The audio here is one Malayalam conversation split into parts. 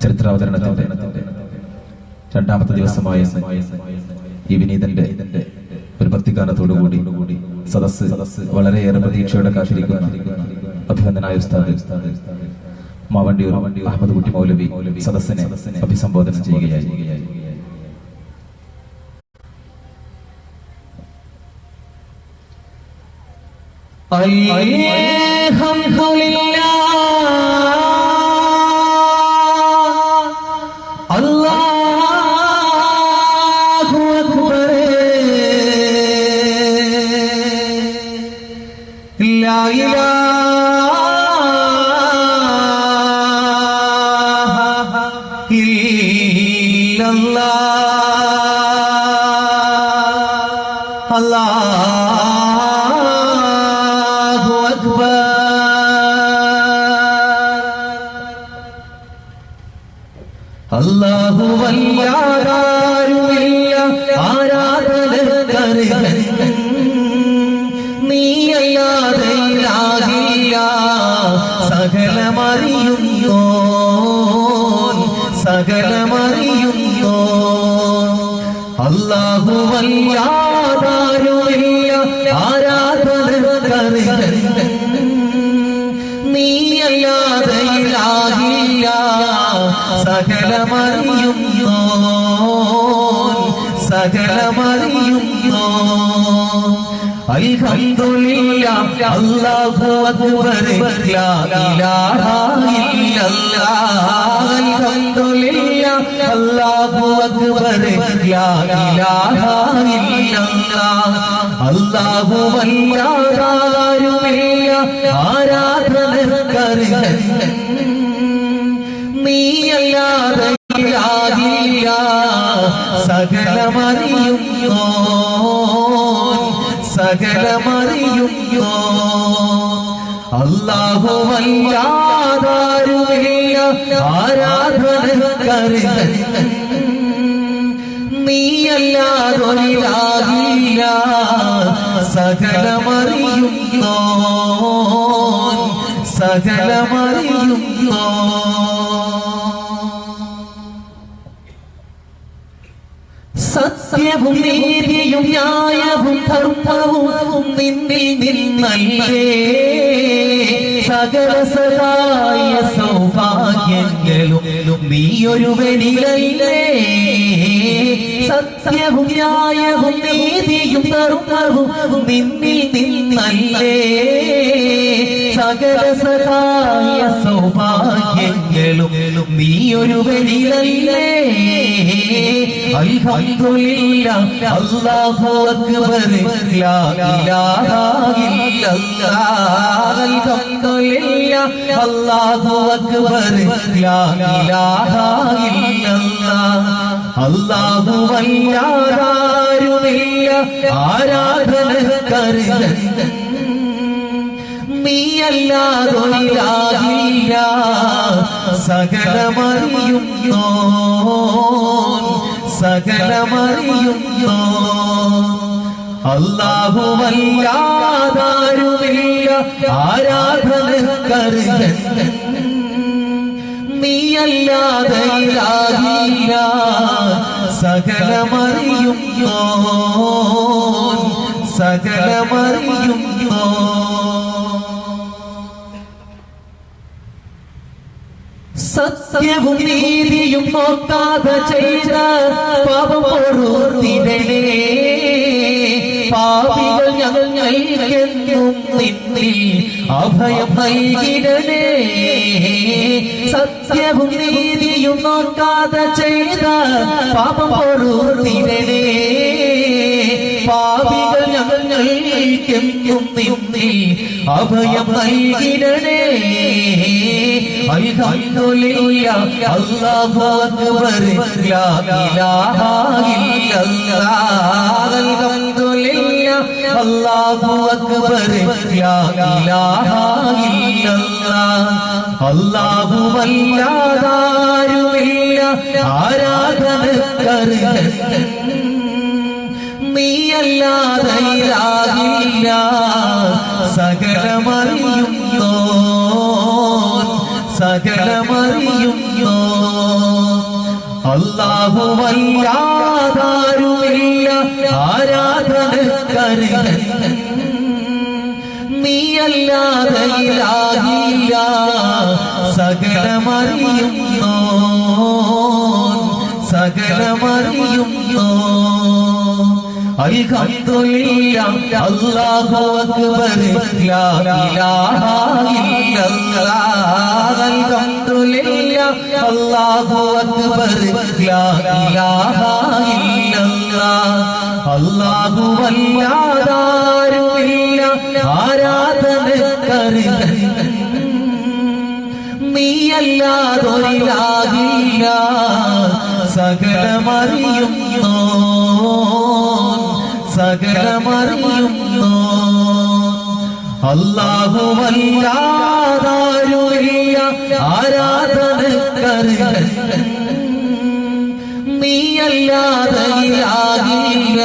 ചരിത്രാവതരണത്തിന്റെ രണ്ടാമത്തെ ദിവസമായ ഈ വിനീതന്റെ ഒരു ഭക്തിഗാനത്തോടുകൂടി സദസ് വളരെയേറെ പ്രതീക്ഷയോടെ കാത്തിരിക്കുന്ന അഭിനന്ദനായ ഉസ്താദ് മാവണ്ടിയൂർ അഹമ്മദ് കുട്ടി മൗലവി സദസ്സിനെ അഭിസംബോധന ചെയ്യുകയായി. അല്ലാഹു അക്ബർ അല്ലാഹു വല്ലാതാരുമില്ല ആരാധനക്കർഹൻ നീയല്ലാതെ ഇലാഹില്ല സകലമറിയുന്നോ അല്ലാഹു വല്ലാതാരുമില്ല ആരാധനക്കർഹൻ നീയല്ലാതെ ഇലാഹില്ല സകലമറിയുന്നോ അൽഹംദുലില്ലാഹ് അല്ലാഹു അക്ബർ ലാ ഇലാഹ ഇല്ലല്ലാഹ് അൽഹംദുലില്ലാഹ് അല്ലാഹു അക്ബർ ലാ ഇലാഹ ഇല്ലല്ലാഹ് അല്ലാഹു വല്ലാതാരുമില്ല ആരാധനക്കർഹൻ നീയല്ലാതെ ഇലാഹില്ല സകലമറിയുന്നോ അല്ലാഹു വല്ലാതാരുമില്ല ആരാധനക്കർഹൻ നീയല്ലാതൊരിലാഹില്ല സകലമറിയുന്നോ സത്യവും നീതിയും ന്യായവും ധർമ്മവും നിന്നിൽ നിന്നല്ലേ സകല സഹായ സൗഭാഗ്യങ്ങളും നീയൊരുവനിലല്ലേ സത്യവും ന്യായവും നീതിയും ധർമ്മവും നിന്നിൽ നിന്നല്ലേ സകല സഹായ സൗഭാഗ്യങ്ങളും നീയൊരുവനിലല്ലേ അൽഹംദുലില്ലാഹ് അല്ലാഹു അക്ബർ ലാ ഇലാഹ ഇല്ലല്ലാഹ് അൽഹംദുലില്ലാഹ് അല്ലാഹു അക്ബർ ലാ ഇലാഹ ഇല്ലല്ലാഹ് അല്ലാഹു വല്ലാതാരുമില്ല ആരാധനക്കർഹൻ നീയല്ലാതൊരിലാഹില്ല സകലമറിയുന്നോ അല്ലാഹു വല്ലാതാരുമില്ല ആരാധനക്കർഹൻ നീയല്ലാതെ ഇലാഹില്ല സകലമറിയുന്നോ സത്യവും നീതിയും നോക്കാതെ ചെയ്ത പാപം പൊറുതിടണേ പാപികൾ ഞങ്ങൾക്കെന്നും നിന്നിൽ അഭയം നൽകിടണേ സത്യവും നീതിയും നോക്കാതെ ചെയ്ത പാപം പൊറുതിടണേ പാപികൾ ഞങ്ങൾക്കെന്നും നിന്നിൽ അഭയം നൽകിടണേ അൽഹംദുലില്ലാഹ് അല്ലാഹു അക്ബർ ലാ ഇലാഹ ഇല്ലല്ലാഹ് അൽഹംദുലില്ലാഹ് അല്ലാഹു അക്ബർ ലാ ഇലാഹ ഇല്ലല്ലാഹ് അല്ലാഹു വല്ലാതാരുമില്ല ആരാധനക്കർഹൻ നീയല്ലാതെ ഇലാഹില്ല സകലമറിയുന്നോ അല്ലാഹുവല്ലാതാരുമില്ല ആരാധനക്കർഹൻ നീയല്ലാതെ ഇലാഹില്ല സകലമറിയുന്നോ സകലമറിയുന്നോ അൽഹംദുലില്ലാഹ് അല്ലാഹു അക്ബർ ലാ ഇലാഹ ഇല്ലല്ലാഹ് അൽഹംദുലില്ലാഹ് അല്ലാഹു അക്ബർ ലാ ഇലാഹ ഇല്ലല്ലാഹ് അല്ലാഹു വല്ലാതാരുമില്ല ആരാധനക്കർഹൻ നീയല്ലാതൊരിലാഹില്ല സകലമറിയുന്നോ സകലമറിയുന്നോ അല്ലാഹുവല്ലാതാരുമില്ല ആരാധനക്കർഹൻ നീയല്ലാതെ ഇലാഹില്ല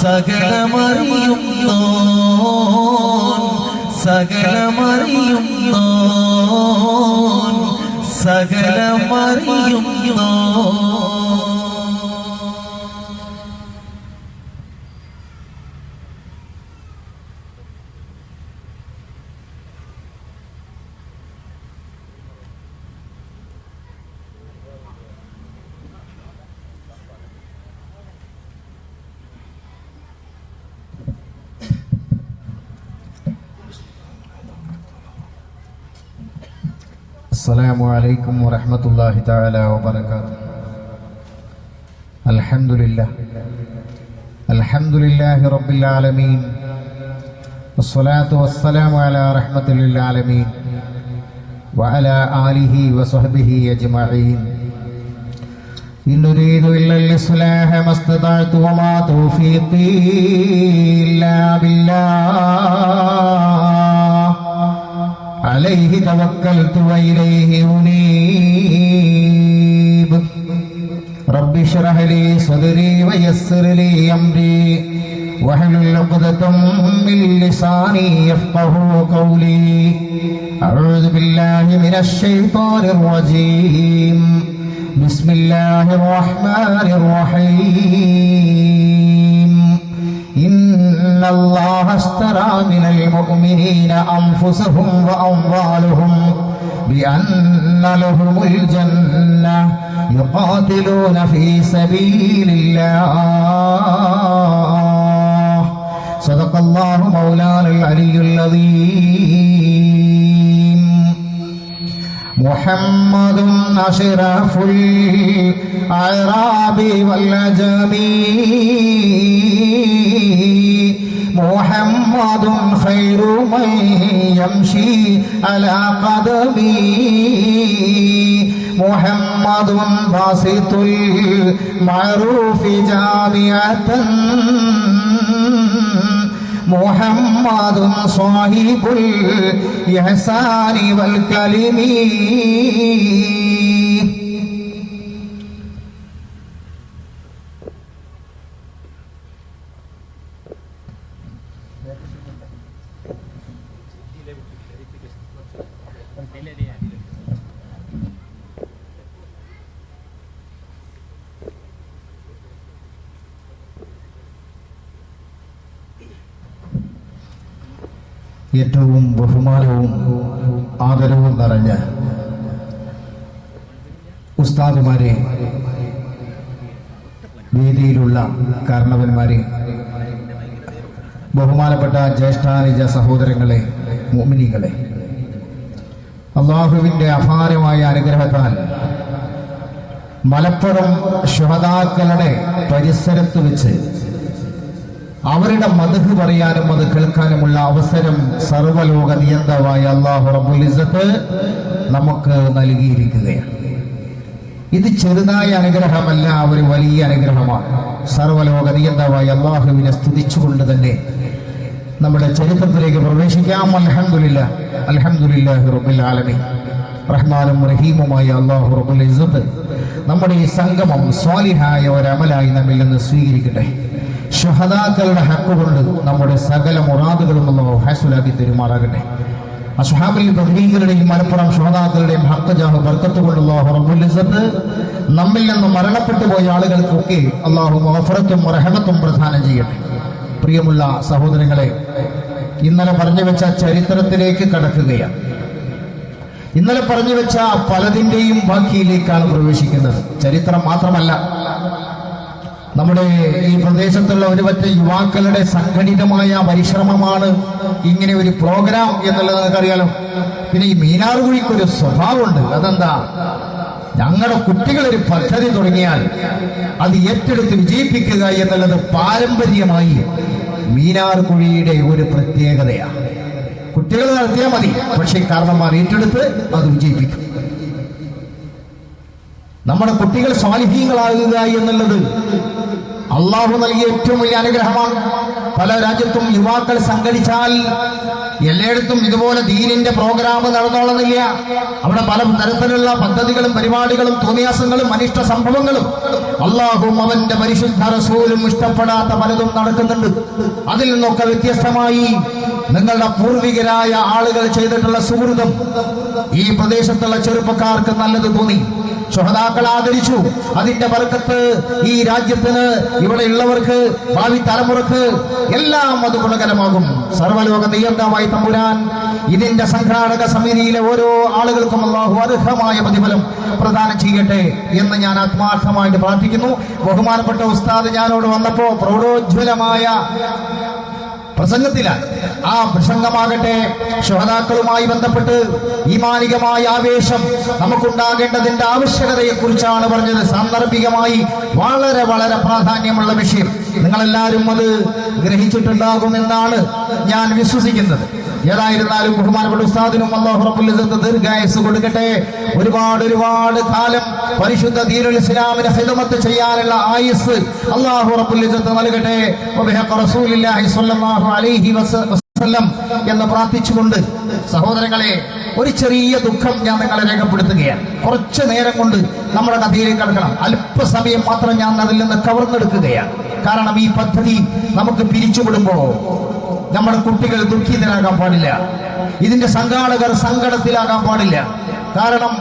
സകലമറിയുന്നോ സകലമറിയുന്നോ സകലമറിയുന്നോ السلام عليكم ورحمة الله تعالى وبركاته. الحمد لله رب العالمين والصلاة والسلام على رحمة للعالمين وعلى آله وصحبه أجمعين. إن نريد إلا الإصلاح ما استطعت وما توفيقي إلا بالله عليه توكلت وإليه أنيب. رب اشرح لي صدري ويسر لي أمري واحلل عقدة من لساني يفقهوا قولي. أعوذ بالله من الشيطان الرجيم. بسم الله الرحمن الرحيم. إن الله اشترى من المؤمنين أنفسهم وأموالهم بأن لهم الجنة يقاتلون في سبيل الله. صدق الله مولانا العلي العظيم. محمد أشرف الأعراب والعجم محمد خير من يمشي على قدمه محمد باسط المعروف جامعة محمد صاحب الإحسان والكلم. ഏറ്റവും ബഹുമാനവും ആദരവും നിറഞ്ഞ ഉസ്താദുമാരെ, വേദിയിലുള്ള കാരണവന്മാരെ, ബഹുമാനപ്പെട്ട ജ്യേഷ്ഠാനുജ സഹോദരങ്ങളെ, മുഅ്മിനീങ്ങളെ, അല്ലാഹുവിൻ്റെ അപാരമായ അനുഗ്രഹത്താൽ മലപ്പുറം ശുഹദാക്കളുടെ പരിസരത്ത് വെച്ച് അവരുടെ മദ്ഹ് പറയാനും അത് കേൾക്കാനുമുള്ള അവസരം സർവ്വലോക നിയന്താവായ അല്ലാഹു റബ്ബുൽ ഇസ്സത്ത് നമുക്ക് നൽകിയിരിക്കുകയാണ്. ഇത് ചെറുതായ അനുഗ്രഹമല്ല, ഒരു വലിയ അനുഗ്രഹമാണ്. സർവ്വലോക നിയന്താവായ അല്ലാഹുവിനെ സ്തുതിച്ചുകൊണ്ട് തന്നെ നമ്മുടെ ചരിത്രത്തിലേക്ക് പ്രവേശിക്കാം. അൽഹംദുലില്ലാഹ്, അൽഹംദുലില്ലാഹി റബ്ബിൽ ആലമീൻ. റഹ്മാനും റഹീമുമായ അല്ലാഹു റബ്ബുൽ ഇസ്സത്ത് നമ്മുടെ ഈ സംഗമം സ്വാലിഹായ ഒരമലായി നമ്മിൽ നിന്ന് സ്വീകരിക്കട്ടെ. ശുഹദാക്കളുടെ ഹക്ക് കൊണ്ട് നമ്മുടെ സകല മുറാദുകളും അല്ലാഹു ഹസ്സലാക്കി തരുമാറാകട്ടെ. അസ്ഹാബുൽ ബദരീങ്ങളുടെയും മലപ്പുറം ശുഹദാക്കളുടെയും ഹഖ് ജാഹ് ബർക്കത്ത് കൊണ്ട് അല്ലാഹു റബ്ബുൽ ഇസ്സത്ത് നമ്മിൽ നിന്ന് മരണപ്പെട്ടു പോയ ആളുകൾക്കൊക്കെ അല്ലാഹു മഗ്ഫിറത്തും റഹ്മത്തും പ്രദാനം ചെയ്യട്ടെ. പ്രിയമുള്ള സഹോദരങ്ങളെ, ഇന്നലെ പറഞ്ഞു വെച്ച ചരിത്രത്തിലേക്ക് കടക്കുകയാണ്. ഇന്നലെ പറഞ്ഞു വെച്ച പലതിൻ്റെയും ബാക്കിയിലേക്കാണ് പ്രവേശിക്കുന്നത്. ചരിത്രം മാത്രമല്ല, നമ്മുടെ ഈ പ്രദേശത്തുള്ള ഒരുപറ്റ യുവാക്കളുടെ സംഘടിതമായ പരിശ്രമമാണ് ഇങ്ങനെ ഒരു പ്രോഗ്രാം എന്നുള്ളത് നിങ്ങൾക്കറിയാലോ. പിന്നെ ഈ മീനാർകുഴിക്കൊരു സ്വഭാവമുണ്ട്. അതെന്താ? ഞങ്ങളുടെ കുട്ടികളൊരു പദ്ധതി തുടങ്ങിയാൽ അത് ഏറ്റെടുത്ത് വിജയിപ്പിക്കുക എന്നുള്ളത് പാരമ്പര്യമായി മീനാർകുഴിയുടെ ഒരു പ്രത്യേകതയാണ്. കുട്ടികൾ നടത്തിയാൽ മതി, പക്ഷേ കാരണന്മാർ ഏറ്റെടുത്ത് അത് വിജയിപ്പിക്കും. നമ്മുടെ കുട്ടികൾ സ്വാലിഹീങ്ങളാകുക എന്നുള്ളത് അള്ളാഹു നൽകിയ ഏറ്റവും വലിയ അനുഗ്രഹമാണ്. പല രാജ്യത്തും യുവാക്കൾ സംഘടിച്ചാൽ എല്ലായിടത്തും ഇതുപോലെ ദീനിന്റെ പ്രോഗ്രാം നടന്നോളുന്നില്ല. അവിടെ പല തരത്തിലുള്ള പദ്ധതികളും പരിപാടികളും തോന്നിയാസങ്ങളും അനിഷ്ട സംഭവങ്ങളും അള്ളാഹുവും അവന്റെ പരിശുദ്ധ റസൂലും ഇഷ്ടപ്പെടാത്ത പലതും നടക്കുന്നുണ്ട്. അതിൽ നിന്നൊക്കെ വ്യത്യസ്തമായി നിങ്ങളുടെ പൂർവികരായ ആളുകൾ ചെയ്തിട്ടുള്ള സുഹൃതം ഈ പ്രദേശത്തുള്ള ചെറുപ്പക്കാർക്ക് നല്ലത് തോന്നി. ശുഹദാക്കൾ ആദരിച്ചു. അതിന്റെ ബർക്കത്ത് ഈ രാജ്യത്തിന്, ഇവിടെ ഉള്ളവർക്ക്, ഭാവി തലമുറക്ക് എല്ലാം അത് ഗുണകരമാകും. സർവ്വലോക നിയന്ത്രമായി തമ്പുരാൻ ഇതിന്റെ സംഘാടക സമിതിയിലെ ഓരോ ആളുകൾക്കും അല്ലാഹു അർഹമായ പ്രതിഫലം പ്രദാനം ചെയ്യട്ടെ എന്ന് ഞാൻ ആത്മാർത്ഥമായിട്ട് പ്രാർത്ഥിക്കുന്നു. ബഹുമാനപ്പെട്ട ഉസ്താദ് ഞാനോട് വന്നപ്പോ പ്രൗഢോജ്വലമായ പ്രസംഗത്തിലാണ്. ആ പ്രസംഗമാകട്ടെ ശുഹദാക്കളുമായി ബന്ധപ്പെട്ട് ഈമാനികമായ ആവേശം നമുക്കുണ്ടാകേണ്ടതിന്റെ ആവശ്യകതയെക്കുറിച്ചാണ് പറഞ്ഞത്. സാന്ദർഭികമായി വളരെ വളരെ പ്രാധാന്യമുള്ള വിഷയം. നിങ്ങളെല്ലാവരും അത് ഗ്രഹിച്ചിട്ടുണ്ടാകുമെന്നാണ് ഞാൻ വിശ്വസിക്കുന്നത്. ഏതായിരുന്നാലും ബഹുമാനപ്പെട്ട ഉസ്താദിനും അല്ലാഹു റബ്ബുൽ ഇസ്സത്ത് ദീർഘായുസ്സ് കൊടുക്കട്ടെ. ഒരുപാട് കാലം പരിശുദ്ധ ദീനുൽ ഇസ്ലാമിനെ ഖിദ്മത്ത് ചെയ്യാനുള്ള ആയുസ് അല്ലാഹു റബ്ബുൽ ഇസ്സത്ത് നൽകട്ടെ. വബിഹഖ് റസൂലില്ലാഹി സ്വല്ലല്ലാഹു അലൈഹി വസല്ലം എന്ന് പ്രാർത്ഥിച്ചുകൊണ്ട് സഹോദരങ്ങളെ, ഒരു ചെറിയ ദുഃഖം ഞാൻ നിങ്ങളെ രേഖപ്പെടുത്തുകയാണ്. കുറച്ചു നേരം കൊണ്ട് നമ്മുടെ കഥയിലേക്ക് കടക്കണം. അല്പസമയം മാത്രം ഞാൻ അതിൽ നിന്ന് കവർന്നെടുക്കുകയാണ്. കാരണം ഈ പദ്ധതി നമുക്ക് പിരിച്ചുവിടുമ്പോ നമ്മുടെ കുട്ടികൾ ദുഃഖിതരാകാൻ പാടില്ല. ഇതിന്റെ സംഘാടകർ സങ്കടത്തിലാകാൻ പാടില്ല. കാരണം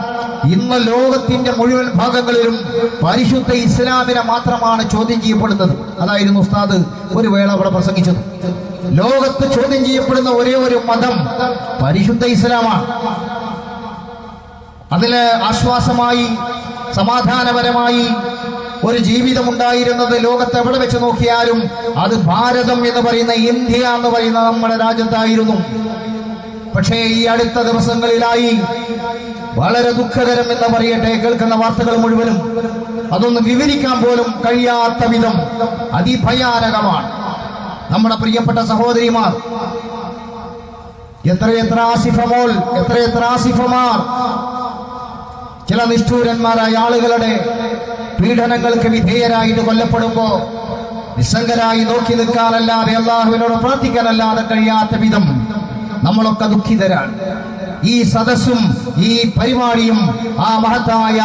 ഇന്ന് ലോകത്തിന്റെ മുഴുവൻ ഭാഗങ്ങളിലും പരിശുദ്ധ ഇസ്ലാമിനെ മാത്രമാണ് ചോദ്യം ചെയ്യപ്പെടുന്നത്. അതായിരുന്നു ഉസ്താദ് ഒരു വേള അവിടെ പ്രസംഗിച്ചത്. ലോകത്ത് ചോദ്യം ചെയ്യപ്പെടുന്ന ഒരേ ഒരു മതം പരിശുദ്ധ ഇസ്ലാമാണ്. അതില് ആശ്വാസമായി സമാധാനപരമായി ഒരു ജീവിതം ഉണ്ടായിരുന്നത് ലോകത്ത് എവിടെ വെച്ച് നോക്കിയാലും അത് ഭാരതം എന്ന് പറയുന്ന, ഇന്ത്യ എന്ന് പറയുന്ന നമ്മുടെ രാജ്യത്തായിരുന്നു. പക്ഷേ ഈ അടുത്ത ദിവസങ്ങളിലായി വളരെ ദുഃഖകരം എന്ന് പറയട്ടെ, കേൾക്കുന്ന വാർത്തകൾ മുഴുവനും അതൊന്നും വിവരിക്കാൻ പോലും കഴിയാത്ത വിധം അതിഭയാനകമാണ്. നമ്മുടെ പ്രിയപ്പെട്ട സഹോദരിമാർ, എത്രയെത്ര ആസിഫമോൾ, എത്രയെത്ര ആസിഫമാർ ചില നിഷ്ഠൂരന്മാരായ ആളുകളുടെ പീഡനങ്ങൾക്ക് വിധേയരായിട്ട് കൊല്ലപ്പെടുമ്പോ നിസ്സംഗരായി നോക്കി നിൽക്കാനല്ലാതെ, അള്ളാഹുവിനോട് പ്രാർത്ഥിക്കാനല്ലാതെ കഴിയാത്ത വിധം നമ്മളൊക്കെ ദുഃഖിതരാണ്. ഈ സദസ്സും ഈ പരിപാടിയും ആ മഹത്തായ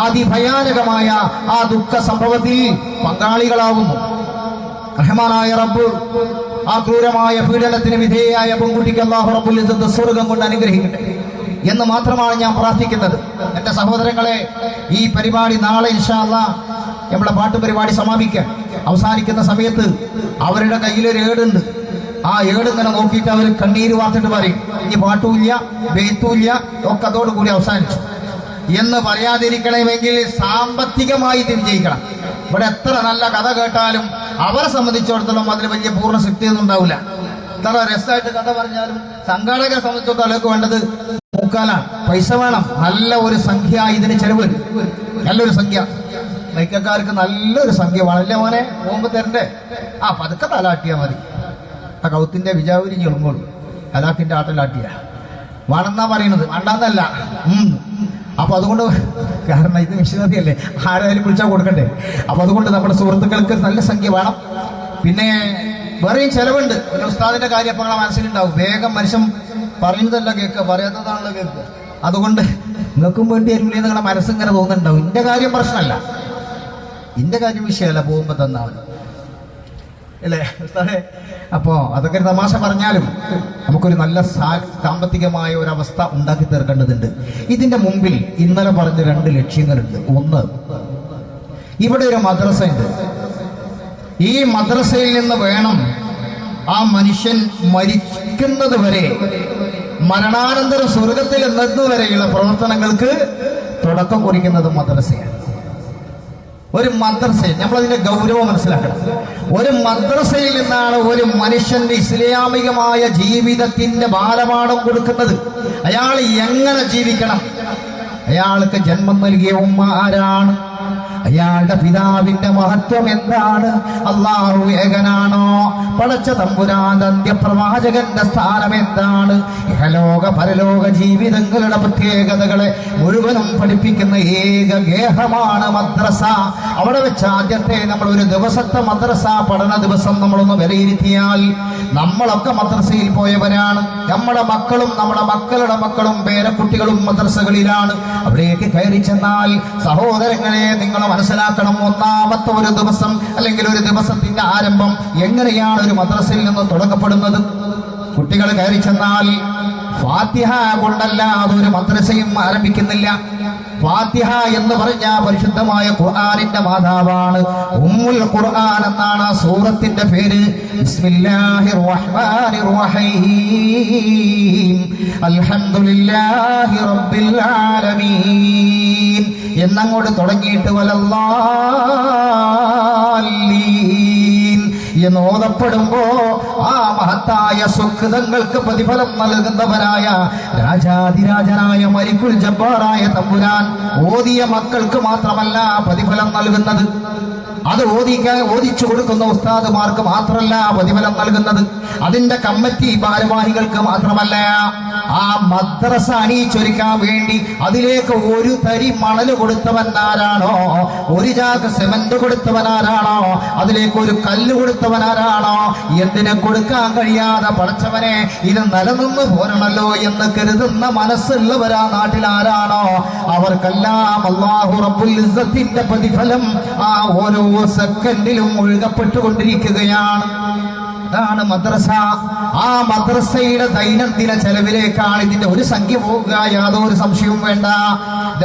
അതിഭയാനകമായ ആ ദുഃഖ സംഭവത്തിൽ പങ്കാളികളാവുന്നു. റഹ്മാനായ റബ്ബ് ആ ക്രൂരമായ പീഡനത്തിന് വിധേയയായ പെൺകുട്ടിക്ക് അല്ലാഹു റബ്ബുൽ ഇസ്സത്ത് സ്വർഗം കൊണ്ട് അനുഗ്രഹിക്കട്ടെ എന്ന് മാത്രമാണ് ഞാൻ പ്രാർത്ഥിക്കുന്നത്. എന്റെ സഹോദരങ്ങളെ, ഈ പരിപാടി നാളെ ഇൻഷാ അല്ലാഹ് നമ്മളെ പാട്ട് പരിപാടി അവസാനിക്കുന്ന സമയത്ത് അവരുടെ കയ്യിലൊരു ഏടുണ്ട്. ആ ഏട് ഇങ്ങനെ നോക്കിയിട്ട് അവർ കണ്ണീര് വാർത്തിട്ട് പറയും, ഇനി പാട്ടുമില്ല വെയ്ത്തുമില്ല, ഒക്കെ അതോടുകൂടി അവസാനിച്ചു എന്ന് പറയാതിരിക്കണമെങ്കിൽ സാമ്പത്തികമായി ഇത് വിജയിക്കണം. ഇവിടെ എത്ര നല്ല കഥ കേട്ടാലും അവരെ സംബന്ധിച്ചിടത്തോളം അതിന് വലിയ പൂർണ്ണ ശക്തിയൊന്നും ഉണ്ടാവില്ല. എത്ര രസമായിട്ട് കഥ പറഞ്ഞാലും സംഘാടകരെ സംബന്ധിച്ചിടത്തോളം അവർക്ക് വേണ്ടത് മുക്കാലാണ്, പൈസ വേണം. നല്ല ഒരു സംഖ്യ ഇതിന് ചെലവ്, നല്ലൊരു സംഖ്യ. മൈക്കക്കാർക്ക് നല്ലൊരു സംഖ്യ വേണമല്ലേ മോനെ, പോകുമ്പോ തരണ്ടേ? ആ പതുക്കെ തലാട്ടിയാൽ മതി. ആ കൗത്തിന്റെ വിജാവൂരി ഞെളുങ്ങോളൂ, അലാക്കിന്റെ ആട്ടിലാട്ടിയ വേണമെന്നാ പറയുന്നത്, വേണ്ടാന്നല്ല. അപ്പൊ അതുകൊണ്ട്, കാരണം ഇത് മിഷനറിയല്ലേ, ആരായാലും വിളിച്ചാൽ കൊടുക്കണ്ടേ. അപ്പൊ അതുകൊണ്ട് നമ്മുടെ സുഹൃത്തുക്കൾക്ക് നല്ല സംഖ്യ വേണം. പിന്നെ വേറെയും ചെലവുണ്ട്. ഒരു ഉസ്താദിന്റെ കാര്യം അപ്പൊ നിങ്ങളെ മനസ്സിലുണ്ടാവും. വേഗം മനുഷ്യൻ പറയുന്നതല്ല കേൾക്കുക, പറയാത്തതാണല്ലോ കേൾക്കുക. അതുകൊണ്ട് നിങ്ങൾക്കും വേണ്ടി ആയിരിക്കില്ലേ നിങ്ങളുടെ മനസ്സിങ്ങനെ തോന്നുന്നുണ്ടാവും. ഇന്റെ കാര്യം പ്രശ്നമല്ല, ഇന്റെ കാര്യം വിഷയമല്ല. പോകുമ്പോ തന്നാവൻ അല്ലേ ഉസ്താദേ? അപ്പോ അതൊക്കെ ഒരു തമാശ പറഞ്ഞാലും നമുക്കൊരു നല്ല സാമ്പത്തികമായ ഒരു അവസ്ഥ ഉണ്ടാക്കി തീർക്കേണ്ടതുണ്ട്. ഇതിന്റെ മുമ്പിൽ ഇന്നലെ പറഞ്ഞ 2 ലക്ഷ്യങ്ങളുണ്ട്. ഒന്ന്, ഇവിടെ ഒരു മദ്രസ ഉണ്ട്. ഈ മദ്രസയിൽ നിന്ന് വേണം ആ മനുഷ്യൻ മരിക്കുന്നത് വരെ, മരണാനന്തരം സ്വർഗത്തിൽ എത്തുന്നതുവരെയുള്ള പ്രവർത്തനങ്ങൾക്ക് തുടക്കം കുറിക്കുന്നത് മദ്രസയാണ്. ഒരു മദ്രസയിൽ നമ്മളതിന്റെ ഗൗരവം മനസ്സിലാക്കണം. ഒരു മദ്രസയിൽ നിന്നാണ് ഒരു മനുഷ്യന്റെ ഇസ്ലാമികമായ ജീവിതത്തിന്റെ ബാലപാഠം കൊടുക്കുന്നത്. അയാൾ എങ്ങനെ ജീവിക്കണം, അയാൾക്ക് ജന്മം നൽകിയ ഉമ്മ ആരാണ്, അയാളുടെ പിതാവിന്റെ മഹത്വം എന്താണ്, അല്ലാഹു ഏകനാണോ, പടച്ച തമ്പുരാന്റെ അന്ത്യപ്രവാചകന്റെ സ്ഥാനം എന്താണ്, ഇഹലോക പരലോക ജീവിതങ്ങളുടെ പ്രത്യേകതകളെ മുഴുവനും പഠിപ്പിക്കുന്ന ഏക ഗേഹമാണ് മദ്രസ. അവിടെ വെച്ച് ആദ്യത്തെ നമ്മൾ ഒരു ദിവസത്തെ മദ്രസ പഠന ദിവസം നമ്മളൊന്ന് വിലയിരുത്തിയാൽ, നമ്മളൊക്കെ മദ്രസയിൽ പോയവരാണ്. നമ്മുടെ മക്കളും നമ്മുടെ മക്കളുടെ മക്കളും പേരക്കുട്ടികളും മദ്രസകളിലാണ്. അവിടേക്ക് കയറി ചെന്നാൽ സഹോദരങ്ങളെ നിങ്ങൾ മനസ്സിലാക്കണം, ഒന്നാമത്തെ ഒരു ദിവസം അല്ലെങ്കിൽ ഒരു ദിവസത്തിന്റെ ആരംഭം എങ്ങനെയാണ് ഒരു മദ്രസയിൽ നിന്ന് തുടങ്ങപ്പെടുന്നത്. കുട്ടികൾ കയറി ചെന്നാൽ ഫാത്തിഹ കൊണ്ടല്ലാതെ ഒരു മദ്രസയും ആരംഭിക്കുന്നില്ല. ഫാത്തിഹ എന്ന് പറഞ്ഞ പരിശുദ്ധമായ ഖുർആനിന്റെ മാതാവാണ്. ഉമ്മുൽ ഖുർആൻ എന്നാണ് ആ സൂറത്തിന്റെ പേര്. ബിസ്മില്ലാഹിർ റഹ്മാനിർ റഹീം അൽഹംദുലില്ലാഹി റബ്ബിൽ ആലമീൻ എന്നങ്ങോട്ട് തുടങ്ങിയിട്ട് വലല്ലാലീൻ എന്ന് ഓതപ്പെടുമ്പോ ആ മഹത്തായ സുഖൃതങ്ങൾക്ക് പ്രതിഫലം നൽകുന്നവരായ രാജാതിരാജനായ മലിക്കുൽ ജബ്ബാറായ തമ്പുരാൻ ഓതിയ മക്കൾക്ക് മാത്രമല്ല പ്രതിഫലം നൽകുന്നത്, അത് ഓദിച്ചു കൊടുക്കുന്ന ഉസ്താദുമാർക്ക് മാത്രമല്ല പ്രതിഫലം നൽകുന്നത്, അതിന്റെ കമ്മിറ്റി ഭാരവാഹികൾക്ക് മാത്രമല്ല. ആ മദ്രസ അണിയിച്ചൊരുക്കാൻ വേണ്ടി അതിലേക്ക് ഒരു തരി മണല് കൊടുത്തവനാരാണോ, ഒരു ചാക്ക് സിമന്റ് കൊടുത്തവനാരാണോ, അതിലേക്ക് ഒരു കല്ല് കൊടുത്തവനാരാണോ, എന്തിനെ കൊടുക്കാൻ കഴിയാതെ പടച്ചവനെ ഇത് നിലനിന്ന് പോരണല്ലോ എന്ന് കരുതുന്ന മനസ്സുള്ളവരാ നാട്ടിൽ ആരാണോ, അവർക്കെല്ലാം അല്ലാഹു റബ്ബുൽ ഇസ്സത്തിന്റെ പ്രതിഫലം ആ ഓരോ സെക്കൻഡിലും ഒഴുകപ്പെട്ടുകൊണ്ടിരിക്കുകയാണ്. അതാണ് മദ്രസ. ആ മദ്രസയുടെ ദൈനംദിന ചെലവിലേക്കാണ് ഇതിന്റെ ഒരു സംഖ്യ പോകുക, യാതൊരു സംശയവും വേണ്ട.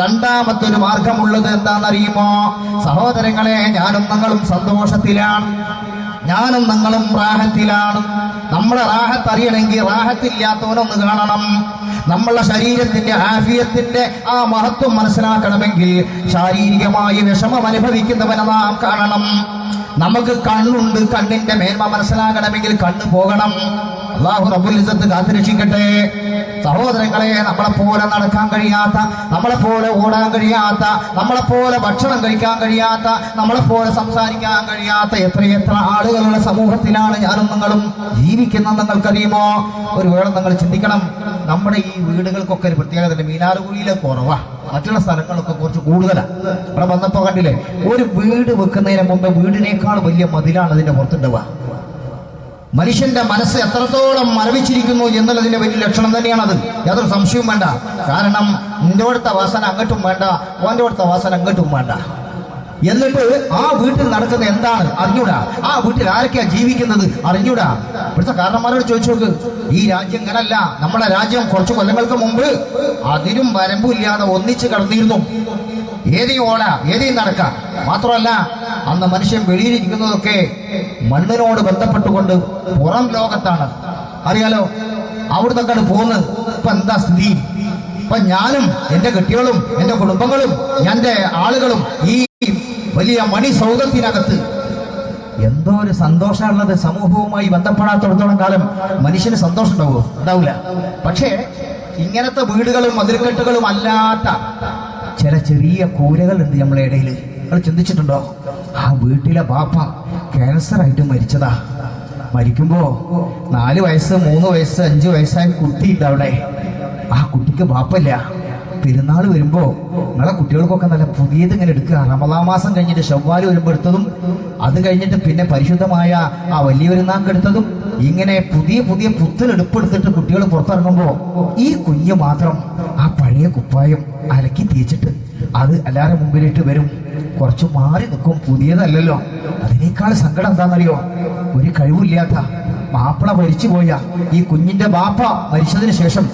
രണ്ടാമത്തെ ഒരു മാർഗമുള്ളത് എന്താണെന്നറിയുമോ സഹോദരങ്ങളെ? ഞാനും നിങ്ങളും സന്തോഷത്തിലാണ്, ഞാനും നിങ്ങളും റാഹത്തിലാണ്. നമ്മളെ റാഹത്ത് അറിയണമെങ്കിൽ റാഹത്തില്ലാത്തവനൊന്ന് കാണണം. നമ്മളെ ശരീരത്തിന്റെ ആഫിയത്തിന്റെ ആ മഹത്വം മനസ്സിലാക്കണമെങ്കിൽ ശാരീരികമായി വിഷമം അനുഭവിക്കുന്നവനെ നാം കാണണം. നമുക്ക് കണ്ണുണ്ട്, കണ്ണിന്റെ മേന്മ മനസ്സിലാക്കണമെങ്കിൽ കണ്ണ് പോകണം. അല്ലാഹു റബ്ബുൽ ഇസ്സത്ത് കാത്തുരക്ഷിക്കട്ടെ. സഹോദരങ്ങളെ, നമ്മളെപ്പോലെ നടക്കാൻ കഴിയാത്ത, നമ്മളെപ്പോലെ ഓടാൻ കഴിയാത്ത, നമ്മളെപ്പോലെ ഭക്ഷണം കഴിക്കാൻ കഴിയാത്ത, നമ്മളെപ്പോലെ സംസാരിക്കാൻ കഴിയാത്ത എത്രയെത്ര ആളുകളുടെ സമൂഹത്തിലാണ് ഞാനും നിങ്ങളും ജീവിക്കുന്നത് നിങ്ങൾക്കറിയുമോ? ഒരു വേള നിങ്ങൾ ചിന്തിക്കണം. നമ്മുടെ ഈ വീടുകൾക്കൊക്കെ ഒരു പ്രത്യേകത, മീനാറുകുഴിയിലെ കുറവാ, മറ്റുള്ള സ്ഥലങ്ങളൊക്കെ കുറച്ച് കൂടുതലാണ്. ഇവിടെ വന്നപ്പോ കണ്ടില്ലേ, ഒരു വീട് വെക്കുന്നതിന് മുമ്പ് വീടിനേക്കാൾ വലിയ മതിലാണ് അതിന്റെ പുറത്തുണ്ടാവുക. മനുഷ്യന്റെ മനസ്സ് എത്രത്തോളം മരവിച്ചിരിക്കുന്നു എന്നുള്ളതിന്റെ വലിയ ലക്ഷണം തന്നെയാണത്, യാതൊരു സംശയവും വേണ്ട. കാരണം നിന്റെ അടുത്ത വാസന അങ്ങോട്ടും വേണ്ട, ഓന്റെ അടുത്ത വാസന അങ്ങോട്ടും വേണ്ട. എന്നിട്ട് ആ വീട്ടിൽ നടക്കുന്ന എന്താണ് അറിഞ്ഞൂടാ, ആ വീട്ടിൽ ആരൊക്കെയാ ജീവിക്കുന്നത് അറിഞ്ഞൂടാ. ഇവിടുത്തെ കാരണന്മാരോട് ചോദിച്ചു നോക്ക്. ഈ രാജ്യം ഇങ്ങനല്ല. നമ്മുടെ രാജ്യം കുറച്ചു കൊല്ലങ്ങൾക്ക് മുമ്പ് അതിനും വരമ്പും ഇല്ലാതെ ഒന്നിച്ച് കടന്നിരുന്നു. ഏതെയും ഓട, ഏതെയും നടക്ക. മാത്രമല്ല അന്ന് മനുഷ്യൻ വെളിയിലിരിക്കുന്നതൊക്കെ മണ്ണിനോട് ബന്ധപ്പെട്ടുകൊണ്ട് പുറം ലോകത്താണ്. അറിയാലോ, അവിടുന്നൊക്കെ പോകുന്നത്. ഇപ്പൊ എന്താ സ്ഥിതി? ഇപ്പൊ ഞാനും എന്റെ കുട്ടികളും എന്റെ കുടുംബങ്ങളും എന്റെ ആളുകളും ഈ വലിയ മണി സൗധത്തിനകത്ത് എന്തോ ഒരു സന്തോഷമുള്ളത്. സമൂഹവുമായി ബന്ധപ്പെടാത്തിടത്തോളം കാലം മനുഷ്യന് സന്തോഷം ഉണ്ടാവുമോ? ഉണ്ടാവില്ല. പക്ഷേ ഇങ്ങനത്തെ വീടുകളും മതിൽക്കെട്ടുകളും അല്ലാത്ത ചില ചെറിയ കൂരകളുണ്ട് നമ്മളെ ഇടയിൽ. നിങ്ങൾ ചിന്തിച്ചിട്ടുണ്ടോ? ആ വീട്ടിലെ ബാപ്പ ക്യാൻസറായിട്ട് മരിച്ചതാ. മരിക്കുമ്പോ 4 വയസ്സ് 3 വയസ്സ് 5 വയസ്സായ കുട്ടിയുണ്ട് അവിടെ. ആ കുട്ടിക്ക് ബാപ്പല്ല. പെരുന്നാൾ വരുമ്പോ നിങ്ങളെ കുട്ടികൾക്കൊക്കെ നല്ല പുതിയത് ഇങ്ങനെ എടുക്കുക. റമദാൻ മാസം കഴിഞ്ഞിട്ട് ശവ്വാൽ വരുമ്പോ എടുത്തതും, അത് കഴിഞ്ഞിട്ട് പിന്നെ പരിശുദ്ധമായ ആ വലിയ പെരുന്നാൾക്ക് എടുത്തതും, ഇങ്ങനെ പുതിയ പുതിയ പുത്തനെടുപ്പെടുത്തിട്ട് കുട്ടികൾ പുറത്തിറങ്ങുമ്പോ ഈ കുഞ്ഞ് മാത്രം ആ പഴയ കുപ്പായം അലക്കി തേച്ചിട്ട് അത് എല്ലാവരുടെ മുമ്പിലിട്ട് വരും. കുറച്ച് മാറി നിൽക്കും, പുതിയതല്ലല്ലോ. അതിനേക്കാൾ സങ്കടം എന്താണെന്നറിയോ? ഒരു കഴിവില്ലാത്ത മാപ്പിള മരിച്ചുപോയ ഈ കുഞ്ഞിന്റെ ബാപ്പ മരിച്ചതിന് ശേഷം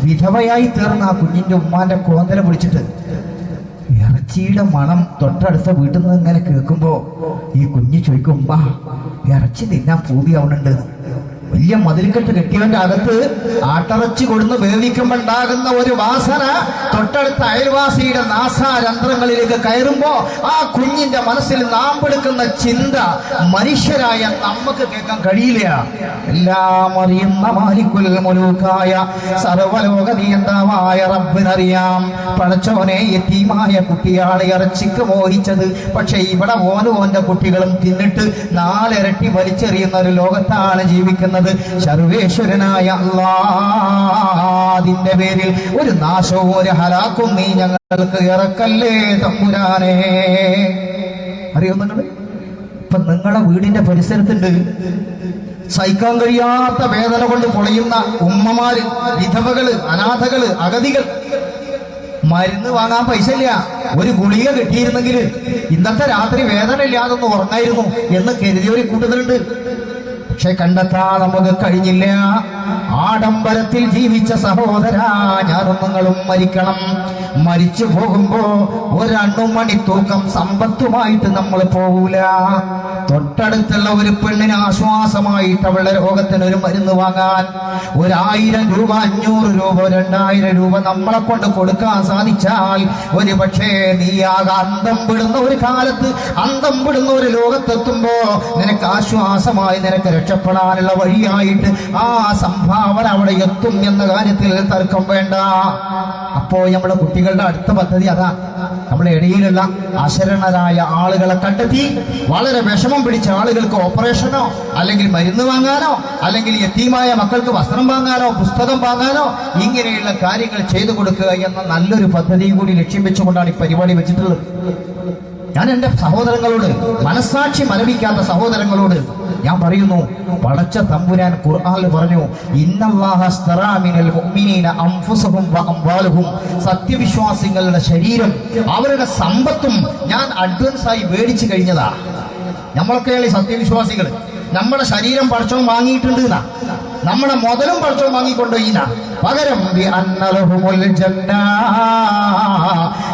വിധവയായി തീർന്ന ആ കുഞ്ഞിന്റെ ഉമ്മാന്റെ കോന്തല പിടിച്ചിട്ട് ഇറച്ചിയുടെ മണം തൊട്ടടുത്ത വീട്ടിൽ നിന്ന് ഇങ്ങനെ കേൾക്കുമ്പോ ഈ കുഞ്ഞ് ചോദിക്കും, ഇറച്ചി തിന്നാൻ പൂതിയാവുന്നുണ്ട്. വലിയ മതിൽക്കെട്ട് കെട്ടിയവന്റെ അകത്ത് ആട്ടിറച്ചി കൊടുന്ന് വേവിക്കുമ്പോൾ ഉണ്ടാകുന്ന ഒരു വാസന തൊട്ടടുത്ത അയൽവാസിയുടെ നാസാരന്ധ്രങ്ങളിലേക്ക് കയറുമ്പോ ആ കുഞ്ഞിന്റെ മനസ്സിൽ നാമ്പെടുക്കുന്ന ചിന്ത മനുഷ്യരായ നമുക്ക് കേൾക്കാൻ കഴിയില്ല. എല്ലാം അറിയുന്ന മാലിക്കുൽ മുലൂക്കായ സർവലോക നിയന്ത്രമായ റബ്ബിനറിയാം. പടച്ചോനെ യതീമായ കുട്ടിയാണ് ഇറച്ചിക്ക് മോഹിച്ചത്. പക്ഷെ ഇവിടെ ഓന്റെ കുട്ടികളും തിന്നിട്ട് 4 ഇരട്ടി വലിച്ചെറിയുന്ന ഒരു ലോകത്താണ് ജീവിക്കുന്നത്. സർവേശ്വരനായ അല്ലാഹുവിന്റെ പേരിൽ ഒരു നാശവും ഒരു ഹലാക്കും നീ ഞങ്ങൾക്ക് ഇറക്കല്ലേ തമ്പുരാനെ. അറിയോ നിങ്ങൾ? ഇപ്പൊ നിങ്ങളെ വീടിന്റെ പരിസരത്തുണ്ട് സഹിക്കാൻ കഴിയാത്ത വേദന കൊണ്ട് പൊളയുന്ന ഉമ്മമാര്, വിധവകള്, അനാഥകള്, അഗതികൾ. മരുന്ന് വാങ്ങാൻ പൈസ ഇല്ല, ഒരു ഗുളിക കിട്ടിയിരുന്നെങ്കിൽ ഇന്നത്തെ രാത്രി വേദന ഇല്ലാതൊന്ന് ഉറങ്ങായിരുന്നു എന്ന് കരുതിയൊരു കൂട്ടത്തിലുണ്ട്. പക്ഷെ കണ്ടെത്താൻ നമുക്ക് കഴിഞ്ഞില്ല. ആഡംബരത്തിൽ ജീവിച്ച സഹോദരാ, ഞാനും നിങ്ങളും മരിക്കണം. മരിച്ചു പോകുമ്പോ ഒരണ്ണുമണി തൂക്കം സമ്പത്തുമായിട്ട് നമ്മൾ പോകൂല. തൊട്ടടുത്തുള്ള ഒരു പെണ്ണിന് ആശ്വാസമായിട്ട് അവളുടെ രോഗത്തിന് ഒരു മരുന്ന് വാങ്ങാൻ 1000 രൂപ, 500 രൂപ, 2000 രൂപ നമ്മളെ കൊണ്ട് കൊടുക്കാൻ സാധിച്ചാൽ ഒരു പക്ഷേ നീ ആകെ അന്തം വിടുന്ന ഒരു കാലത്ത്, അന്തം വിടുന്ന ഒരു ലോകത്തെത്തുമ്പോ നിനക്ക് ആശ്വാസമായി, നിനക്ക് രക്ഷപ്പെടാനുള്ള വഴിയായിട്ട് ആ സംഭാവന അവിടെ എത്തും എന്ന കാര്യത്തിൽ തർക്കം വേണ്ട. അപ്പോ നമ്മുടെ കുട്ടികളുടെ അടുത്ത പദ്ധതി അതാ. നമ്മുടെ ഇടയിലുള്ള അശരണരായ ആളുകളെ കണ്ടെത്തി വളരെ വിഷമം പിടിച്ച ആളുകൾക്ക് ഓപ്പറേഷനോ അല്ലെങ്കിൽ മരുന്ന് വാങ്ങാനോ അല്ലെങ്കിൽ യതീമായ മക്കൾക്ക് വസ്ത്രം വാങ്ങാനോ പുസ്തകം വാങ്ങാനോ ഇങ്ങനെയുള്ള കാര്യങ്ങൾ ചെയ്തു കൊടുക്കുക എന്ന നല്ലൊരു പദ്ധതി കൂടി ലക്ഷ്യം വെച്ചുകൊണ്ടാണ് ഈ പരിപാടി വെച്ചിട്ടുള്ളത്. ഞാൻ എൻ്റെ സഹോദരങ്ങളോട്, മനസ്സാക്ഷി മരവിക്കാത്ത സഹോദരങ്ങളോട് ഞാൻ പറയുന്നു, പടച്ച തമ്പുരാൻ ഖുർആനിൽ പറഞ്ഞു, ഇന്നല്ലാഹ അസ്തറാ മിനൽ മുഅ്മിനീന അൻഫുസഹും വഅംവാലുഹും. സത്യവിശ്വാസികളുടെ ശരീരം, അവരുടെ സമ്പത്തും ഞാൻ അഡ്വാൻസായി മേടിച്ചു കഴിഞ്ഞതാ. നമ്മളൊക്കെയാണ് ഈ സത്യവിശ്വാസികൾ. നമ്മുടെ ശരീരം പടച്ചോൻ വാങ്ങിയിട്ടുണ്ട് എന്നാ, നമ്മുടെ മുതലും പടച്ചോൻ വാങ്ങിക്കൊണ്ടുപോയിന. പകരം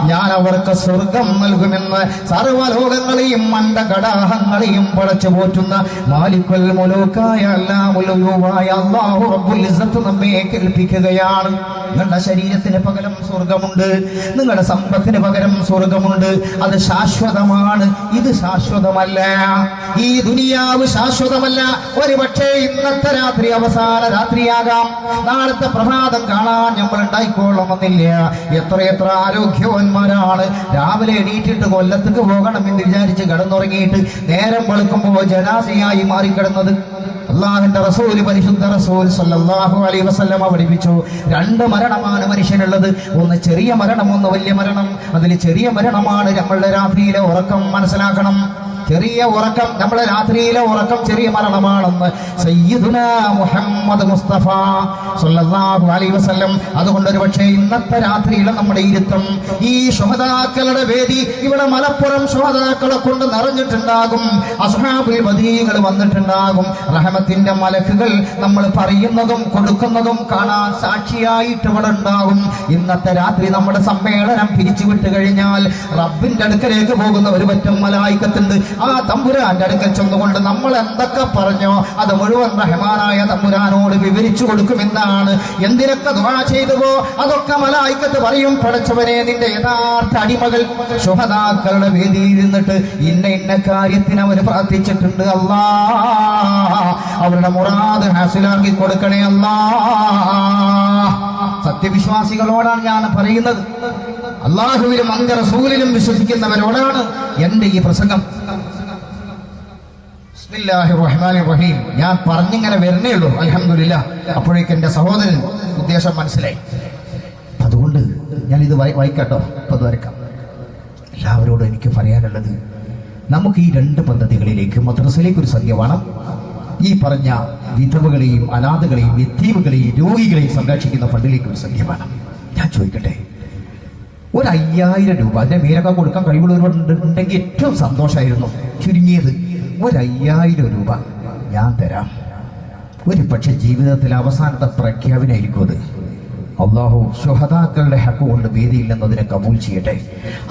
ഞാൻ അവർക്ക് സ്വർഗം നൽകുമെന്ന് സർവലോകങ്ങളെയും മണ്ഡകടാഹങ്ങളെയും പടച്ചു പോറ്റുന്ന മാലിക്കുൽ മുലൂക്കായ അല്ലാഹു റബ്ബുൽ ഇസ്സത്ത് നമ്മെ കേൾപ്പിക്കുകയാണ്. നിങ്ങളുടെ ശരീരത്തിന് പകരം സ്വർഗമുണ്ട്, നിങ്ങളുടെ സമ്പത്തിന് പകരം സ്വർഗമുണ്ട്. അത് ശാശ്വതമാണ്, ഇത് ശാശ്വതമല്ല. ഈ ദുനിയാവ് ശാശ്വതമല്ല. ഒരു പക്ഷേ ഇന്നത്തെ രാത്രി അവസാന രാത്രിയാകാം, നാളത്തെ പ്രഭാതം കാണാൻ നമ്മൾ ഉണ്ടായിക്കൊള്ളണമെന്നില്ല. എത്രയെത്ര ആരോഗ്യവാന്മാരാണ് രാവിലെ എണീറ്റിട്ട് കൊല്ലത്തേക്ക് പോകണമെന്ന് വിചാരിച്ച് കിടന്നുറങ്ങിയിട്ട് നേരം വെളുക്കുമ്പോൾ ജനാസയായി മാറിക്കിടന്നത്. അല്ലാഹുവിന്റെ റസൂല്, പരിശുദ്ധ റസൂൽ സല്ലല്ലാഹു അലൈഹി വസല്ലമ പഠിപ്പിച്ചു, 2 മരണമാണ് മനുഷ്യനുള്ളത്. ഒന്ന് ചെറിയ മരണം, ഒന്ന് വലിയ മരണം. അതിൽ ചെറിയ മരണമാണ് നമ്മളുടെ രാത്രിയിലെ ഉറക്കം. മനസ്സിലാക്കണം, ചെറിയ ഉറക്കം, നമ്മുടെ രാത്രിയിലെ ഉറക്കം ചെറിയ മരണമാണെന്ന് സയ്യിദുനാ മുഹമ്മദ് മുസ്തഫ സല്ലല്ലാഹു അലൈഹി വസല്ലം. അതുകൊണ്ട് ഒരു പക്ഷേ ഇന്നത്തെ രാത്രിയിലെ നമ്മുടെ ഇരുത്തം, ഈ ശുഹദാക്കളുടെ വേദി ഇവിടെ മലപ്പുറം ശുഹദാക്കളെ കൊണ്ട് നിറഞ്ഞിട്ടുണ്ടാകും. അസ്ഹാബുൽ ബദീകൾ വന്നിട്ടുണ്ടാകും. റഹ്മത്തിന്റെ മലക്കുകൾ നമ്മൾ പറയുന്നതും കൊടുക്കുന്നതും കാണാൻ സാക്ഷിയായിട്ട് ഇവിടെ ഉണ്ടാകും. ഇന്നത്തെ രാത്രി നമ്മുടെ സമ്മേളനം പിരിച്ചുവിട്ട് കഴിഞ്ഞാൽ റബ്ബിന്റെ അടുക്കലേക്ക് പോകുന്ന ഒരു പറ്റം മലായിക്കത്തുണ്ട്. ആ തമ്പുരാന്റെ അടുക്കൽ ചെന്നുകൊണ്ട് നമ്മൾ എന്തൊക്കെ പറഞ്ഞോ അത് മുഴുവൻ റഹ്മാനായ തമ്പുരാനോട് വിവരിച്ചു കൊടുക്കുമെന്നാണ്. എന്തിനൊക്കെ ദുആ ചെയ്തുവോ അതൊക്കെ മലായിക്കത്ത് പറയും, പടച്ചവനെ നിന്റെ യഥാർത്ഥ അടിമകൾ ശുഹദാക്കളുടെ വേദിയിൽ ഇരുന്നിട്ട് ഇന്ന കാര്യത്തിന് അവർ പ്രാർത്ഥിച്ചിട്ടുണ്ട്. അല്ലാ, അവരുടെ മുറാദ് ഹാസിലാക്കി കൊടുക്കണേ അല്ലാ. സത്യവിശ്വാസികളോടാണ് ഞാൻ പറയുന്നത്, അല്ലാഹുവിലും അന്റെ റസൂലിലും വിശ്വസിക്കുന്നവരോടാണ് എന്റെ ഈ പ്രസംഗം. ബിസ്മില്ലാഹിർ റഹ്മാനിർ റഹീം. ഞാൻ പറഞ്ഞിങ്ങനെ വരുന്നേ ഉള്ളൂ, അൽഹംദുലില്ലാഹ്. അപ്പോഴേക്ക് എന്റെ സഹോദരൻ ഉദ്ദേശം മനസ്സിലായി. അതുകൊണ്ട് ഞാൻ ഇത് വായിക്കാട്ടോ, ഇപ്പൊ അത് വരക്കാം. എല്ലാവരോടും എനിക്ക് പറയാനുള്ളത്, നമുക്ക് ഈ 2 പദ്ധതികളിലേക്ക്, മദ്രസയിലേക്ക് ഒരു സംഖ്യ വേണം, ഈ പറഞ്ഞ വിധവകളെയും അനാഥകളെയും യതീമുകളെയും രോഗികളെയും സംരക്ഷിക്കുന്ന ഫണ്ടിലേക്ക് ഒരു സംഖ്യ വേണം. ഞാൻ ചോദിക്കട്ടെ, ഒരു 5000 രൂപ അതിന്റെ മേലൊക്കെ കൊടുക്കാൻ കഴിവുള്ളവരുണ്ടെങ്കിൽ ഏറ്റവും സന്തോഷമായിരുന്നു. ചുരുങ്ങിയത് ഒരു 5000 രൂപ ഞാൻ തരാം. ഒരു പക്ഷെ ജീവിതത്തിൽ അവസാനത്തെ പ്രഖ്യാപനമായിരിക്കും അത്. അള്ളാഹു ശുഹദാക്കളുടെ ഹക്ക് കൊണ്ട് വേദിയിൽ നിന്നതിനെ കബൂൽ ചെയ്യട്ടെ.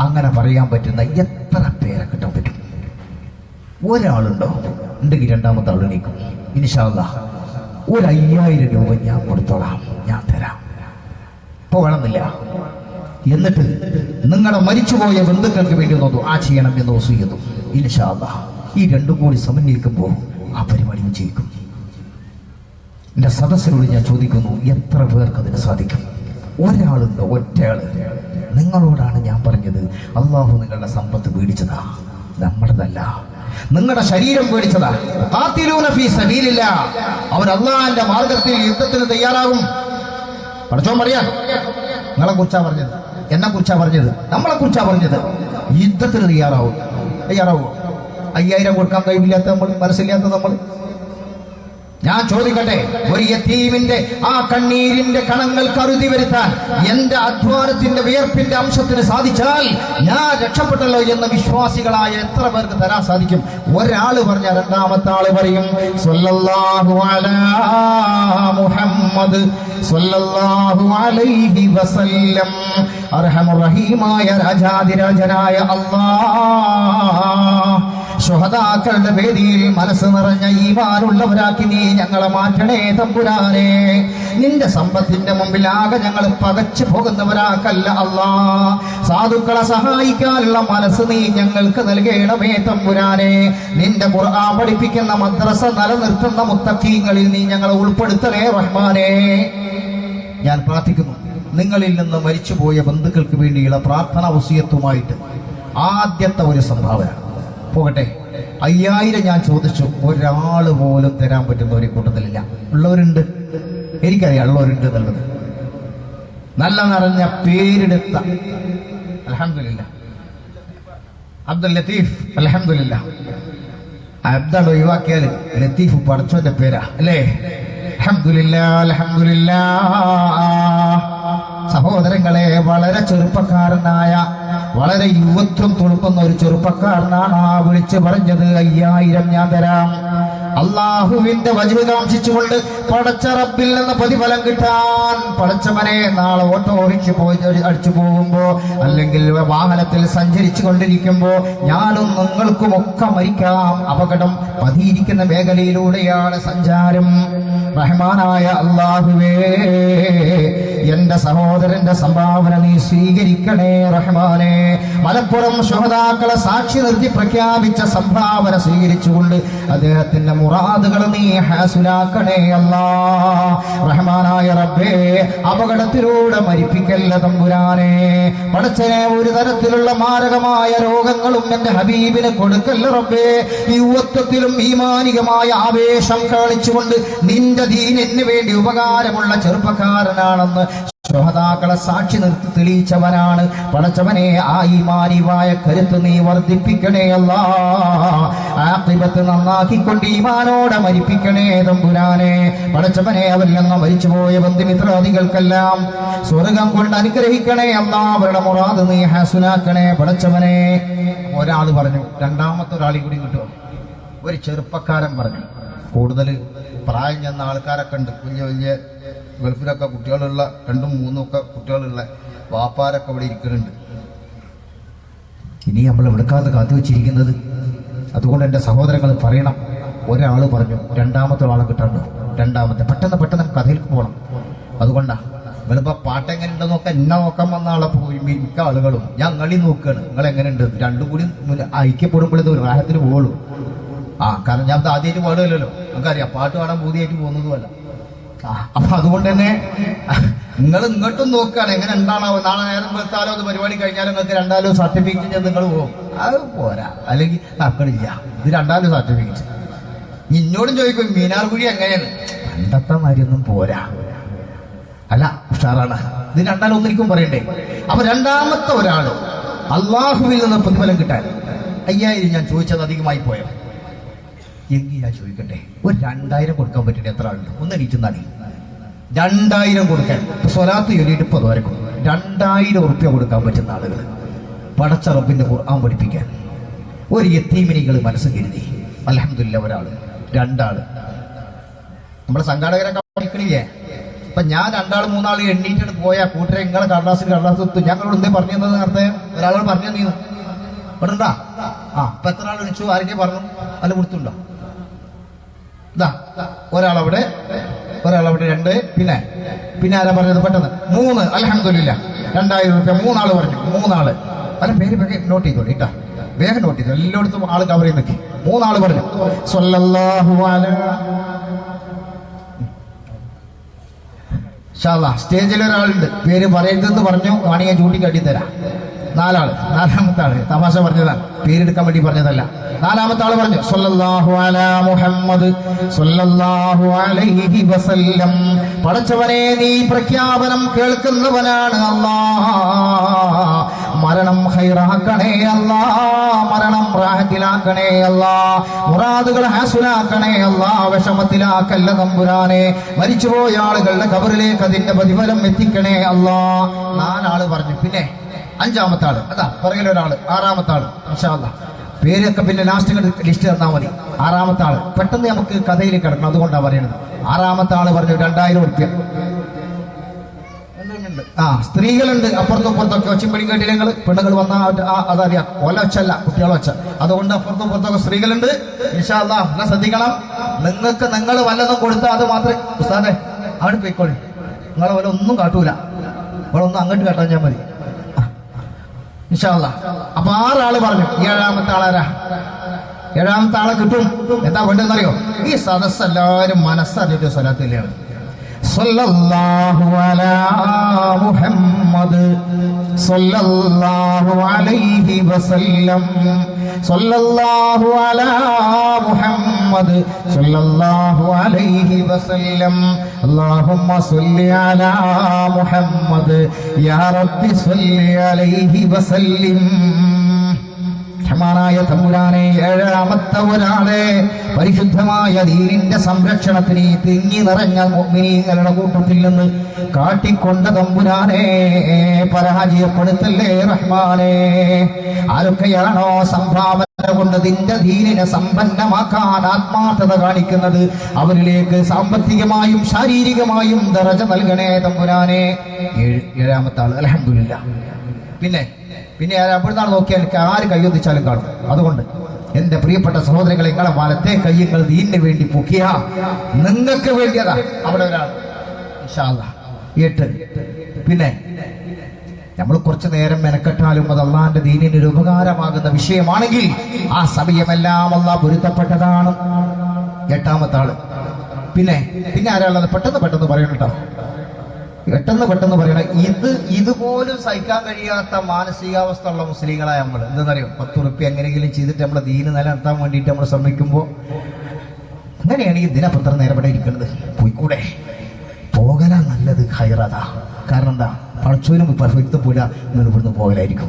അങ്ങനെ പറയാൻ പറ്റുന്ന എത്ര പേരെ കിട്ടാൻ പറ്റും? ഒരാളുണ്ടോ? ഉണ്ടെങ്കിൽ രണ്ടാമത്തെ ആൾ എണീക്കും. ഇൻഷാ അല്ലാഹ് ഒരു 5000 രൂപ ഞാൻ കൊടുത്തോളാം, ഞാൻ തരാം. ഇപ്പൊ വേണമെന്നില്ല. എന്നിട്ട് നിങ്ങളുടെ മരിച്ചുപോയ ബന്ധുക്കൾക്ക് വേണ്ടി ഒന്ന് ദുആ ചെയ്യണം എന്ന് വസിയത്തു. ഇൻഷാ അല്ലാഹ് ഈ രണ്ടും കൂടി സമന്വയിക്കുമ്പോൾ ആ പരിപാടി വിജയിക്കും. എന്റെ സദസ്സിനോട് ഞാൻ ചോദിക്കുന്നു, എത്ര പേർക്ക് അതിന് സാധിക്കും? ഒരാളുണ്ടോ? ഒറ്റയാള്. നിങ്ങളോടാണ് ഞാൻ പറഞ്ഞത്. അള്ളാഹു നിങ്ങളുടെ സമ്പത്ത് പേടിച്ചതാ, നമ്മുടേതല്ല. നിങ്ങളുടെ ശരീരം പേടിച്ചതാ. ഖാതിലൂന ഫീ സബീലില്ലാ. അവർ അള്ളാഹിന്റെ മാർഗത്തിൽ യുദ്ധത്തിന് തയ്യാറാകും. പഠിച്ചോൻ പറയാൻ നിങ്ങളെ കുറിച്ചാ പറഞ്ഞത്, എന്നെ കുറിച്ചാ പറഞ്ഞത്, നമ്മളെ കുറിച്ചാ പറഞ്ഞത്. യുദ്ധത്തിന് തയ്യാറാവോ? 5000 കൊടുക്കാൻ കഴിവില്ലാത്ത നമ്മൾ, മനസ്സില്ലാത്ത നമ്മൾ. ഞാൻ ചോദിക്കട്ടെ, ഒരു യതീമിന്റെ ആ കണ്ണീരിന്റെ കണങ്ങൾ കരുതി വരുത്താൻ എന്റെ അധ്വാനത്തിന്റെ വിയർപ്പിന്റെ അംശത്തിന് സാധിച്ചാൽ ഞാൻ രക്ഷപ്പെട്ടല്ലോ എന്ന് വിശ്വാസികളായ എത്ര പേർക്ക് തരാൻ സാധിക്കും? ഒരാള് പറഞ്ഞ രണ്ടാമത്തെ ആള് പറയും സ്വല്ലല്ലാഹു അലാ മുഹമ്മദ് സ്വല്ലല്ലാഹു അലൈഹി വസല്ലം. അർഹമുർ റഹീമായ രാജാതിരാജനായ അല്ലാഹ്, ശുഹദാക്കളുടെ വേദിയിൽ മനസ്സ് നിറഞ്ഞ ഈമാനുള്ളവരാക്കി നീ ഞങ്ങളെ മാറ്റണേ തമ്പുരാനെ. നിന്റെ സമ്പത്തിന്റെ മുമ്പിൽ ആകെ ഞങ്ങൾ പകച്ചു പോകുന്നവരാക്കല്ല അല്ലാ. സാധുക്കളെ സഹായിക്കാനുള്ള മനസ്സ് നീ ഞങ്ങൾക്ക് നൽകണമേ തമ്പുരാനെ. നിന്റെ ഖുർആൻ പഠിപ്പിക്കുന്ന മദ്രസ നിലനിർത്തുന്ന മുത്തഖീങ്ങളിൽ നീ ഞങ്ങളെ ഉൾപ്പെടുത്തണേ റഹ്മാനെ. ഞാൻ പ്രാർത്ഥിക്കുന്നു, നിങ്ങളിൽ നിന്ന് മരിച്ചുപോയ ബന്ധുക്കൾക്ക് വേണ്ടിയുള്ള പ്രാർത്ഥന വസിയത്തുമായിട്ട് ആദ്യത്തെ ഒരു സംഭാവന പോകട്ടെ. 5000 ഞാൻ ചോദിച്ചു, ഒരാള് പോലും തരാൻ പറ്റുന്ന ഒരു കൂട്ടത്തിലില്ല. ഉള്ളവരുണ്ട്, എനിക്കറിയാം ഉള്ളവരുണ്ട് എന്നുള്ളത്. നല്ല നിറഞ്ഞ പേരെടുത്ത അൽഹംദുലില്ലാ അബ്ദുൽ ലത്തീഫ്, അൽഹംദുലില്ലാ. അബ്ദാണ് ഒഴിവാക്കിയാൽ ലത്തീഫ് പടച്ചോന്റെ പേരാ അല്ലേ? അൽഹംദുലില്ലാ, അൽഹംദുലില്ലാ. സഹോദരങ്ങളെ, വളരെ ചെറുപ്പക്കാരനായ, വളരെ യുവത്വം തുളുക്കുന്ന ഒരു ചെറുപ്പക്കാരനാണ് ആ വിളിച്ചു പറഞ്ഞത് 5000 ഞാൻ തരാം. അള്ളാഹുവിന്റെ വജ്ഹ് കാംക്ഷിച്ചുകൊണ്ട് പടച്ച റബ്ബിൽ നിന്ന് പ്രതിഫലം കിട്ടാൻ. പടച്ചവനെ, നാളെ ഓട്ടോ ഓടിച്ചു പോയി അടിച്ചു പോകുമ്പോ അല്ലെങ്കിൽ വാഹനത്തിൽ സഞ്ചരിച്ചു കൊണ്ടിരിക്കുമ്പോ ഞാനും നിങ്ങൾക്കും ഒക്കെ മരിക്കാം. അപകടം പതിയിരിക്കുന്ന മേഖലയിലൂടെയാണ് സഞ്ചാരം. റഹ്മാനായ അല്ലാഹുവേ, എന്റെ സഹോദരന്റെ സംഭാവന നീ സ്വീകരിക്കണേ റഹ്മാനെ. മലപ്പുറം ശുഹദാക്കളെ സാക്ഷി നിർത്തി പ്രഖ്യാപിച്ച സംഭാവന സ്വീകരിച്ചുകൊണ്ട് അദ്ദേഹത്തിന്റെ മുറാദുകൾ നീ ഹാസുലാക്കണേ അല്ലാ. റഹ്മാനായ റബ്ബേ, അപകടത്തിലൂടെ മരിപ്പിക്കല്ല തമ്പുരാനെ. പടച്ചനെ, ഒരു തരത്തിലുള്ള മാരകമായ രോഗങ്ങളും എന്റെ ഹബീബിന് കൊടുക്കല്ല റബ്ബേ. യുവത്വത്തിലും ഈമാനികമായ ആവേശം കാണിച്ചുകൊണ്ട് നിന്റെ ദീനിന് വേണ്ടി ഉപകാരമുള്ള ചെറുപ്പക്കാരനാണെന്ന് ശുഹദാക്കളെ സാക്ഷി നിർത്തി തെളിയിച്ചവനാണ്. പടച്ചവനെ, ആ ഈമാനിയായ കരുത്ത് നീ വർദ്ധിപ്പിക്കണേ അല്ലാ. ആഖിബത്ത് നന്നാക്കിക്കൊണ്ട് ഈമാനോടെ മരിപ്പിക്കണേ തമ്പുരാനെ. പടച്ചവനെ, അവരിൽ നിന്ന് മരിച്ചുപോയ ബന്ധുമിത്രാദികൾക്കെല്ലാം സ്വർഗം കൊണ്ട് അനുഗ്രഹിക്കണേ അല്ലാ. അവരുടെ മുറാദ് നീ ഹസനാക്കണേ പടച്ചവനെ. ഒരാൾ പറഞ്ഞു, രണ്ടാമത്തെ ഒരാളെ കൂടി കിട്ടുമോ? ഒരു ചെറുപ്പക്കാരൻ പറഞ്ഞു. കൂടുതൽ പ്രായം ചെന്ന ആൾക്കാരൊക്കെ ഉണ്ട്, വലിയ വലിയ ഗൾഫിലൊക്കെ കുട്ടികളുള്ള 2ഉം 3ഉം ഒക്കെ കുട്ടികളുള്ള വാപ്പാരൊക്കെ ഇവിടെ ഇരിക്കുന്നുണ്ട്. ഇനി നമ്മൾ എവിടേക്കാന്ന് കാത്തു വെച്ചിരിക്കുന്നത്? അതുകൊണ്ട് എൻ്റെ സഹോദരങ്ങൾ പറയണം. ഒരാൾ പറഞ്ഞു, രണ്ടാമത്തെ ഒരാളെ കിട്ടാണ്ടോ? രണ്ടാമത്തെ പെട്ടെന്ന് കഥയിലേക്ക് പോകണം. അതുകൊണ്ടാണ് നിങ്ങളിപ്പോൾ പാട്ടെങ്ങനെ ഉണ്ടെന്ന് നോക്കാൻ എന്നെ നോക്കാൻ വന്ന ആളെ പോയി മിക്ക ആളുകളും ഞാൻ കളി നോക്കുകയാണ്, നിങ്ങൾ എങ്ങനെയുണ്ട്. രണ്ടും കൂടി ഐക്യപ്പെടുമ്പോഴേ ഒരു റാഹത്തിന് പോകുള്ളൂ. കാരണം ഞാൻ ആദ്യമായിട്ട് പാടുകയല്ലോ, നമുക്കറിയാം പാട്ട് പാടാൻ പൂതിയായിട്ട് പോകുന്നതുമല്ല. അപ്പൊ അതുകൊണ്ട് തന്നെ നിങ്ങൾ ഇങ്ങോട്ടും നോക്കുകയാണ് എങ്ങനെ ഉണ്ടാണോ. നാളെ നേരം വെത്താലോ അത് പരിപാടി കഴിഞ്ഞാലും നിങ്ങൾക്ക് 2 സർട്ടിഫിക്കറ്റ് നിങ്ങൾ പോകും. അത് പോരാ, അല്ലെങ്കിൽ തർക്കടില്ല. ഇത് 2 സർട്ടിഫിക്കറ്റ്. ഇന്നോടും ചോദിക്കും മീനാർകുഴി എങ്ങനെയാണ്? പണ്ടത്തെ മാതിരിയൊന്നും പോരാ. അല്ല, ഉഷാറാണ്. ഇത് 2 ഒന്നിരിക്കും പറയണ്ടേ. അപ്പൊ രണ്ടാമത്തെ ഒരാള് അള്ളാഹുവിൽ നിന്ന് പ്രതിഫലം കിട്ടാൻ 5000 ഞാൻ ചോദിച്ചത് അധികമായി പോയോ? എങ്കിൽ ഞാൻ ചോദിക്കട്ടെ, ഒരു 2000 കൊടുക്കാൻ പറ്റിയിട്ട് എത്ര ആളുണ്ട്? ഒന്ന് എണീറ്റുന്നാണ് 2000 കൊടുക്കാൻ. സ്വലാത്ത് ചൊല്ലിയിട്ട് 10 വരെ കൊടുക്കും. 2000 ഉറുപ്യ കൊടുക്കാൻ പറ്റുന്ന ആളുകൾ പടച്ച റബ്ബിന്റെ ഖുർആൻ പഠിപ്പിക്കാൻ ഒരു യത്തീമിനികൾ മനസ്സ് കരുതി. അൽഹംദുലില്ലാ, ഒരാള് 2 ആള് നമ്മുടെ സംഘാടകരൊക്കെ പഠിക്കണില്ലേ. അപ്പൊ ഞാൻ 2 ആൾ 3 ആൾ എണ്ണീറ്റ് പോയാ കൂട്ടരെ നിങ്ങളെ കടലാസിൽ എത്തും. ഞങ്ങളോട് എന്തേ പറഞ്ഞു തന്നത്? നേരത്തെ ഒരാളോട് പറഞ്ഞു തന്നീന്നു. ഇവിടെ ഉണ്ടാ ഇപ്പൊ എത്ര ആൾ വിളിച്ചു? ആരെങ്കിലും പറഞ്ഞു? അല്ല കൊടുത്തുണ്ടോ? ഇതാ ഒരാളവിടെ 2. പിന്നെ ആരാ പറഞ്ഞത്? പെട്ടെന്ന് 3. അൽഹംദുലില്ലാ, 2000 രൂപ 3 ആള് പറഞ്ഞു. 3 ആള് അല്ല, പേര് വേഗം നോട്ട് ചെയ്തോളൂ കേട്ടാ, വേഗം നോട്ട് ചെയ്തോ. എല്ലായിടത്തും ആള് കവർ ചെയ്യുന്നൊക്കെ 3 ആള് പറഞ്ഞു. സ്വല്ലല്ലാഹു അലൈഹി സ്റ്റേജിൽ ഒരാളുണ്ട്, പേര് പറയരുതെന്ന് പറഞ്ഞു, ആണെങ്കിൽ ഞാൻ ചൂണ്ടിക്കാട്ടി തരാം. 4 ആള്. 4ാമത്തെ ആള് തമാശ പറഞ്ഞതാണ്, പേരെടുക്കാൻ വേണ്ടി പറഞ്ഞതല്ല. 4ാമത്തെ ആള് പറഞ്ഞു സ്വല്ലല്ലാഹു അലാ മുഹമ്മദ് സ്വല്ലല്ലാഹു അലൈഹി വസല്ലം. പടച്ചവനെ, നീ പ്രഖ്യാപനം കേൾക്കുന്നവനാണ് അല്ലാ. മരണം ഖൈറാക്കണേ അല്ലാ, മരണം റാഹത്തിലാക്കണേ അല്ലാ, മുറാദുകൾ ഹാസുലാക്കണേ അല്ലാ, വിഷമത്തിലാക്കല്ല തമ്പുരാനെ. മരിച്ചുപോയ ആളുകളുടെ ഖബറിലേക്ക് അതിന്റെ പ്രതിഫലം എത്തിക്കണേ അല്ലാ. 4 ആള് പറഞ്ഞു. പിന്നെ 5ാമത്തെ ആള്, അതാ പുറകിലൊരാള്, 6ാമത്തെ ആള്. ഇൻഷാ അല്ലാഹ് പേരൊക്കെ പിന്നെ ലാസ്റ്റ് ലിസ്റ്റ് തന്നാൽ മതി. 6ാമത്തെ ആള് പെട്ടെന്ന് നമുക്ക് കഥയിലേക്ക് കിടക്കണം, അതുകൊണ്ടാണ് പറയുന്നത്. 6ാമത്തെ ആള് പറഞ്ഞു 2000 ഉറുപ്യ. സ്ത്രീകളുണ്ട് അപ്പുറത്തും ഇപ്പുറത്തൊക്കെ. ഒച്ചയും കേട്ടില്ല നിങ്ങൾ? പെണ്ണുങ്ങൾ വന്നാൽ അതറിയാം, ഒച്ചല്ല കുട്ടികളെ ഒച്ച. അതുകൊണ്ട് അപ്പുറത്തും ഇപ്പുറത്തൊക്കെ സ്ത്രീകളുണ്ട്. ഇൻഷാ അല്ലാഹ് എല്ലാം ശ്രദ്ധിക്കണം. നിങ്ങൾക്ക് നിങ്ങൾ വല്ലതും കൊടുത്താൽ അത് മാത്രമേ ഉസ്താദേ അവിടെ പോയിക്കോളി, നിങ്ങളെ പോലെ ഒന്നും കാട്ടൂല, നിങ്ങളൊന്നും അങ്ങോട്ട് കാട്ടാൻ ഞാൻ മതി. ഇൻഷാ അല്ലാഹ്. അപ്പൊ 6 ആള് പറഞ്ഞു. 7ാമത്തെ ആളാരാ? 7ാമത്തെ ആളെ കിട്ടും. എന്താ വേണ്ടെന്നറിയോ? ഈ സദസ്സ് എല്ലാവരും മനസ്സറിഞ്ഞിട്ട് സ്വലാത്തില്ലാണ്. സ്വല്ലല്ലാഹു അലാ മുഹമ്മദ് സ്വല്ലല്ലാഹു അലൈഹി വസല്ലം. സ്വല്ലല്ലാഹു അലാ മുഹമ്മദ് സ്വല്ലല്ലാഹു അലൈഹി വസല്ലം. അല്ലാഹുമ്മ സ്വല്ലി അലാ മുഹമ്മദ് യാ റബ്ബി സ്വല്ലി അലൈഹി വസല്ലിം. റഹ്മാനായ തമ്പുരാനെ, 7ാമത്തെ ഒരാളെ പരിശുദ്ധമായ ദീനിന്റെ സംരക്ഷണത്തിന് തിങ്ങി നിറഞ്ഞ മുഅ്മിനീങ്ങളുടെ കൂട്ടത്തിൽ നിന്ന് കാട്ടിക്കൊണ്ട തമ്പുരാനെ പരാജയപ്പെടുത്തല്ലേ റഹ്മാനെ. ആരൊക്കെയാണോ സംഭാവന കൊണ്ട് നിന്റെ ദീനിനെ സമ്പന്നമാക്കാൻ ആത്മാർത്ഥത കാണിക്കുന്നത്, അവരിലേക്ക് സാമ്പത്തികമായും ശാരീരികമായും ദറജ നൽകണേ തമ്പുരാനെ. 7ാമത്തെ ആള് അൽഹംദുലില്ലാ. പിന്നെ അപ്പോഴാണ് നോക്കിയാൽ ആര് കയ്യൊന്നിച്ചാലും കാണും. അതുകൊണ്ട് എന്റെ പ്രിയപ്പെട്ട സഹോദരങ്ങളെ, നിങ്ങളെ വലത്തെ കയ്യങ്ങൾ ദീനിന് വേണ്ടി പൊക്കിയ നിങ്ങൾക്ക് വേണ്ടിയതാ. അവിടെ ഒരാൾ ഇൻഷാ അല്ലാഹ് 8. പിന്നെ നമ്മൾ കുറച്ചു നേരം മെനക്കെട്ടാലും അത് അള്ളാന്റെ ദീനിന് ഒരു ഉപകാരമാകുന്ന വിഷയമാണെങ്കിൽ ആ സമയമെല്ലാം അള്ളാഹ് പൊരുത്തപ്പെട്ടതാണ്. 8ാമത്തെ ആള്. പിന്നെ ആരാളുള്ളത്? പെട്ടെന്ന് പറയണം കേട്ടോ, പെട്ടെന്ന് പറയണം. ഇതുപോലും സഹിക്കാൻ കഴിയാത്ത മാനസികാവസ്ഥ ഉള്ള മുസ്ലിങ്ങളായ നമ്മൾ എന്താണെന്നറിയോ? 10 ഉറുപ്പ്യ എങ്ങനെയെങ്കിലും ചെയ്തിട്ട് നമ്മളെ ദീന് നിലനിർത്താൻ വേണ്ടിയിട്ട് നമ്മൾ ശ്രമിക്കുമ്പോൾ, അങ്ങനെയാണെങ്കിൽ ഇതിനപ്പുറം നേരം ഇവിടെ ഇരിക്കുന്നത് പോയിക്കൂടെ? പോകലാ നല്ലത്, ഹൈറതാ. കാരണം എന്താ? പടച്ചോനും പെർഫെക്റ്റ് പോലെ ഇവിടുന്ന് പോകലായിരിക്കും.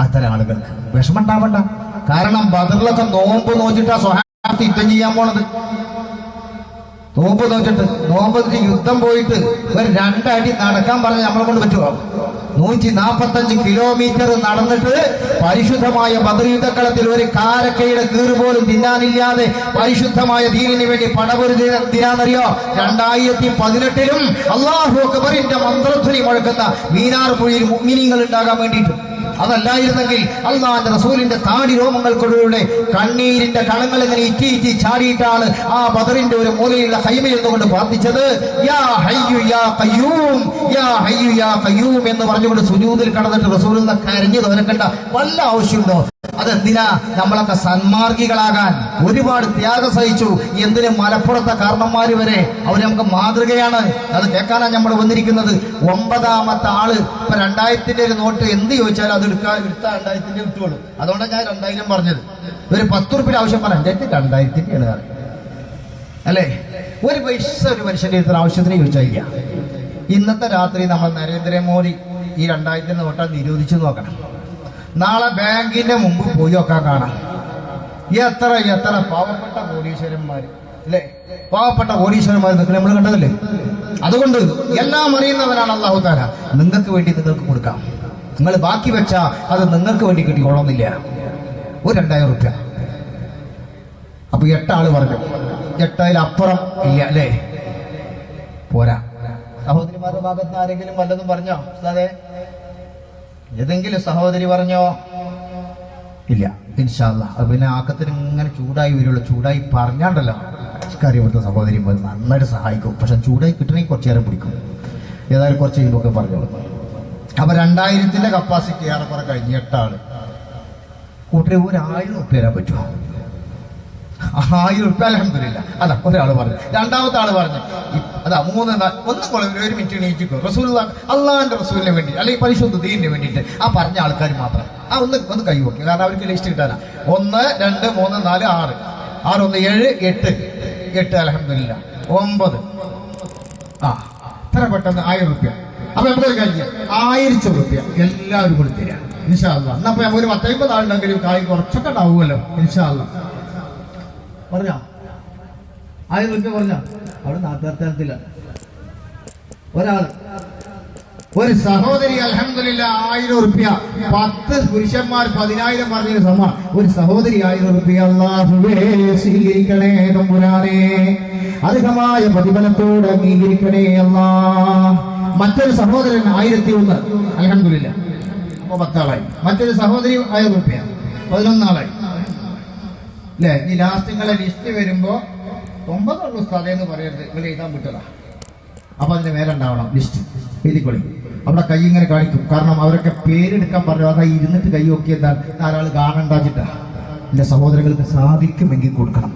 അത്തരം ആളുകൾക്ക് വിഷമം ഉണ്ടാവണ്ട. കാരണം ബദറിലൊക്കെ നോമ്പ് നോച്ചിട്ടാ സ്വഹാബത്ത് യുദ്ധം ചെയ്യാൻ പോണത്. നോമ്പ് യുദ്ധം പോയിട്ട് ഒരു 2 അടി നടക്കാൻ പറഞ്ഞ് നമ്മളെ കൊണ്ട് പറ്റുമോ? 145 കിലോമീറ്റർ നടന്നിട്ട് പരിശുദ്ധമായ ബദർ യുദ്ധക്കളത്തിൽ ഒരു കാരക്കയുടെ കീറ് പോലും തിന്നാനില്ലാതെ പരിശുദ്ധമായ ദീനിന് വേണ്ടി പടപൊരുതിനാന്നറിയോ? 2018 അല്ലാഹു അക്ബറിന്റെ മന്ത്രധ്വനി മുഴക്കുന്ന മീനാർ പുഴയിൽ മുഅ്മിനീങ്ങൾ ഉണ്ടാകാൻ വേണ്ടിയിട്ട്. അതല്ലായിരുന്നെങ്കിൽ അള്ളാന്റെ റസൂലിന്റെ താടി രോമങ്ങൾക്കൊടുകൂടെ കണ്ണീരിന്റെ കണങ്ങൾ ഇങ്ങനെ ഇറ്റി ചാടിയിട്ടാണ് ആ ബദറിന്റെ ഒരു മൂലയിലുള്ള ഹൈമയിൽ നിന്നുകൊണ്ട് പ്രാർത്ഥിച്ചത്. യാ ഹയ്യു യാ ഖയ്യൂം, യാ ഹയ്യു യാ ഖയ്യൂം എന്ന് പറഞ്ഞുകൊണ്ട് സുജൂദിൽ കടന്നിട്ട് റസൂലിനെ കരഞ്ഞു തോരക്കേണ്ട വല്ല ആവശ്യമുണ്ടോ? അതെന്തിനാ? നമ്മളൊക്കെ സന്മാർഗികളാകാൻ ഒരുപാട് ത്യാഗം സഹിച്ചു. എന്തിന്? മലപ്പുറത്തെ കാരണന്മാര് വരെ അവർ നമുക്ക് മാതൃകയാണ്. അത് കേൾക്കാനാണ് നമ്മൾ വന്നിരിക്കുന്നത്. 9ാമത്തെ ആള് ഇപ്പൊ 2000-ന്റെ ഒരു നോട്ട് എന്ത് ചോദിച്ചാലും അത് എടുത്താ 2000-ന്റെ കിട്ടുള്ളൂ. അതുകൊണ്ടാണ് ഞാൻ 2000 പറഞ്ഞത്. ഒരു 10 ഉറുപ്പിക ആവശ്യം പറഞ്ഞ 2000-ന്റെ ആണ് അല്ലേ? ഒരു പൈസ ഒരു മനുഷ്യന്റെ ഇത്ര ആവശ്യത്തിന് ചോദിച്ചാൽ. ഇന്നത്തെ രാത്രി നമ്മൾ നരേന്ദ്രമോദി ഈ 2000-ന്റെ നോട്ടാ നിരോധിച്ചു നോക്കണം. നാളെ ബാങ്കിന്റെ മുമ്പ് പോയി ഒക്കെ കാണാം. എത്ര പാവപ്പെട്ട കോടീശ്വരന്മാര് അല്ലേ? പാവപ്പെട്ട കോടീശ്വരന്മാർ നിൽക്കുന്നത് നമ്മൾ കണ്ടതല്ലേ? അതുകൊണ്ട് എല്ലാം അറിയുന്നവനാണ് അല്ലാഹു തആല. നിങ്ങൾക്ക് വേണ്ടി നിങ്ങൾക്ക് കൊടുക്കാം. നിങ്ങൾ ബാക്കി വെച്ചാൽ അത് നിങ്ങൾക്ക് വേണ്ടി കിട്ടിക്കൊള്ളുന്നില്ല. ഒരു 2000 റുപ്യ. അപ്പൊ 8 ആള് പറഞ്ഞു. 8 അപ്പുറം ഇല്ല അല്ലേ? പോരാ. സഹോദരിമാരുടെ ഭാഗത്ത് ആരെങ്കിലും വല്ലതും പറഞ്ഞോ? അതെ, ഏതെങ്കിലും സഹോദരി പറഞ്ഞോ? ഇല്ല. ഇൻഷാ അല്ലാഹ്. അത് പിന്നെ ആക്കത്തിന് ഇങ്ങനെ ചൂടായി വരുള്ളൂ. ചൂടായി പറഞ്ഞാണ്ടല്ലോ കാര്യം ഇവിടുത്തെ സഹോദരി നന്നായിട്ട് സഹായിക്കും. പക്ഷെ ചൂടായി കിട്ടണമെങ്കിൽ കുറച്ചു നേരം പിടിക്കും. ഏതായാലും കുറച്ച് കഴിയുമ്പോൾ പറഞ്ഞോളൂ. അപ്പൊ 2000 കപ്പാസിറ്റി ഏറെക്കുറെ കഴിഞ്ഞ് 8 ആള് കൂട്ടരെ ഒരു 1000 റുപ്യ തരാൻ പറ്റുമോ? 1000 റുപ്യ അൽഹംദുലില്ലാ. അതാ ഒരാള് പറഞ്ഞു. രണ്ടാമത്തെ ആള് പറഞ്ഞു അതാ 1 മിനിറ്റ് എണീറ്റിക്കോ. റസൂലുള്ളാഹി അള്ളാഹിന്റെ റസൂലിന് വേണ്ടി അല്ലെങ്കിൽ പരിശുദ്ധ ദീനിന് വേണ്ടിയിട്ട് ആ പറഞ്ഞ ആൾക്കാർ മാത്രം ഒന്ന് കൈ വെക്കും. കാരണം അവർക്ക് ലിസ്റ്റ് കിട്ടാനാ. 1 2 3 4 6 6 1 7 8 അൽഹംദുലില്ലാ. 9 ഇത്ര പെട്ടെന്ന് 1000 റുപ്യ. അപ്പൊ നമുക്കൊരു കാര്യം 1000 റുപ്യ എല്ലാവരും കൂടി തരാം ഇൻഷാ അല്ലാഹ്. എന്നപ്പോ ഒരു 150 ആളുണ്ടെങ്കിലും കായ് കുറച്ചൊക്കെ ഉണ്ടാവുമല്ലോ ഇൻഷാ അല്ലാഹ്. പറഞ്ഞോ 1000 റുപ്യ പറഞ്ഞോ? അവിടെ നാട്ടുകാർത്തില്ല. ഒരു സഹോദരി അൽഹംദുലില്ലാ 1000 റുപ്യ. 10 പുരുഷന്മാർ 10,000 പറഞ്ഞൊരു സമ്മാനം. ഒരു സഹോദരി 1000 റുപ്യ. അല്ലാഹുവേ സ്വീകരിക്കണേ തമ്പുരാനേ. അർഹമായ പ്രതിഫലത്തോടെ അംഗീകരിക്കണേ അല്ലാഹ്. മറ്റൊരു സഹോദരൻ 1001 അൽഹംദുലില്ലാ. അപ്പൊ 10 ആളായി. മറ്റൊരു സഹോദരി 1000 റുപ്യ. 11 ആളായി അല്ലേ? ഈ ലാസ്റ്റുകളെ ലിസ്റ്റ് വരുമ്പോ 9 ഉള്ളൂ സ്ഥലമെന്ന് പറയരുത്. നിങ്ങൾ എഴുതാൻ വിട്ടതാ. അപ്പൊ അതിന്റെ മേലെ ഉണ്ടാവണം ലിസ്റ്റ്. എഴുതിക്കൊള്ളി. അവിടെ കൈ ഇങ്ങനെ കാണിക്കും. കാരണം അവരൊക്കെ പേരെടുക്കാൻ പറഞ്ഞു. അതാ ഇരുന്നിട്ട് കൈ നോക്കിയെന്നാൽ ധാരാളം കാണണ്ടാച്ചിട്ടാ. എന്റെ സഹോദരങ്ങൾക്ക് സാധിക്കുമെങ്കിൽ കൊടുക്കണം.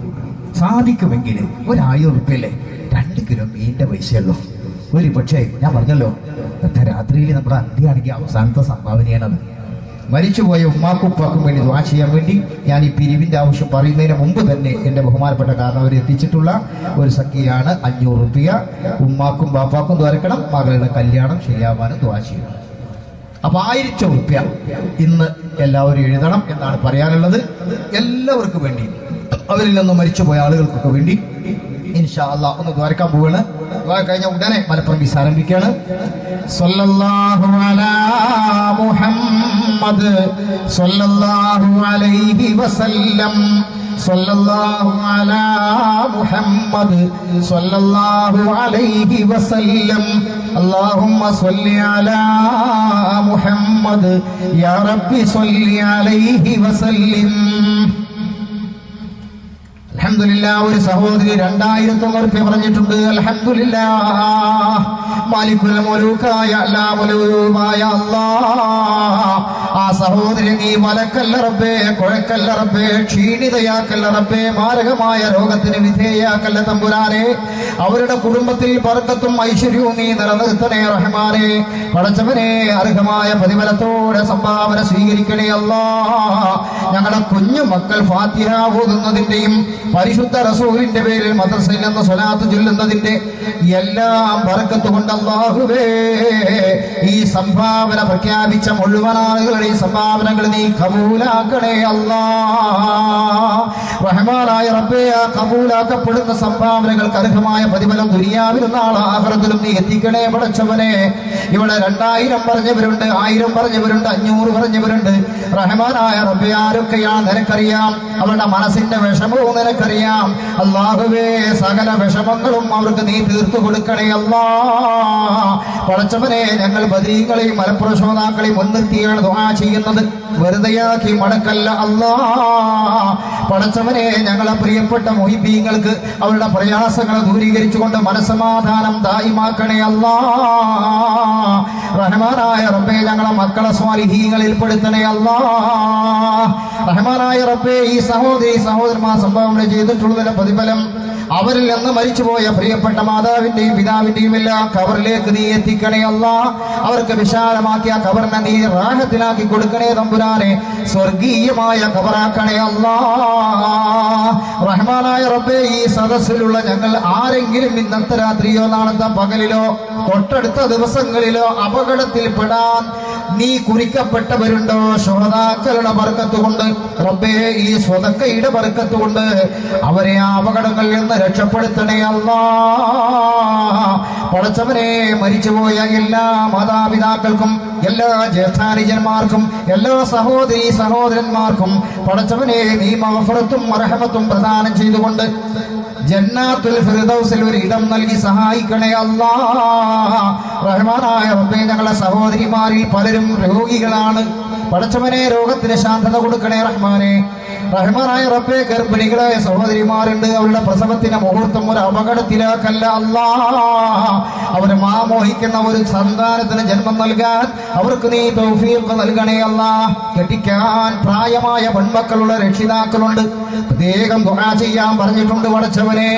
സാധിക്കുമെങ്കിൽ ഒരു 1000 റുപ്യല്ലേ 2 കിലോ മീനിന്റെ പൈസയുള്ളൂ. ഒരു പക്ഷേ ഞാൻ പറഞ്ഞല്ലോ രാത്രിയിൽ നമ്മുടെ അന്ത്യമാണെങ്കിൽ അവസാനത്തെ സംഭാവനയാണത്. മരിച്ചുപോയ ഉമ്മാക്കും ഉപ്പാക്കും വേണ്ടി ദുആ ചെയ്യാൻ വേണ്ടി ഞാൻ ഈ പിരിവിന്റെ ആവശ്യം പറയുന്നതിന് മുമ്പ് തന്നെ എന്റെ ബഹുമാനപ്പെട്ട കാരണം അവർ എത്തിച്ചിട്ടുള്ള ഒരു സംഖ്യയാണ് 500 റുപ്യ. ഉമ്മാക്കും ബാപ്പാക്കും ദ്വാരക്കണം. മകളുടെ കല്യാണം ശരിയാവാനും ദുആ ചെയ്യണം. അപ്പൊ 1000 റുപ്യ ഇന്ന് എല്ലാവരും എഴുതണം എന്നാണ് പറയാനുള്ളത്. എല്ലാവർക്കും വേണ്ടി, അവരിൽ നിന്ന് മരിച്ചുപോയ ആളുകൾക്കൊക്കെ വേണ്ടി ഇൻഷാ അല്ലാഹ് ഒന്ന് ദ്വാരക്കാൻ പോവാണ്. ദ്വാര കഴിഞ്ഞ ഉടനെ മലപ്പുറം വിസ ആരംഭിക്കുകയാണ്. സ്വല്ലല്ലാഹു അലാ മുഹമ്മദ് സ്വല്ലല്ലാഹു അലൈഹി വസല്ലം. സ്വല്ലല്ലാഹു അലാ മുഹമ്മദ് സ്വല്ലല്ലാഹു അലൈഹി വസല്ലം. അല്ലാഹുമ്മ സ്വല്ലി അലാ മുഹമ്മദ് യാ റബ്ബി സ്വല്ലി അലൈഹി വസല്ലം. അൽഹംദുലില്ലാ. ഒരു സഹോദരി 2001 റുപ്യ പറഞ്ഞിട്ടുണ്ട്. അൽഹംദുലില്ലാ. മാലിക്കുൽ മുലൂക്കായ അല്ലാഹുമായ അല്ലാഹ്, ആ സഹോദരി നീ മലക്കല്ല റബ്ബേ, കുഴക്കല്ല റബ്ബേ, ക്ഷീണിതയാക്കല്ല റബ്ബേ, മാരകമായ രോഗത്തിന് വിധേയാക്കല്ല തമ്പുരാനെ. അവരുടെ കുടുംബത്തിൽ ബർക്കത്തും ഐശ്വര്യവും നീ നിലനിർത്തണേ റഹ്മാനേ. പടച്ചവനെ അർഹമായ പ്രതിഫലത്തോടെ സംഭാവന സ്വീകരിക്കണേ അല്ലാഹ്. ഞങ്ങളുടെ കുഞ്ഞു മക്കൾ ഫാത്തിഹ ഓതുന്നതിന്റെയും പരിശുദ്ധ റസൂലിന്റെ പേരിൽ മദ്രസയിൽ നിന്ന് സ്വലാത്ത് ചൊല്ലുന്നതിന്റെ എല്ലാം ബർക്കത്ത് കൊണ്ട് അല്ലാഹുവേ ഈ സംഭാവന പ്രഖ്യാപിച്ച മുഴുവൻ ആളുകളുടെ ഈ സംഭാവനകൾ നീ കബൂലാക്കണേ അല്ലാഹ്. റഹ്മാനായ റബ്ബേ, ആ കബൂലാക്കപ്പെടുന്ന സംഭാവനകൾക്ക് അർഹമായ പ്രതിഫലം ദുനിയാവിലും നാളെ ആഖിറത്തിലും നീ എത്തിക്കണേ പടച്ചവനെ. ഇവിടെ 2000 പറഞ്ഞവരുണ്ട്, 1000 പറഞ്ഞവരുണ്ട്, 500 പറഞ്ഞവരുണ്ട്. റഹ്മാനായ റബ്ബേ, ആരൊക്കെയാണ് നിനക്കറിയാം. അവരുടെ മനസ്സിന്റെ വിഷമവും നിനക്കറിയാം അല്ലാഹുവേ. സകല വിഷമങ്ങളും അവർക്ക് നീ തീർത്തു കൊടുക്കണേ അല്ലാഹ്. പടച്ചവനെ, ഞങ്ങൾ ബദരീകളെയും മലപ്പുറം ശ്രോതാക്കളെയും മുൻനിർത്തിയാണ് ദുആ ചെയ്യുന്നത്. വെറുതെയാക്കി മടക്കല്ല അല്ലാഹ്. പടച്ചവനെ, ഞങ്ങളെ പ്രിയപ്പെട്ട മുഹിബീങ്ങൾക്ക് അവരുടെ പ്രയാസങ്ങളെ ദൂരീകരിച്ചുകൊണ്ട് മനസ്സമാധാനം ദായിമാക്കണേ അല്ലാഹ്. റഹ്മാനായ റബ്ബേ, ഞങ്ങളെ മക്കളെ സ്വാലിഹീങ്ങളിൽ പെടുത്തണേ അല്ലാഹ്. റഹ്മാനായ റബ്ബേ, ഈ സഹോദരന്മാർ സംഭാവന ചെയ്തിട്ടുള്ളതിന്റെ പ്രതിഫലം അവരിൽ നിന്ന് മരിച്ചുപോയ പ്രിയപ്പെട്ട മാതാവിന്റെയും പിതാവിന്റെയും എല്ലാം ഖബറിലേക്ക് നീ എത്തിക്കണേ അല്ലാഹ്. അവർക്ക് വിശാലമാക്കിയ ഖബറിനെ നീ റാഹത്തിലാക്കി കൊടുക്കണേ തമ്പുരാനെ. സ്വർഗീയമായ ഖബറാക്കണേ അല്ലാഹ്. റഹ്മാനായ റബ്ബേ, ഈ സദസ്സിലുള്ള ഞങ്ങൾ ആരെങ്കിലും ഇന്നത്തെ രാത്രിയോ നാളത്തെ പകലിലോ തൊട്ടടുത്ത ദിവസങ്ങളിലോ അപകടത്തിൽപ്പെടാൻ നീ കുറിക്കപ്പെട്ടവരുണ്ടോ? ശുഹദാക്കളുടെ ബർക്കത്ത് കൊണ്ട് റബ്ബേ, ഈ സ്വതക്കയുടെ ബർക്കത്ത് കൊണ്ട് അവരെ ആ അപകടങ്ങളിൽ നിന്ന് രക്ഷപ്പെടുത്തണേ അല്ലാ. പടച്ചവനെ, മരിച്ചുപോയ എല്ലാ മാതാപിതാക്കൾക്കും എല്ലാ ജ്യേഷ്ഠാനുജന്മാർക്കും എല്ലാ സഹോദരീ സഹോദരന്മാർക്കും പടച്ചവനെ നീ മഗ്ഫിറത്തും റഹ്മത്തും പ്രദാനം ചെയ്തുകൊണ്ട് ജന്നാത്തുൽ ഫിർദൗസിൽ ഒരു ഇടം നൽകി സഹായിക്കണേ അല്ലാ. റഹ്മാനായ റബ്ബേ, ഞങ്ങളുടെ സഹോദരിമാരിൽ പലരും രോഗികളാണ്. പടച്ചവനെ, രോഗത്തിന് ശാന്തത കൊടുക്കണേ റഹ്മാനെ. റഹ്മാനായ റബ്ബേ, ഗർഭിണികളായ സഹോദരിമാരുണ്ട്, അവരുടെ പ്രസവത്തിന്റെ മുഹൂർത്തം ഒരു അപകടത്തിലാക്കല്ല അല്ലാ. അവര് മാമോഹിക്കുന്ന ഒരു സന്താനത്തിന് ജന്മം നൽകാൻ അവർക്ക് നീ തൗഫീഖ് നൽകണേ അല്ലാ. കെട്ടിക്കാൻ പ്രായമായ പെൺമക്കളുള്ള രക്ഷിതാക്കളുണ്ട്, പ്രത്യേകം ദുആ ചെയ്യാൻ പറഞ്ഞിട്ടുണ്ട്. പടച്ചവനെ,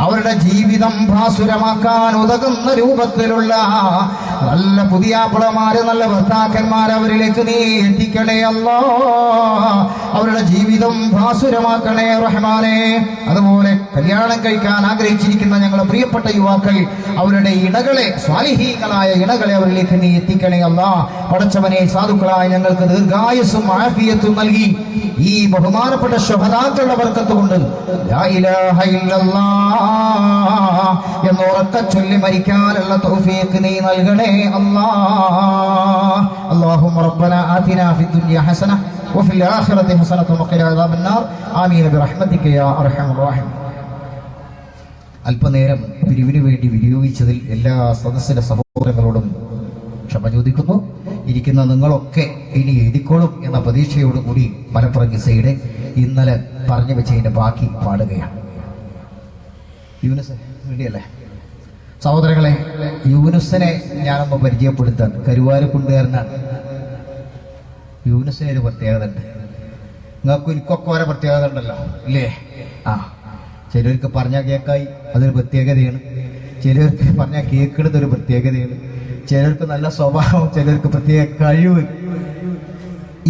അവരുടെ ജീവിതം ഭാസുരമാക്കാൻ ഉതകുന്ന രൂപത്തിലുള്ള നല്ല പുതിയാപ്പിളമാര്, നല്ല ഭർത്താക്കന്മാർ അവരിലേക്ക് നീ എത്തിക്കണേ അല്ലാ. അവരുടെ ജീവിതം ഭാസുരമാക്കണേ റഹ്മാനെ. അതുപോലെ കല്യാണം കഴിക്കാൻ ആഗ്രഹിച്ചിരിക്കുന്ന ഞങ്ങളുടെ പ്രിയപ്പെട്ട യുവാക്കൾ, അവരുടെ ഇണകളെ, സ്വാലിഹീങ്ങളായ ഇണകളെ അവരിലേക്ക് നീ എത്തിക്കണേ അല്ലാ. പടച്ചവനെ, സാധുക്കളായ ഞങ്ങൾക്ക് ദീർഘായുസ്സും ആഫിയത്തും നൽകി ഈ ബഹുമാനപ്പെട്ട ശുഹദാക്കളുടെ ബർക്കത്ത് കൊണ്ട് ലാ ഇലാഹ ഇല്ലല്ലാഹ് എന്ന് ഉറക്കെ ചൊല്ലി മരിക്കാനുള്ള തൗഫീഖ് നീ നൽകണേ അല്ലാ. അല്ലാഹുമ്മ റബ്ബനാ ആതിനാ ഫിദ്ദുനിയ ഹസന വഫിൽ ആഖിറതി ഹസനത വഖിനാ അദാബന്നാർ. ആമീൻ ബിറഹ്മതിക യാ അർഹമർ റഹീം. അല്പനേരം പിരിവിനു വേണ്ടി വിനിയോഗിച്ചതിൽ എല്ലാ സദസ്സിലെ സഹോദരങ്ങളോടും ക്ഷമ ചോദിക്കുന്നു. ഇരിക്കുന്ന നിങ്ങളൊക്കെ ഇനി എഴുതിക്കോളും എന്ന പ്രതീക്ഷയോടുകൂടി മലപ്പുറം ഗിസയുടെ ഇന്നലെ പറഞ്ഞു വെച്ചതിന്റെ ബാക്കി പാടുകയാണ്. യൂനുസ് റെഡിയല്ലേ? സഹോദരങ്ങളെ, യൂനുസിനെ ഞാനൊന്ന് പരിചയപ്പെടുത്താൻ. കരുവാരക്കുണ്ടുകാരനാണ്. യൂനുസിന് ഒരു പ്രത്യേകത ഉണ്ട്. നിങ്ങൾക്ക് എനിക്കൊക്കെ ഓരോ പ്രത്യേകത ഉണ്ടല്ലോ, ഇല്ലേ? ചിലർക്ക് പറഞ്ഞാൽ കേൾക്കായി, അതൊരു പ്രത്യേകതയാണ്. ചിലർക്ക് പറഞ്ഞാൽ കേൾക്കുന്നത് ഒരു പ്രത്യേകതയാണ്. ചിലർക്ക് നല്ല സ്വഭാവം, ചിലർക്ക് പ്രത്യേക കഴിവ്.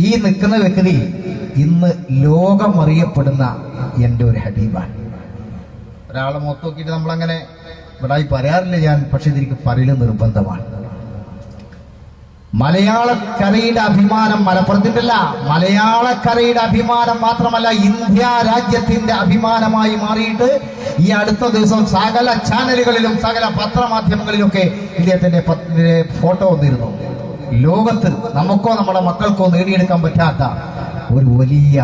ഈ നിൽക്കുന്ന വ്യക്തി ഇന്ന് ലോകം അറിയപ്പെടുന്ന എൻ്റെ ഒരു ഹബീബാണ്. ഒരാളെ മുഖത്ത് നോക്കിയിട്ട് നമ്മളങ്ങനെ ഇവിടെ പറയാറില്ല ഞാൻ, പക്ഷെ ഇതെനിക്ക് പറയല് നിർബന്ധമാണ്. മലയാളക്കരയുടെ അഭിമാനം മലപ്പുറത്തിൻ്റെ അല്ല, മലയാളക്കരയുടെ അഭിമാനം മാത്രമല്ല, ഇന്ത്യ രാജ്യത്തിന്റെ അഭിമാനമായി മാറിയിട്ട് ഈ അടുത്ത ദിവസം സകല ചാനലുകളിലും സകല പത്രമാധ്യമങ്ങളിലൊക്കെ ഇദ്ദേഹത്തിന്റെ ഫോട്ടോ വന്നിരുന്നു. ലോകത്ത് നമുക്കോ നമ്മുടെ മക്കൾക്കോ നേടിയെടുക്കാൻ പറ്റാത്ത ഒരു വലിയ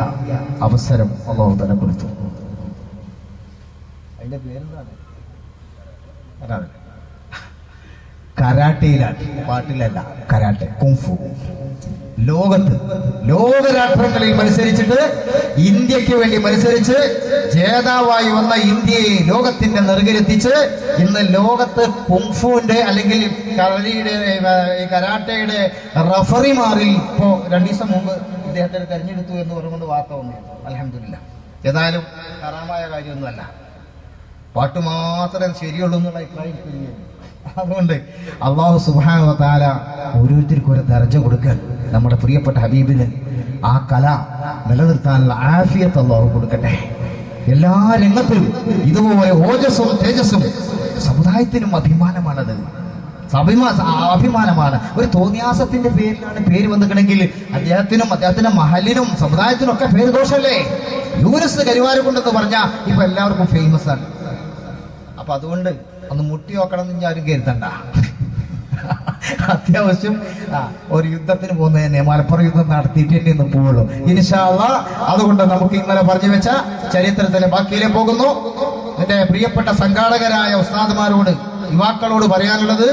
അവസരം അല്ലാഹു തആല കൊടുത്തു. അതിന്റെ പേരെന്താണ്? കരാട്ടയിലാണ്, പാട്ടിലല്ല. Karate, kung fu. ലോകരാഷ്ട്രങ്ങളിൽ മത്സരിച്ചിട്ട് ഇന്ത്യക്ക് വേണ്ടി മത്സരിച്ച് ജേതാവായി വന്ന ഇന്ത്യയെ ലോകത്തിന്റെ നെറുകിലെത്തിച്ച് ഇന്ന് ലോകത്ത് കുംഫുവിന്റെ അല്ലെങ്കിൽ കരാട്ടയുടെ റഫറിമാരിൽ ഇപ്പോ 2 ദിവസം മുമ്പ് ഇദ്ദേഹത്തെ തെരഞ്ഞെടുത്തു എന്ന് പറഞ്ഞുകൊണ്ട് വാർത്ത വന്നിരുന്നു. അൽഹംദുലില്ലാ. ഏതായാലും ഹറാമായ കാര്യമൊന്നുമല്ല, പാട്ട് മാത്രമേ ശരിയുള്ളൂ എന്നുള്ള അഭിപ്രായം. അതുകൊണ്ട് അല്ലാഹു സുബ്ഹാനഹു വ തആല ഓരോരുത്തർക്കും ഒരു ദർജ കൊടുക്കാൻ നമ്മുടെ പ്രിയപ്പെട്ട ഹബീബിന് ആ കല നിലനിർത്താനുള്ള ആഫിയത്ത് അല്ലാഹു കൊടുക്കട്ടെ. എല്ലാ രംഗത്തിലും ഇതുപോലെ ഓജസ്സും തേജസ്സും സമുദായത്തിനും അഭിമാനമാണത്. അഭിമാനമാണ്. ഒരു തോന്നിയാസത്തിന്റെ പേരിലാണ് പേര് വന്നിട്ടുണ്ടെങ്കിൽ അദ്ദേഹത്തിനും അദ്ദേഹത്തിന്റെ മഹലിനും സമുദായത്തിനും ഒക്കെ പേര് ദോഷമല്ലേ? യൂനുസ് കരുവാരക്കുണ്ടെന്ന് പറഞ്ഞാൽ ഇപ്പൊ എല്ലാവർക്കും ഫേമസ് ആണ്. അപ്പൊ അതുകൊണ്ട് ഒന്ന് മുട്ടി നോക്കണം എന്ന് ആരും കരുതണ്ട. അത്യാവശ്യം ഒരു യുദ്ധത്തിന് പോകുന്നതന്നെ മലപ്പുറം യുദ്ധം നടത്തിയിട്ട് തന്നെ ഇന്ന് പോവുള്ളൂ ഇൻഷാ അല്ലാഹ്. അതുകൊണ്ട് നമുക്ക് ഇന്നലെ പറഞ്ഞു വെച്ച ചരിത്രത്തിലെ ബാക്കിയിലേക്ക് പോകുന്നു. എന്റെ പ്രിയപ്പെട്ട സംഘാടകരായ ഉസ്താദുമാരോട്, യുവാക്കളോട് പറയാനുള്ളത്,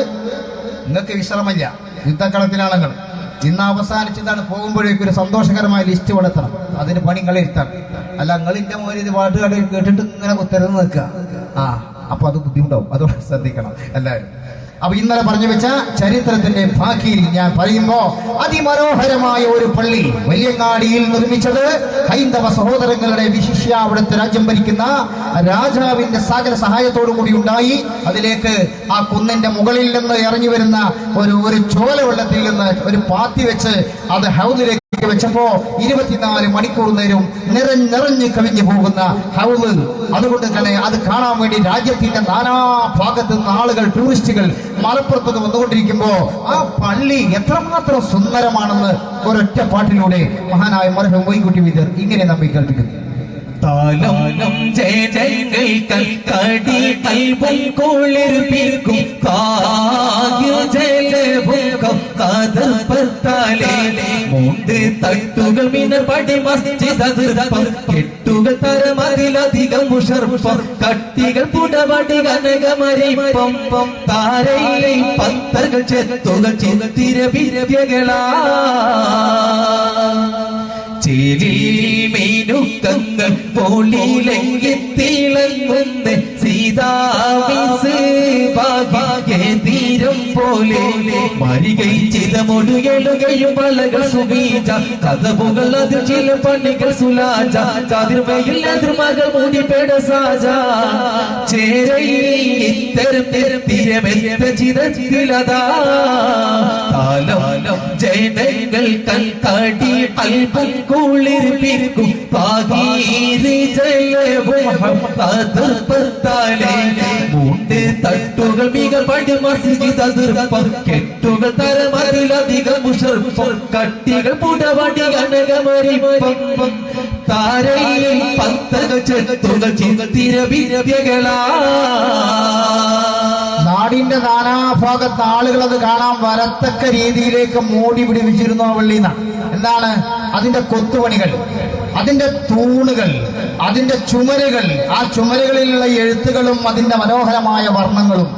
നിങ്ങൾക്ക് വിശ്രമമില്ല, യുദ്ധക്കളത്തിലാണ് നിങ്ങൾ. ഇന്ന് അവസാനിച്ചതാണ്. പോകുമ്പോഴേക്കും ഒരു സന്തോഷകരമായ ലിസ്റ്റ് കൊടുത്തണം. അതിന് പണി കളിയിരുത്താൻ. അല്ല നിങ്ങളിന്റെ മോനെ ഇത് പാട്ടുകാരെ കേട്ടിട്ട് ഇങ്ങനെ തിരഞ്ഞു നിൽക്കുക. അപ്പൊ അത് ബുദ്ധിമുട്ടാവും. അതുകൊണ്ട് ശ്രദ്ധിക്കണം എല്ലാവരും. അപ്പൊ ഇന്നലെ പറഞ്ഞു വെച്ച ചരിത്രത്തിന്റെ ബാക്കിയിൽ ഞാൻ പറയുമ്പോ, അതിമനോഹരമായ ഒരു പള്ളി വലിയങ്ങാടിയിൽ നിർമ്മിച്ചത് ഹൈന്ദവ സഹോദരങ്ങളുടെ, വിശിഷ്യ അവിടുത്തെ രാജ്യം ഭരിക്കുന്ന രാജാവിന്റെ സകല സഹായത്തോടു കൂടി ഉണ്ടായി. അതിലേക്ക് ആ കുന്നിന്റെ മുകളിൽ നിന്ന് ഇറങ്ങി വരുന്ന ഒരു ചോല വെള്ളത്തിൽ നിന്ന് ഒരു പാത്തി വെച്ച് അത് ഹൗദിലേക്ക് വെച്ചപ്പോ 24 മണിക്കൂർ നേരം നിറഞ്ഞു കവിഞ്ഞു പോകുന്ന ഹൗള്. അതുകൊണ്ട് തന്നെ അത് കാണാൻ വേണ്ടി രാജ്യത്തിന്റെ നാനാഭാഗത്തു നിന്ന് ആളുകൾ, ടൂറിസ്റ്റുകൾ മലപ്പുറത്ത് വന്നുകൊണ്ടിരിക്കുമ്പോ ആ പള്ളി എത്രമാത്രം സുന്ദരമാണെന്ന് ഒരൊറ്റ പാട്ടിലൂടെ മഹാനായ മർഹൂം മൊയ്ൻകുട്ടി വൈദ്യർ ഇങ്ങനെ നമ്മെ കേൾപ്പിക്കുന്നു. താലം ജനങ്ങൾ കൽക്കടി കൽവൽ കുളിർപ്പിക്കും ജലഭൂകം കാതർപ്പത്താലേ മൂണ്ട് തട്ടുകൾ മിനപടി മസ്ജിദ് കെട്ടുകൾ തരമതിലധികം മുഷർപ്പം കട്ടികൾ പുടവടി കനകമരിപ്പം താരയിലെ പത്തകൾ ചെത്തുകൾ ചിത്തിരവിദ്യകളാ മീനുക്കങ്ങൾ പോളിലെങ്കിത്തിളങ്ങുന്ന സീതാവിസുഭാഗ്യതീരം പോലെ മരികൈ ചിതമൊടുകയും പലകൾ സുബീജ കഥപുകൾ അതിൽ ചില പണികൾ സുലാജ കതിർമയിൽ എതിർമകൾ മൂടിപ്പെട സാജ ചേരയിൽ ഇത്തരം തിരമെത്ത ചിതത്തിലതാ താലം ജനങ്ങൾ കൽക്കടി അൽപ്പം കുളിർപ്പിക്കും പാകീരി ജലഭൂമത്താലേ മൂണ്ട് തട്ടുകൾ മികപടി മസ്ജിദ് അതിർപ്പം കെട്ടുകൾ തരമതിലധികം മുഷർപ്പം കട്ടികൾ പുടവടി കനകമരിപ്പം താരയിലെ പത്തകൾ ചെത്തുകൾ ചിത്തിരവിദ്യകളാ. നാടിന്റെ നാനാഭാഗത്ത് ആളുകൾ അത് കാണാൻ വരത്തക്ക രീതിയിലേക്ക് മോടി പിടിപ്പിച്ചിരുന്നു ആ പള്ളിന്ന. എന്താണ് അതിന്റെ കൊത്തുപണികൾ, അതിന്റെ തൂണുകൾ, അതിന്റെ ചുമരുകൾ, ആ ചുമരുകളിലുള്ള എഴുത്തുകളും അതിന്റെ മനോഹരമായ വർണ്ണങ്ങളും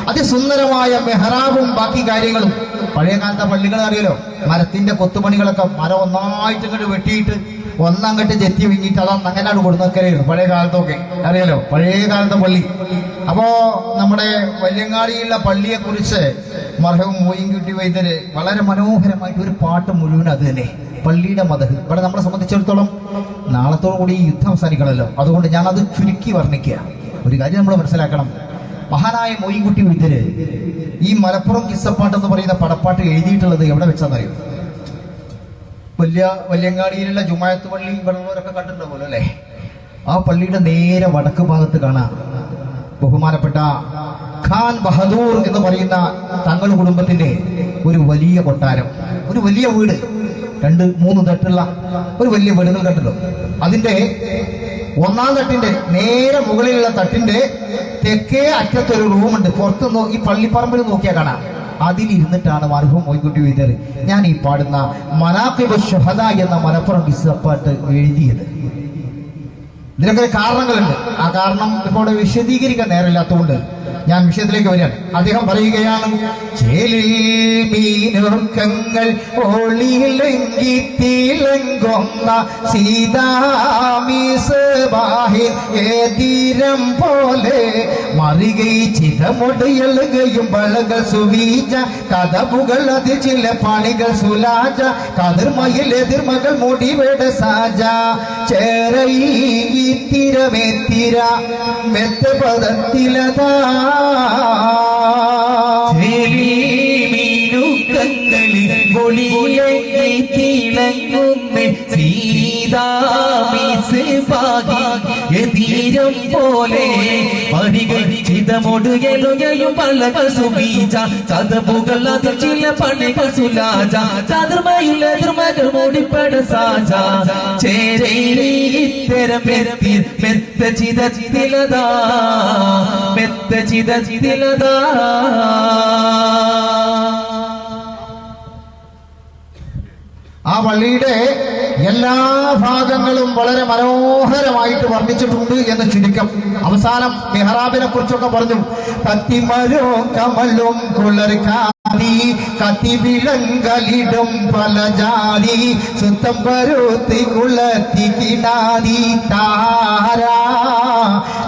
അതിസുന്ദരമായ മെഹ്റാബും ബാക്കി കാര്യങ്ങളും. പഴയ കാലത്തെ പള്ളികൾ അറിയാലോ, മരത്തിന്റെ കൊത്തുപണികളൊക്കെ മരം ഒന്നായിട്ട് ഇങ്ങോട്ട് വെട്ടിയിട്ട് ഒന്നങ്ങോട്ട് ചെത്തി വിങ്ങിട്ട് അതൊന്ന് അങ്ങനെയാണ് കൊടുന്നൊക്കെയായിരുന്നു പഴയ കാലത്തൊക്കെ. അറിയാലോ പഴയ കാലത്തെ പള്ളി. അപ്പോ നമ്മുടെ വല്യങ്ങാടിയുള്ള പള്ളിയെ കുറിച്ച് മർഹൂം മൊയ്ൻകുട്ടി വൈദ്യര് വളരെ മനോഹരമായിട്ട് ഒരു പാട്ട് മുഴുവൻ അത് തന്നെ, പള്ളിയുടെ മദഹ്. ഇവിടെ നമ്മളെ സംബന്ധിച്ചിടത്തോളം നാളത്തോടു കൂടി ഈ യുദ്ധം അവസാനിക്കണമല്ലോ, അതുകൊണ്ട് ഞാൻ അത് ചുരുക്കി വർണ്ണിക്കുക. ഒരു കാര്യം നമ്മൾ മനസ്സിലാക്കണം, മഹാനായ മൊയ്ൻകുട്ടി വൈദ്യര് ഈ മലപ്പുറം കിസ്സപ്പാട്ട് എന്ന് പറയുന്ന പടപ്പാട്ട് എഴുതിയിട്ടുള്ളത് എവിടെ വെച്ചാന്നറിയോ? വല്യങ്ങാടിയിലുള്ള ജുമായത്ത് പള്ളി ഇവിടെയുള്ളവരൊക്കെ കണ്ടിട്ടുണ്ടാവുമല്ലോ അല്ലേ? ആ പള്ളിയുടെ നേരെ വടക്ക് ഭാഗത്ത് കാണാം ബഹുമാനപ്പെട്ട ഖാൻ ബഹദൂർ എന്ന് പറയുന്ന തങ്ങൾ കുടുംബത്തിന്റെ ഒരു വലിയ കൊട്ടാരം, ഒരു വലിയ വീട്, 2-3 തട്ടുള്ള ഒരു വലിയ വീടുകൾ കണ്ടല്ലോ. അതിന്റെ 1-ാം തട്ടിന്റെ നേരെ മുകളിലുള്ള തട്ടിന്റെ തെക്കേ അറ്റത്തൊരു റൂമുണ്ട്. പുറത്തുനിന്ന് ഈ പള്ളിപ്പറമ്പിൽ നോക്കിയാൽ കാണാം. അതിലിരുന്നിട്ടാണ് മർഹൂം മൊയ്ൻകുട്ടി വൈദ്യർ ഞാൻ ഈ പാടുന്ന മനാഖിബ് ശുഹദ എന്ന മലപ്പുറം കിസ്സപ്പാട്ട് എഴുതിയത്. ഇതിനൊക്കെ കാരണങ്ങളുണ്ട്. ആ കാരണം ഇപ്പോൾ വിശദീകരിക്കാൻ നേരമില്ലാത്തതുകൊണ്ട് ഞാൻ വിഷയത്തിലേക്ക് വരികയാണ്. അദ്ദേഹം പറയുകയാണ്, ചേലിൽ മീനുക്കങ്ങൾ ഒളിയിലെങ്കി തിളങ്ങുന്ന സീതാമിസ്ബാഹിൻ പോലെ മറികൈ ചിതമൊടയലുകയും വളകൾ സുവീജ കഥപുകൾ അതിൽ ചില പണികൾ സുലാജ കതിർമയിൽ എതിർമകൾ മുടിവേട സാജ ചേരയിത്തിരമെത്തിര മെത്ത പദത്തിലതാ മീനുക്കങ്ങളിൽ തിളങ്ങുന്ന സീതാമിസ്ബാഹിൻ പോലെ മറികൈ ചിതമൊടുകയും പലകൾ സുബീജ കഥപുകൾ അതിൽ ചില പണികൾ സുലാജ കതിർമയിൽ എതിർമകൾ മൂടിപ്പെട സാജ ചേരയിത്തരം മെത്ത ചിതത്തിലതാ മെത്ത ചിതത്തിലതാ. ആ പള്ളിയുടെ എല്ലാ ഭാഗങ്ങളും വളരെ മനോഹരമായിട്ട് വർണ്ണിച്ചിട്ടുണ്ട് എന്ന് ചുരുക്കം. അവസാനം മെഹ്റാബിനെ കുറിച്ചൊക്കെ പറഞ്ഞു. കത്തിമരോ കമലും കുളർക്കാതി കത്തിവിളങ്കലിടും പല ജാതി സുത്തം പരുത്തി കുളത്തി കിടാതി താരാ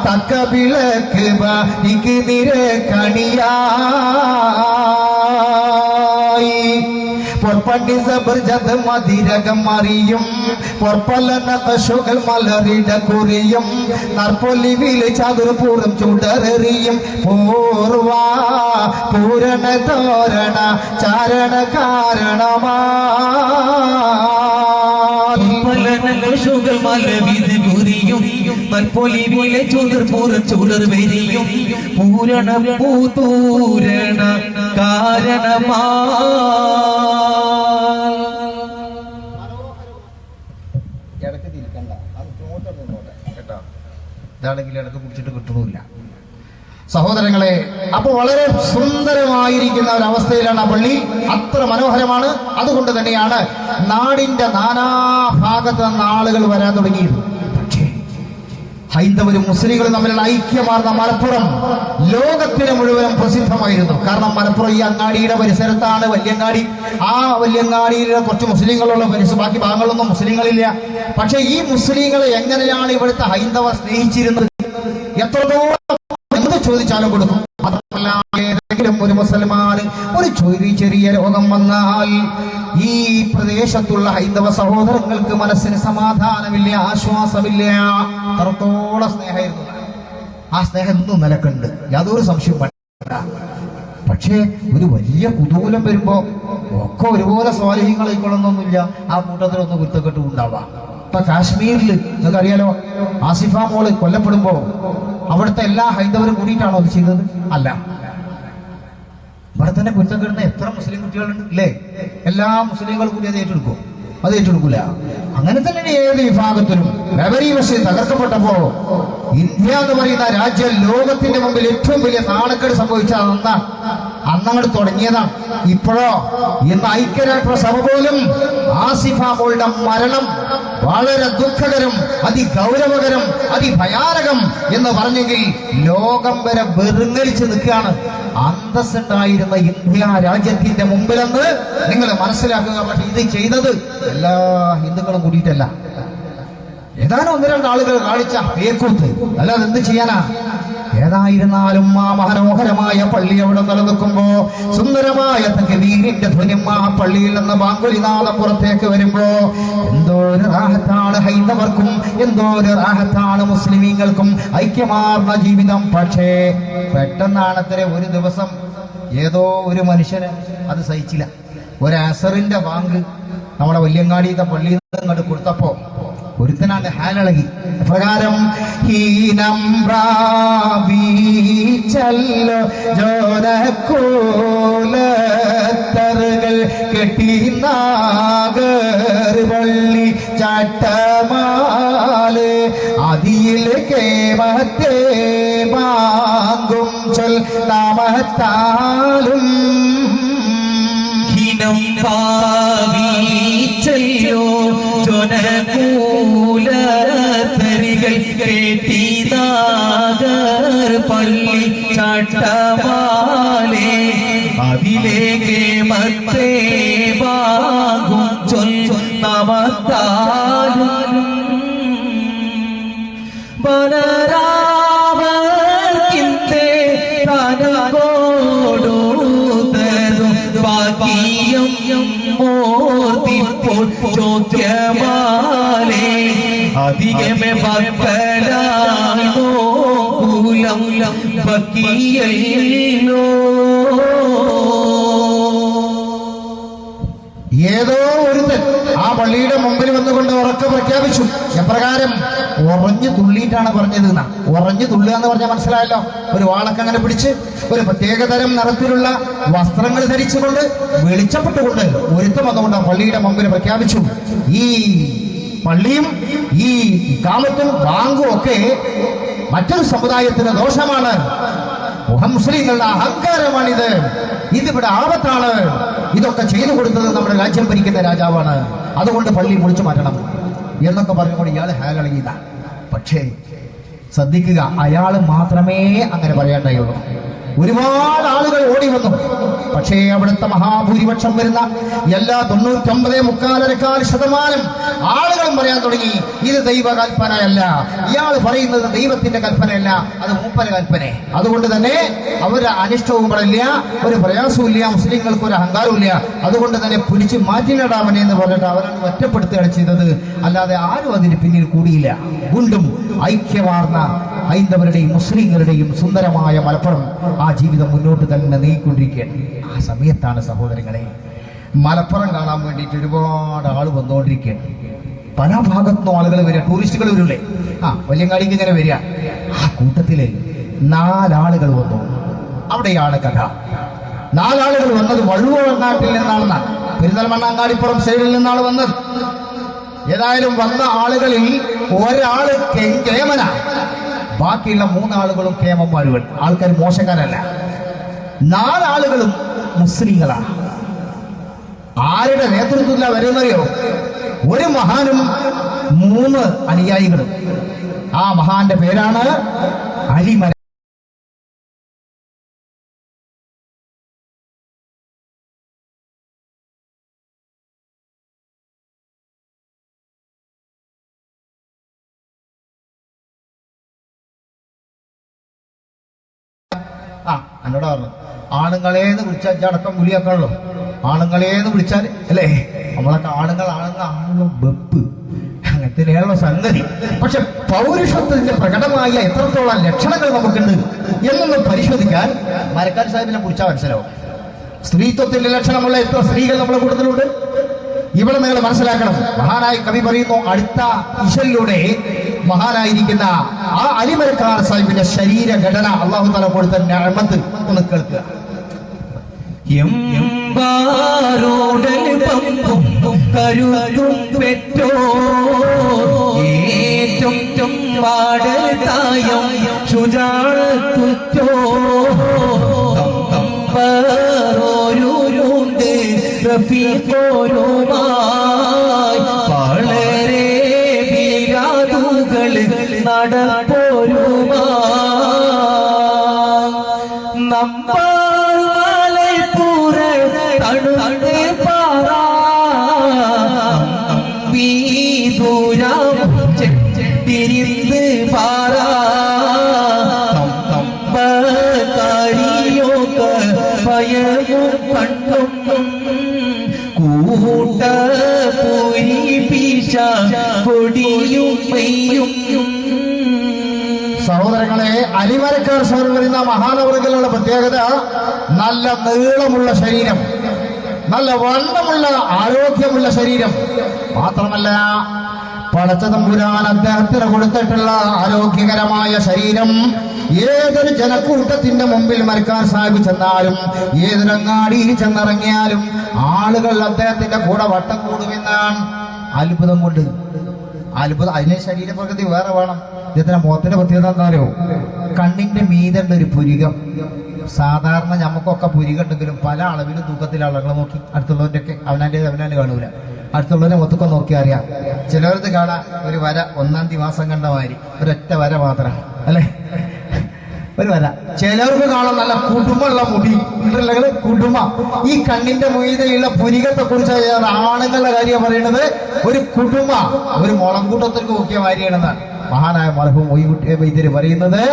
തക്ക വിളക്ക് ബാക്ക് നിര കണിയായി പൊർപ്പണ്ടി സബർജത് മതിരകം മറിയും പൊർപ്പല നഖശുകൾ മലറിട കുറിയും നർപ്പൊലിവില് ചതുർപൂർം ചുടറിയും പൂർവ പൂരണ തോരണ ചാരണ കാരണമാ മരങ്ങൾ ഷുകൾ മല വിത് കുറിയും മൽപ്പൊലിവിലെ ചുടർ വെരിയും പൂരണ പൂതൂരണ കാരണമാ ഇതാണെങ്കിൽ ഇടക്ക് കുടിച്ചിട്ട് കിട്ടണമില്ല. സഹോദരങ്ങളെ, അപ്പൊ വളരെ സുന്ദരമായിരിക്കുന്ന ഒരു അവസ്ഥയിലാണ് ആ പള്ളി. അത്ര മനോഹരമാണ്. അതുകൊണ്ട് തന്നെയാണ് നാടിന്റെ നാനാഭാഗത്ത് നിന്ന് ആളുകൾ വരാൻ തുടങ്ങിയത്. പക്ഷേ ഹൈന്ദവരും മുസ്ലിങ്ങളും തമ്മിലുള്ള ഐക്യമാർന്ന മലപ്പുറം ലോകത്തിന് മുഴുവനും പ്രസിദ്ധമായിരുന്നു. കാരണം മലപ്പുറം ഈ അങ്ങാടിയുടെ പരിസരത്താണ് വല്യങ്ങാടി. ആ വല്യങ്ങാടിയിൽ കുറച്ച് മുസ്ലിങ്ങളുള്ള ബാക്കി ഭാഗങ്ങളൊന്നും മുസ്ലിങ്ങളില്ല. പക്ഷെ ഈ മുസ്ലിങ്ങളെ എങ്ങനെയാണ് ഇവിടുത്തെ ഹൈന്ദവർ സ്നേഹിച്ചിരുന്നത്? എത്രത്തോളം എന്ത് ചോദിച്ചാലും കൊടുക്കും. മാത്രമല്ല, ഏതെങ്കിലും ഒരു മുസൽമാന് ഒരു ചെറിയ രോഗം വന്നാൽ ഈ പ്രദേശത്തുള്ള ഹൈന്ദവ സഹോദരങ്ങൾക്ക് മനസ്സിന് സമാധാനമില്ല, ആശ്വാസമില്ല. അത്രത്തോളം സ്നേഹമായിരുന്നു. ആ സ്നേഹം ഇന്നും നിലക്കുണ്ട്, യാതൊരു സംശയവും വേണ്ട. പക്ഷേ ഒരു വലിയ കുതൂഹലം വരുമ്പോ ഒക്കെ ഒരുപോലെ സ്വാലിഹ്യങ്ങളായിക്കൊള്ളുന്നൊന്നുമില്ല. ആ കൂട്ടത്തിലൊന്ന് കുരുത്തക്കെട്ടും ഉണ്ടാവാം. ഇപ്പൊ കാശ്മീരിൽ നിങ്ങൾക്ക് അറിയാലോ, ആസിഫ മോള് കൊല്ലപ്പെടുമ്പോ അവിടുത്തെ എല്ലാ ഹൈന്ദവരും കൂടിയിട്ടാണോ അത് ചെയ്തത്? അല്ല. ഇവിടെ തന്നെ കുരുത്തക്കെടുന്ന എത്ര മുസ്ലിം കുട്ടികളുണ്ട് അല്ലേ? എല്ലാ മുസ്ലിങ്ങളും കൂടി അത് ഏറ്റെടുക്കും? അത് ഏറ്റെടുക്കൂല. അങ്ങനെ തന്നെ ഏത് വിഭാഗത്തിലും മെവരി ബസ് തകർക്കപ്പെട്ടപ്പോ ഇന്ത്യ എന്ന് പറയുന്ന രാജ്യം ലോകത്തിന്റെ മുമ്പിൽ ഏറ്റവും വലിയ നാണക്കേട് സംഭവിച്ച അന്നങ്ങോട്ട് തുടങ്ങിയതാണ്. ഇപ്പോഴോ ഇന്ന് ഐക്യരാഷ്ട്രസഭ പോലും ആസിഫ മോളുടെ മരണം വളരെ ദുഃഖകരം, അതിഗൗരവകരം, അതിഭയാനകം എന്ന് പറഞ്ഞെങ്കിൽ ലോകം വരെ വെറുങ്ങലിച്ച് നിൽക്കുകയാണ്. അന്തസ്സുണ്ടായിരുന്ന ഇന്ത്യ രാജ്യത്തിന്റെ മുമ്പിലെന്ന് നിങ്ങൾ മനസ്സിലാക്കുക. പക്ഷെ ഇത് ചെയ്തത് എല്ലാ ഹിന്ദുക്കളും കൂടിയിട്ടല്ല, ഏതാനും ഒന്ന് രണ്ട് ആളുകൾ കാണിച്ച പേക്കൂത്ത്, അല്ലാതെ എന്ത് ചെയ്യാനാ? ഏതായിരുന്നാലും ആ മനോഹരമായ പള്ളി അവിടെ നിലനിൽക്കുമ്പോ സുന്ദരമായ തക്ബീറിന്റെ ധ്വനി ആ പള്ളിയിൽ നിന്ന് ബാങ്കുലിനാദം പുറത്തേക്ക് വരുമ്പോ എന്തോ ഒരു റാഹത്താണ് ഹൈന്ദവർക്കും, എന്തോ ഒരു റാഹത്താണ് മുസ്ലിമീങ്ങൾക്കും, ഐക്യമാർന്ന ജീവിതം. പക്ഷേ പെട്ടെന്നാണത്രേ ഒരു ദിവസം ഏതോ ഒരു മനുഷ്യന് അത് സഹിച്ചില്ല. ഒരു അസറിന്റെ ബാങ്ക് നമ്മുടെ വല്യങ്ങാടിയത്തെ പള്ളിയിൽ നിന്ന് അങ്ങോട്ട് കൊടുത്തപ്പോ ഒരുത്തനാണ്ട് ഹാലിളകി. പ്രകാരം ഹീനം പ്രാപിച്ചല്ലോ ജോനക്കൂലത്തറുകൾ കെട്ടി നാഗർ പള്ളി ചട്ടമാല് അതിയിൽ കേമത്തെ ബാങ്കും ചൊൽ നാമത്താലും പാവിച്ചല്ലോ ജനകൂലത്തരികൾ കേട്ടി നാഗർ പള്ളി ചട്ടമാലേ അതിലേക്ക് മത്തേ ബാഗും ചൊന്നമത്താലും ബലരാമർക്കിന്തേ തനകോടു ബാക്കിയും മോർത്തിപ്പോൾ ചോദ്യമാലേ അധികമേ ഭക്തരാണോ കുലം ബക്കിയല്ലോ. ഏതോ ഒരുത്തൻ ആ പള്ളിയുടെ മുമ്പിൽ വന്നുകൊണ്ട് ഉറക്കെ പ്രഖ്യാപിച്ചു. എപ്രകാരം? ഉറഞ്ഞു തുള്ളിയിട്ടാണ് പറഞ്ഞത്. ഉറഞ്ഞു തുള്ളുക എന്ന് പറഞ്ഞാൽ മനസ്സിലായല്ലോ. ഒരു വാളൊക്കെ അങ്ങനെ പിടിച്ച് ഒരു പ്രത്യേകതരം നിറത്തിലുള്ള വസ്ത്രങ്ങൾ ധരിച്ചുകൊണ്ട് വെളിച്ചപ്പെട്ടുകൊണ്ട് ഒരുത്തം വന്നുകൊണ്ട് ആ പള്ളിയുടെ മുമ്പിൽ പ്രഖ്യാപിച്ചു, ഈ പള്ളിയും ഈ കാമത്തും ബാങ്കും ഒക്കെ മറ്റൊരു സമുദായത്തിന് ദോഷമാണ്, മുസ്ലിങ്ങളുടെ അഹങ്കാരമാണിത്, ഇതിവിടെ ആപത്താണ്, ഇതൊക്കെ ചെയ്തു കൊടുത്തത് നമ്മുടെ രാജ്യം ഭരിക്കുന്ന രാജാവാണ്, അതുകൊണ്ട് പള്ളി പൊളിച്ചു മാറ്റണം എന്നൊക്കെ പറഞ്ഞുകൊണ്ട് ഇയാൾ ഹാലളകിയതാണ്. പക്ഷേ ശ്രദ്ധിക്കുക, അയാൾ മാത്രമേ അങ്ങനെ പറയേണ്ടയുള്ളൂ. ഒരുപാട് ആളുകൾ ഓടി വന്നു. പക്ഷേ അവിടുത്തെ മഹാഭൂരിപക്ഷം വരുന്ന എല്ലാ 99.4% ആളുകളും പറയാൻ തുടങ്ങി, ഇത് ദൈവകൽപ്പനയല്ല, ഇയാൾ പറയുന്നത് ദൈവത്തിന്റെ കൽപ്പനയല്ല, അത് മൂപ്പര കൽപ്പന. അതുകൊണ്ട് തന്നെ അവരുടെ അനിഷ്ടവും പറയില്ല, ഒരു പ്രയാസവും ഇല്ല, മുസ്ലിങ്ങൾക്ക് ഒരു അഹങ്കാരവും ഇല്ല. അതുകൊണ്ട് തന്നെ പിടിച്ച് മാറ്റിനടാവനെ എന്ന് പറഞ്ഞിട്ട് അവരാണ് ഒറ്റപ്പെടുത്തുകയാണ് ചെയ്തത്. അല്ലാതെ ആരും അതിന് പിന്നിൽ കൂടിയില്ല. വീണ്ടും ഐക്യമാർന്ന ഹൈന്ദവരുടെയും മുസ്ലിങ്ങളുടെയും സുന്ദരമായ മലപ്പുറം ആ ജീവിതം മുന്നോട്ട് തന്നെ നീങ്ങിക്കൊണ്ടിരിക്കുകയാണ്. ആ സമയത്താണ് സഹോദരങ്ങളെ മലപ്പുറം കാണാൻ വേണ്ടിയിട്ട് ഒരുപാട് ആൾ വന്നുകൊണ്ടിരിക്കുകയാണ്. പല ഭാഗത്തുനിന്നും ആളുകൾ വരിക, ടൂറിസ്റ്റുകൾ വരൂലേ, വല്യങ്ങാടിക്ക് ഇങ്ങനെ വരിക. ആ കൂട്ടത്തില് 4 ആളുകൾ വന്നു. അവിടെയാണ് കഥ. 4 ആളുകൾ വന്നത് വള്ളുവനാട്ടിൽ നിന്നാണെന്നാണ്. പെരിന്തൽമണ്ണ അങ്ങാടിപ്പുറം സൈഡിൽ നിന്നാണ് വന്നത്. ഏതായാലും വന്ന ആളുകളിൽ ഒരാള് കേമന, ബാക്കിയുള്ള 3 ആളുകളും കേമന്മാരുകൾ. ആൾക്കാർ മോശക്കാരല്ല. 4 ആളുകളും മുസ്ലിങ്ങളാണ്. ആരുടെ നേതൃത്വത്തിലാണ് വരുന്നറിയോ? ഒരു മഹാനും 3 അനുയായികളും. ആ മഹാന്റെ പേരാണ് അലിമര. എന്നോട് പറഞ്ഞു, ആണുങ്ങളേന്ന് വിളിച്ചാൽ അടക്കം വിളിയാക്കാണല്ലോ. ആണുങ്ങളേന്ന് വിളിച്ചാൽ അല്ലേ, നമ്മളൊക്കെ ആണുങ്ങളാണല്ലോ വെപ്പ്, അങ്ങനത്തെയുള്ള സംഗതി. പക്ഷെ പൗരുഷത്തിന്റെ പ്രകടമായ എത്രത്തോളം ലക്ഷണങ്ങൾ നമുക്കുണ്ട് എന്നൊന്ന് പരിശോധിക്കാൻ മരക്കാർ സാഹിബിനെ കുറിച്ചാൽ മനസ്സിലാവും. സ്ത്രീത്വത്തിന്റെ ലക്ഷണമുള്ള എത്ര സ്ത്രീകൾ നമ്മുടെ കൂട്ടത്തിലുണ്ട്. ഇവിടെ നിങ്ങൾ മനസ്സിലാക്കണം. മഹാനായ കവി പറയുന്നു, അടുത്ത ഇശലിലൂടെ മഹാനായിരിക്കുന്ന ആ അലിമരക്കാർ സാഹിബിന്റെ ശരീരഘടന അള്ളാഹു തആല കൊടുത്ത നിഅമത്ത് ഒന്ന് കേൾക്കുക. കരുതും പെറ്റോ ഏറ്റവും പാടത്തായം ശുചാഴത്തുറ്റോ ഓരോരുണ്ട് റഫീഖോരുമായി വളരെ വീരാതുകൾ നടപ്പോരുമായി നമ്മൂര തണുതേ പാറ വീദൂരം തിരിന്ന് പാറ കരിയൊക്കെ ഭയവും കണ്ണും കൂട്ട പൂരിപ്പിച്ച പൊടിയും മെയ്യും. സഹോദരങ്ങളെ, അലിമരക്കാർ സാർ പറയുന്ന മഹാനവറുകളുടെ പ്രത്യേകത നല്ല നീളമുള്ള ശരീരം, നല്ല വണ്ണമുള്ള ആരോഗ്യമുള്ള ശരീരം. മാത്രമല്ല പടച്ചതമ്പുരാൻ അദ്ദേഹത്തിന് കൊടുത്തിട്ടുള്ള ആരോഗ്യകരമായ ശരീരം ഏതൊരു ജനക്കൂട്ടത്തിന്റെ മുമ്പിൽ മരക്കാർ സാഹിബ് ചെന്നാലും, ഏതൊരങ്ങാടിയിൽ ചെന്നിറങ്ങിയാലും ആളുകൾ അദ്ദേഹത്തിന്റെ കൂടെ വട്ടം കൂടുമെന്നാണ്. അത്ഭുതം കൊണ്ട് അത്ഭുതം. അതിന് ശരീരപ്രകൃതി വേറെ വേണം. ഇദ്ദേഹത്തിന്റെ മുഖത്തിന്റെ പ്രത്യേകത എന്താണെന്നറിയോ? കണ്ണിന്റെ മീതന്റെ ഒരു പുരികം. സാധാരണ നമുക്കൊക്കെ പുരികണ്ടെങ്കിലും പല അളവിലും തൂക്കത്തിലെ ആളുകളെ നോക്കി അടുത്തുള്ളവന്റെ അവനാന്റെ കാണൂല. അടുത്തുള്ളവരെ മൊത്തം നോക്കി അറിയാം. ചിലവരത് കാണാൻ ഒരു വര 1-ാം മാസം കണ്ട മാതിരി ഒരൊറ്റ വര മാത്രം, അല്ലേ? ഒരു വര. ചിലവർക്ക് കാണാൻ നല്ല കുടുംബമുള്ള മുടി ഉണ്ടല്ലേ, കുടുംബ. ഈ കണ്ണിന്റെ മീതെയുള്ള പുരികത്തെ കുറിച്ച് ആണുങ്ങളുടെ കാര്യം പറയുന്നത് ഒരു കുടുംബ, ഒരു മുളംകൂട്ടത്തിലേക്ക് നോക്കിയ മാതിരിയാണെന്നാണ് മഹാനായ മർഹൂം മൊയ്‌കുട്ടി വൈദ്യര് പറയുന്നത്.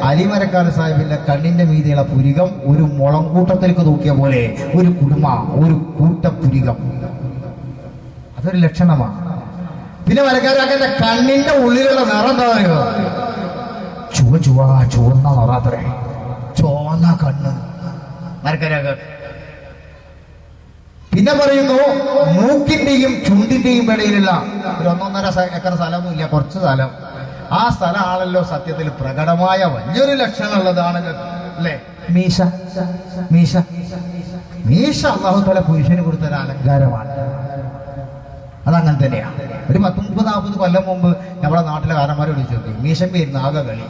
അലിമരക്കാർ സാഹിബിന്റെ കണ്ണിന്റെ മീതെയുള്ള പുരികം ഒരു മുളംകൂട്ടത്തിലേക്ക് നോക്കിയ പോലെ ഒരു കുടുംബ, ഒരു കൂട്ടപ്പുരികം. അതൊരു ലക്ഷണമാണ്. പിന്നെ മരക്കാരാക്കന്റെ കണ്ണിന്റെ ഉള്ളിലുള്ള നിറം എന്താ പറയുക? ചുവന്ന നിറാത്രേ, ചോന്ന കണ്ണ് മരക്കാരാക്ക. പിന്നെ പറയുന്നു മൂക്കിന്റെയും ചുണ്ടിന്റെയും ഇടയിലുള്ള ഒരു 1.5 ഏക്കർ സ്ഥലമൊന്നും ഇല്ല, കുറച്ച് സ്ഥലം. ആ സ്ഥലമാണല്ലോ സത്യത്തിൽ പ്രകടമായ വലിയൊരു ലക്ഷണമുള്ളതാണല്ലോ, അല്ലേ? മീശ മീശ മീശ അല്ലാഹു തആല പുരുഷന് കൊടുത്തൊരു അലങ്കാരമാണ്. അതങ്ങനെ തന്നെയാണ്. ഒരു 30-40 കൊല്ലം മുമ്പ് നമ്മുടെ നാട്ടിലെ കാരന്മാരോട് ചോദിച്ചു, മീശം പേരുന്ന ആകെ കളി.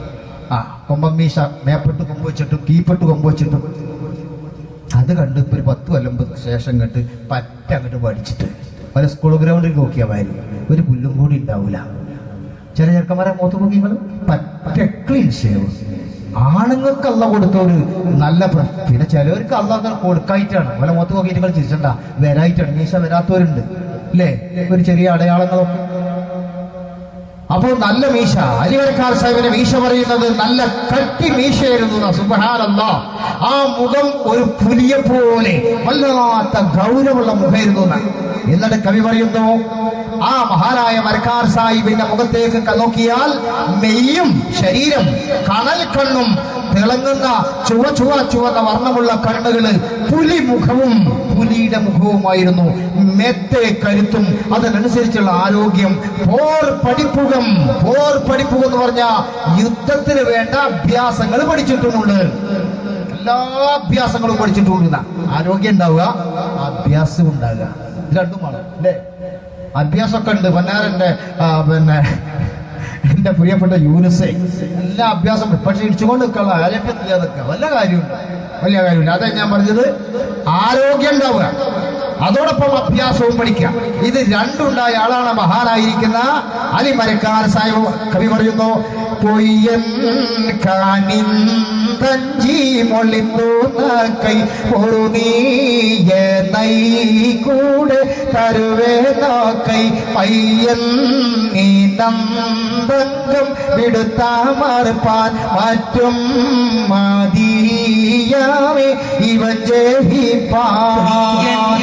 കൊമ്പം മീശ, മേപ്പെട്ട് കൊമ്പ് വെച്ചിട്ടും കീപ്പെട്ട് കൊമ്പ് വെച്ചിട്ടും. അത് കണ്ട് ഇപ്പൊ ഒരു 10 കൊല്ലം ശേഷം കണ്ട് പറ്റ അങ്ങോട്ട് പഠിച്ചിട്ട് പല സ്കൂൾ ഗ്രൗണ്ടിൽ നോക്കിയ മാതിരി ഒരു പുല്ലും കൂടി ഉണ്ടാവൂല. ചില ചെറുക്കന്മാരെ മുഖത്ത് നോക്കിങ്ങൾ പറ്റ ക്ലീൻ ഷേവ്. ആണുങ്ങൾക്ക് അല്ല കൊടുത്തൊരു നല്ല പിന്നെ ചിലവർക്ക് അല്ലാതെ കൊടുക്കായിട്ടാണ്. പല മുഖത്ത് നോക്കിയിട്ട് നിങ്ങൾ ചിരിച്ചണ്ട, വരായിട്ടാണ്. മീശ വരാത്തവരുണ്ട്, അല്ലേ? ഒരു ചെറിയ അടയാളങ്ങളൊക്കെ. അപ്പോൾ നല്ല മീശ. അലിമരക്കാർ സാഹിബിന്റെ മീശ പറയുന്നത് നല്ല കട്ടി മീശയായിരുന്നു. സുബ്ഹാനല്ലാഹ്. ആ മുഖം ഒരു പുലിയെ പോലെ വല്ലാത്ത ഗൗരവമുള്ള മുഖമായിരുന്നു. എന്നിട്ട് കവി പറയുന്നു, ആ മഹാനായ മരക്കാർ സാഹിബിന്റെ മുഖത്തേക്ക് നോക്കിയാൽ മെയ്യും ശരീരം കണൽ കണ്ണും തിളങ്ങുന്ന ചുവന്ന വർണ്ണമുള്ള കണ്ണുകള്, പുലിമുഖവും പുലിയുടെ മുഖവുമായിരുന്നു. മെത്തെ കരുത്തും അതിനനുസരിച്ചുള്ള ആരോഗ്യം. പോർ പഠിപ്പുകം എന്ന് പറഞ്ഞ യുദ്ധത്തിന് വേണ്ട അഭ്യാസങ്ങൾ പഠിച്ചിട്ടുമുണ്ട്. എല്ലാ അഭ്യാസങ്ങളും പഠിച്ചിട്ടുണ്ട്. ആരോഗ്യം ഉണ്ടാവുക, അഭ്യാസം ഉണ്ടാവുക, രണ്ടുമാണ് അല്ലേ? അഭ്യാസമൊക്കെ ഉണ്ട്. പൊന്നാരന്റെ എന്റെ പ്രിയപ്പെട്ട യൂനിസെ എല്ലാ അഭ്യാസം പക്ഷെ ഇടിച്ചുകൊണ്ട് നിൽക്കണം, ആരോഗ്യത്തില്ല നിൽക്കുക, വലിയ കാര്യമില്ല. അതാ ഞാൻ പറഞ്ഞത്, ആരോഗ്യം ഉണ്ടാവുക, അതോടൊപ്പം അഭ്യാസവും പഠിക്കുക. ഇത് രണ്ടുണ്ടായ ആളാണ് മഹാനായിരിക്കുന്ന അലി മരക്കാർ സാഹിബ്. കവി പറയുന്നു, പൊയ്യൻ കാനിന്തഞ്ചി മൊളിന്തോ കൈ പൊറുനീയ നൈ കൂടെ തരുവേ നോക്കൈ പയ്യൻ നീ നന്തങ്കം വിടുത്താമർപ്പാൻ മറ്റും മതിയാവേ ഇവൻ ജയിപ്പാൻ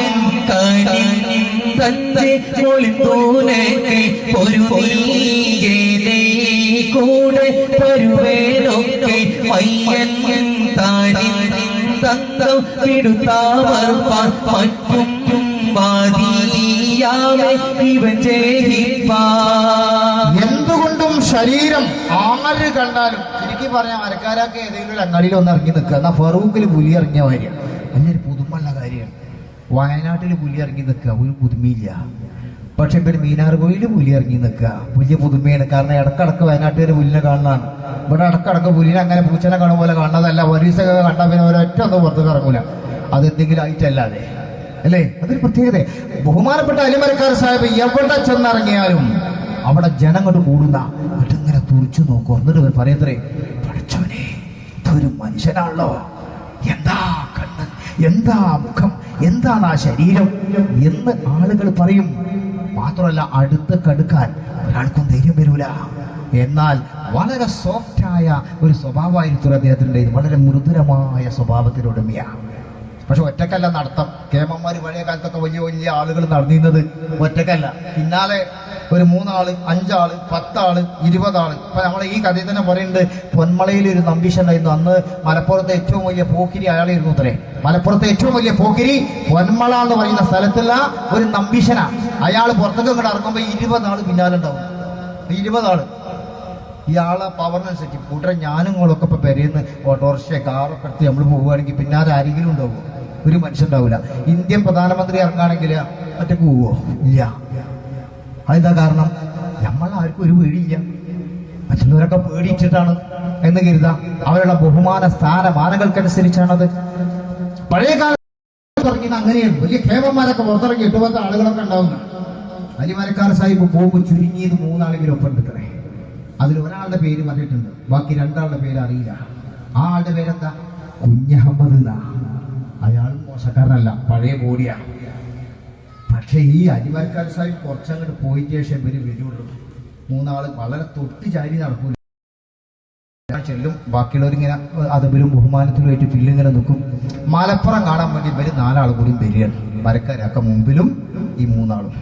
തന്റെ മൊളിന്തൂനൊക്കെ പൊരുനീയേ കൂടെ തരുവേനൊക്കെ പയ്യൻ താനി തന്തം വിടുത്താമർപ്പാൻ മറ്റും മതിയാവേ ഇവൻ ജയിപ്പാൻ. എന്തുകൊണ്ടും ശരീരം ആര് കണ്ടാലും ശരിക്കും പറഞ്ഞാൽ മരക്കാരൊക്കെ ഏതെങ്കിലും ഒരു അങ്ങാടിയിൽ ഒന്ന് ഇറങ്ങി നിൽക്കുക. എന്നാൽ ഫറൂഖിൽ പുലി ഇറങ്ങിയ കാര്യമാണ്, വലിയൊരു പുതുമുള്ള കാര്യമാണ്. വയനാട്ടിൽ പുലി ഇറങ്ങി നിൽക്കുക, ഒരു പുതുമയില്ല. പക്ഷെ ഇവിടെ മീനാർകോയിൽ പുലി ഇറങ്ങി നിൽക്കുക, വലിയ പുതുമയാണ്. കാരണം ഇടക്കിടക്ക് വയനാട്ടുകാർ പുലിനെ കാണുന്നതാണ്. ഇവിടെ ഇടക്കിടക്ക് പുലിനെ അങ്ങനെ പൂച്ചനെ കാണുന്ന പോലെ കാണുന്നതല്ല. പോലീസൊക്കെ കണ്ടാൽ പിന്നെ ഒരൊറ്റ ഒന്നും പുറത്തേക്ക് ഇറങ്ങൂല, അതെന്തെങ്കിലും ആയിട്ടല്ലാതെ അല്ലേ? അതൊരു പ്രത്യേകത. ബഹുമാനപ്പെട്ട അലിമരക്കാർ സാഹിബ് എവിടെ ചെന്നിറങ്ങിയാലും അവിടെ ജനങ്ങൾ കൂടുന്ന എന്നിട്ടിങ്ങനെ തുറിച്ചു നോക്കും. എന്നിട്ട് പറയത്രേ, പഠിച്ചവനെ ഇതൊരു മനുഷ്യനാണല്ലോ, എന്താ കണ്ണ്, എന്താ മുഖം, എന്താണ് ആ ശരീരം എന്ന് ആളുകൾ പറയും. മാത്രമല്ല അടുത്ത് കടുക്കാൻ ഒരാൾക്കും ധൈര്യം വരൂല. എന്നാൽ വളരെ സോഫ്റ്റായ ഒരു സ്വഭാവമായിരുന്നു അദ്ദേഹത്തിൻ്റെ. വളരെ മൃദുരമായ സ്വഭാവത്തിനുടമയാണ്. പക്ഷെ ഒറ്റക്കല്ല നടത്തം. കേമന്മാർ പഴയ കാലത്തൊക്കെ വലിയ വലിയ ആളുകൾ നടന്നിരുന്നത് ഒറ്റക്കല്ല. പിന്നാലെ ഒരു 3 ആള്, 5 ആള്, 10 ആള്, 20 ആള്. ഇപ്പൊ നമ്മളെ ഈ കഥയിൽ തന്നെ പറയുന്നുണ്ട്, പൊന്മളയിൽ ഒരു നമ്പീശനായിരുന്നു. അന്ന് മലപ്പുറത്തെ ഏറ്റവും വലിയ പോക്കിരി അയാളായിരുന്നു അത്രേ. മലപ്പുറത്തെ ഏറ്റവും വലിയ പോക്കിരി പൊന്മള എന്ന് പറയുന്ന സ്ഥലത്തുള്ള ഒരു നമ്പീശനാ. അയാൾ പുറത്തേക്ക് ഇങ്ങോട്ട് ഇറങ്ങുമ്പോൾ 20 ആള് പിന്നാലെ ഉണ്ടാവും. 20 ആള്. ഇയാളെ പവറിനനുസരിച്ച് കൂട്ടരെ ഞാനും നിങ്ങളൊക്കെ ഇപ്പൊ പെരയുന്ന ഓട്ടോറിക്ഷ കാറൊക്കെ എടുത്ത് നമ്മൾ പോവുകയാണെങ്കിൽ പിന്നാലെ ആരെങ്കിലും ഉണ്ടാവുമോ? ഒരു മനുഷ്യൻ ഉണ്ടാവില്ല. ഇന്ത്യൻ പ്രധാനമന്ത്രി ഇറങ്ങുകയാണെങ്കിൽ ഒറ്റക്ക് പോവോ? ഇല്ല. അതെന്താ കാരണം? നമ്മളാർക്കും ഒരു പേടിയില്ല. മറ്റുള്ളവരൊക്കെ പേടിച്ചിട്ടാണ് എന്ന് കരുതാം. അവരുടെ ബഹുമാന സ്ഥാനമാനങ്ങൾക്കനുസരിച്ചാണത്. പഴയ കാലത്ത് ഇറങ്ങിയത് അങ്ങനെയാണ്. വലിയ കേവന്മാരൊക്കെ പുറത്തിറങ്ങി 8-10 ആളുകളൊക്കെ ഉണ്ടാവുന്നു. അലിമരക്കാർ സാഹിബ് പോകുമ്പോൾ ചുരുങ്ങിയത് 3 ആളെങ്കിലും ഒപ്പം എടുക്കണേ. അതിൽ ഒരാളുടെ പേര് പറഞ്ഞിട്ടുണ്ട്, ബാക്കി 2 ആളുടെ പേര് അറിയില്ല. ആ ആളുടെ പേരെന്താ? കുഞ്ഞഹമ്മദ് എന്നാ. അയാളും മോശക്കാരനല്ല, പഴയ ബോഡിയാ. പക്ഷെ ഈ അലിമരക്കാർ സാഹിബ് കുറച്ചങ്ങോട്ട് പോയിട്ട് ശേഷം ഇവര് വരുള്ളൂ. 3 ആള് വളരെ തൊട്ട് ചാരി നടക്കൂല. ചെല്ലും, ബാക്കിയുള്ളവരിങ്ങനെ അതബിലും ബഹുമാനത്തിലുമായിട്ട് പില്ലിങ്ങനെ നിൽക്കും. മലപ്പുറം കാണാൻ വേണ്ടി ഇവര് 4 ആളും കൂടി വരികയാണ്. മരക്കാരൊക്കെ മുമ്പിലും ഈ 3 ആളും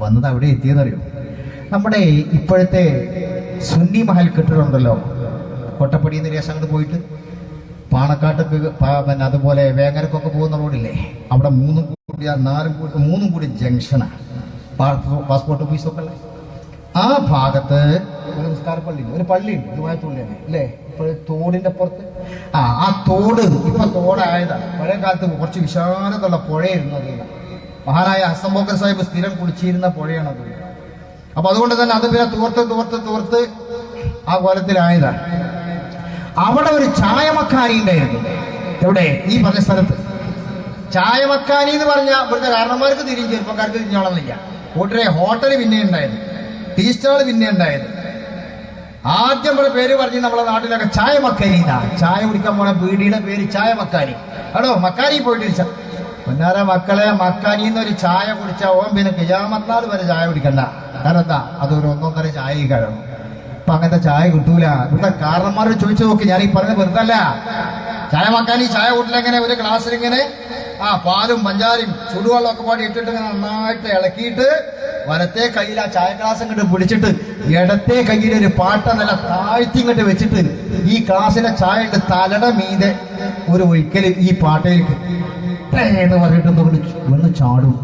വന്നത് അവിടെ എത്തിയതറിയോ? നമ്മുടെ ഇപ്പോഴത്തെ സുന്നി മഹൽ കെട്ടിടമുണ്ടല്ലോ, കൊട്ടപ്പടിയിൽ നിന്ന് ലേശം അങ്ങോട്ട് പോയിട്ട് പാണക്കാട്ടേക്ക് പിന്നെ അതുപോലെ വേങ്ങരക്കൊക്കെ പോകുന്ന റോഡില്ലേ, അവിടെ 3 കൂടി ജംഗ്ഷനാണ്. പാസ്പോർട്ട് ഓഫീസൊക്കെ ഉള്ളത് ആ ഭാഗത്ത് ഒരു നിസ്കാരപ്പള്ളിയുണ്ട്, ഒരു പള്ളിയുണ്ട്. ഇതുമായത്തുള്ളി തന്നെ അല്ലേ? ഇപ്പോൾ തോടിന്റെ പുറത്ത് ആ തോട് ഇപ്പൊ തോടായതാണ്. പഴയ കാലത്ത് കുറച്ച് വിശാലതയുള്ള പുഴയായിരുന്നു അത്. മഹാനായ ഹസൻ ബോക്കർ സാഹിബ് സ്ഥിരം കുളിച്ചിരുന്ന പുഴയാണത്. അപ്പൊ അതുകൊണ്ട് തന്നെ അത് പിന്നെ തോർത്ത് ആ കോലത്തിലായതാണ്. അവിടെ ഒരു ചായമക്കാനി ഉണ്ടായിരുന്നു. എവിടെ? ഈ പറഞ്ഞ സ്ഥലത്ത്. ചായമക്കാനി എന്ന് പറഞ്ഞാൽ ഇവിടുത്തെ കാരണന്മാർക്ക് തിരിഞ്ഞ് ചെറുപ്പക്കാർക്ക് തിരിഞ്ഞോളന്നില്ല. കൂട്ടരെ ഹോട്ടൽ പിന്നെ ഉണ്ടായത്, ടീ സ്റ്റാൾ പിന്നെ ഉണ്ടായത്. ആദ്യം ഇവിടെ പേര് പറഞ്ഞ് നമ്മളെ നാട്ടിലൊക്കെ ചായമക്കാനി. ചായ കുടിക്കാൻ പോണ പീടിയുടെ പേര് ചായമക്കാനി. എടോ മക്കാനി പോയിട്ട് പൊന്നാര മക്കളെ, മക്കാനിന്നൊരു ചായ കുടിച്ചാൽ ഓൻ പിന്നെ കിയാമത്ത് വരെ ചായ കുടിക്കണ്ട. കാരണം എന്താ? അതൊരു 1-1.5 ചായ കഴിയണം. അപ്പൊ അങ്ങനത്തെ ചായ കിട്ടൂല. ഇവിടുത്തെ കാരണന്മാരോട് ചോദിച്ചു നോക്കി. ഞാൻ ഈ പറഞ്ഞ വെറുതല്ല. ചായ മക്കാനി ചായ കൂട്ടിലെങ്ങനെ ഒരു ഗ്ലാസ്സിലിങ്ങനെ പാലും പഞ്ചാരയും ചുടുവെള്ളം ഒക്കെ പാടി ഇട്ടിട്ട് ഇങ്ങനെ നന്നായിട്ട് ഇളക്കിയിട്ട് വലത്തെ കയ്യിൽ ആ ചായ ഗ്ലാസ് ഇങ്ങോട്ട് പിടിച്ചിട്ട് ഇടത്തെ കയ്യിൽ ഒരു പാട്ട നില താഴ്ത്തി ഇങ്ങോട്ട് വെച്ചിട്ട് ഈ ഗ്ലാസിലെ ചായ ഇട്ട് തലയുടെ മീതെ ഒരു ഒരിക്കല് ഈ പാട്ടയിലേക്ക് എന്ന് പറഞ്ഞിട്ട് ഒന്ന് ചാടും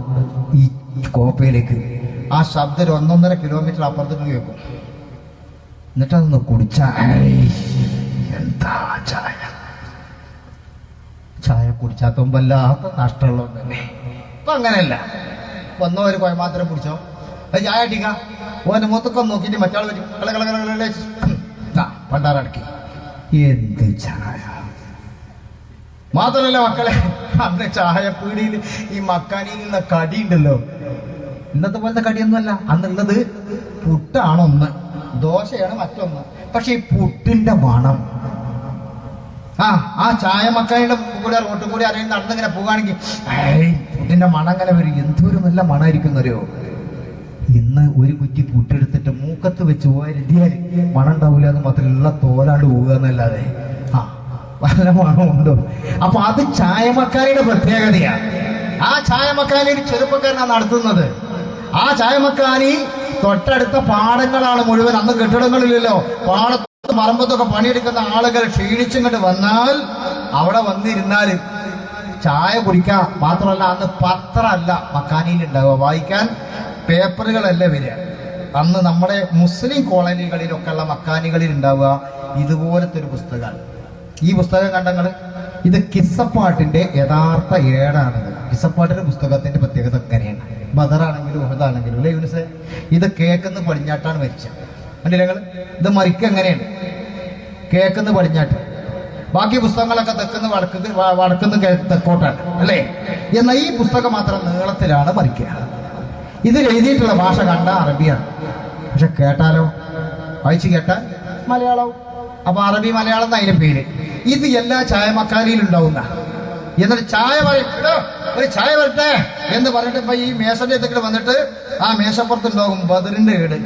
ഈ കോപ്പയിലേക്ക്. ആ ശബ്ദം ഒരു 1.5 കിലോമീറ്റർ അപ്പുറത്തേക്ക് കേൾക്കും. എന്നിട്ടതൊന്ന് കുടിച്ചാ എന്താ ചായ, ചായ കുടിച്ചാത്ത വല്ലാത്ത നഷ്ടമുള്ളത് തന്നെ. അപ്പൊ അങ്ങനെയല്ല, വന്നവര് പോയ മാത്രം കുടിച്ചോ അത് ചായ അടിക്ക ഓന്റെ മൂത്തൊക്കെ നോക്കിയിട്ട് മറ്റാൾ പണ്ടാറടക്കി എന്ത് ചായ. മാത്രമല്ല മക്കളെ, അന്ന് ചായപ്പീടിയിൽ ഈ മക്കാനിയിലുള്ള കടി ഉണ്ടല്ലോ, ഇന്നത്തെ പോലത്തെ കടിയൊന്നുമല്ല അന്നുള്ളത്. പുട്ടാണ് ഒന്ന്, ദോശയാണ് മറ്റൊന്ന്. പക്ഷെ ഈ പുട്ടിന്റെ മണം ആ ചായ മക്കാനിയുടെ കൂടെ റോട്ടും കൂടി അറിയാൻ നടന്നിങ്ങനെ പോവുകയാണെങ്കിൽ പുട്ടിന്റെ മണം അങ്ങനെ വരും. എന്തൊരു നല്ല മണമായിരിക്കുന്നവരോ. ഇന്ന് ഒരു കുറ്റി പുട്ടെടുത്തിട്ട് മൂക്കത്ത് വെച്ച് പോയാൽ മണം ഉണ്ടാവില്ല എന്ന് മാത്രമല്ല, തോലാണ്ട് പോവുക എന്നല്ലാതെ വല്ല മണമുണ്ടോ? അപ്പൊ അത് ചായമക്കാനിയുടെ പ്രത്യേകതയാണ്. ആ ചായമക്കാനി ഒരു ചെറുപ്പക്കാരനാണ് നടത്തുന്നത്. ആ ചായമക്കാനി തൊട്ടടുത്ത പാടങ്ങളാണ് മുഴുവൻ. അന്ന് കെട്ടിടങ്ങളില്ലല്ലോ, പാടത്ത് പറമ്പത്തൊക്കെ പണിയെടുക്കുന്ന ആളുകൾ ക്ഷീണിച്ചിങ്ങോട്ട് വന്നാൽ അവിടെ വന്നിരുന്നാൽ ചായ കുടിക്കാം. മാത്രമല്ല അന്ന് പത്രമല്ല മക്കാനിയിൽ ഉണ്ടാവുക, വായിക്കാൻ പേപ്പറുകളല്ല വരിക. അന്ന് നമ്മുടെ മുസ്ലിം കോളനികളിലൊക്കെ ഉള്ള മക്കാനികളിൽ ഉണ്ടാവുക ഇതുപോലത്തെ ഒരു പുസ്തകമാണ്. ഈ പുസ്തകം കണ്ടങ്ങൾ, ഇത് കിസ്സപ്പാട്ടിന്റെ യഥാർത്ഥ ഏടാണിത്. കിസ്സപ്പാട്ടിന്റെ പുസ്തകത്തിന്റെ പ്രത്യേകത എങ്ങനെയാണ്? ബദറാണെങ്കിലും ഉഹദാണെങ്കിലും അല്ലെ യൂനിസെ, ഇത് കേക്കെന്ന് പടിഞ്ഞാട്ടാണ് മരിച്ചത്. കണ്ടില്ല നിങ്ങൾ? ഇത് മരിക്ക എങ്ങനെയാണ്? കേക്കെന്ന് പടിഞ്ഞാട്ട്. ബാക്കി പുസ്തകങ്ങളൊക്കെ തെക്കുന്ന് വടക്കുന്ന് തെക്കോട്ടാണ് അല്ലേ? എന്നാൽ ഈ പുസ്തകം മാത്രം നീളത്തിലാണ് മരിക്കുക. ഇതിൽ എഴുതിയിട്ടുള്ള ഭാഷ കണ്ട അറബിയാണ്, പക്ഷെ കേട്ടാലോ, വായിച്ച് കേട്ടാൽ മലയാളവും. അപ്പൊ അറബി മലയാളം എന്ന് അതിന്റെ പേര്. ഇത് എല്ലാ ചായമക്കാനിയിലും ഉണ്ടാവുന്ന. എന്നിട്ട് ചായ പറയും, ഒരു ചായ വരട്ടെ എന്ന് പറഞ്ഞിട്ട് ഇപ്പൊ ഈ മേശന്റെ അടുത്തേക്ക് വന്നിട്ട് ആ മേശപ്പുറത്തുണ്ടാവും ബദറിന്റെ ഏട്.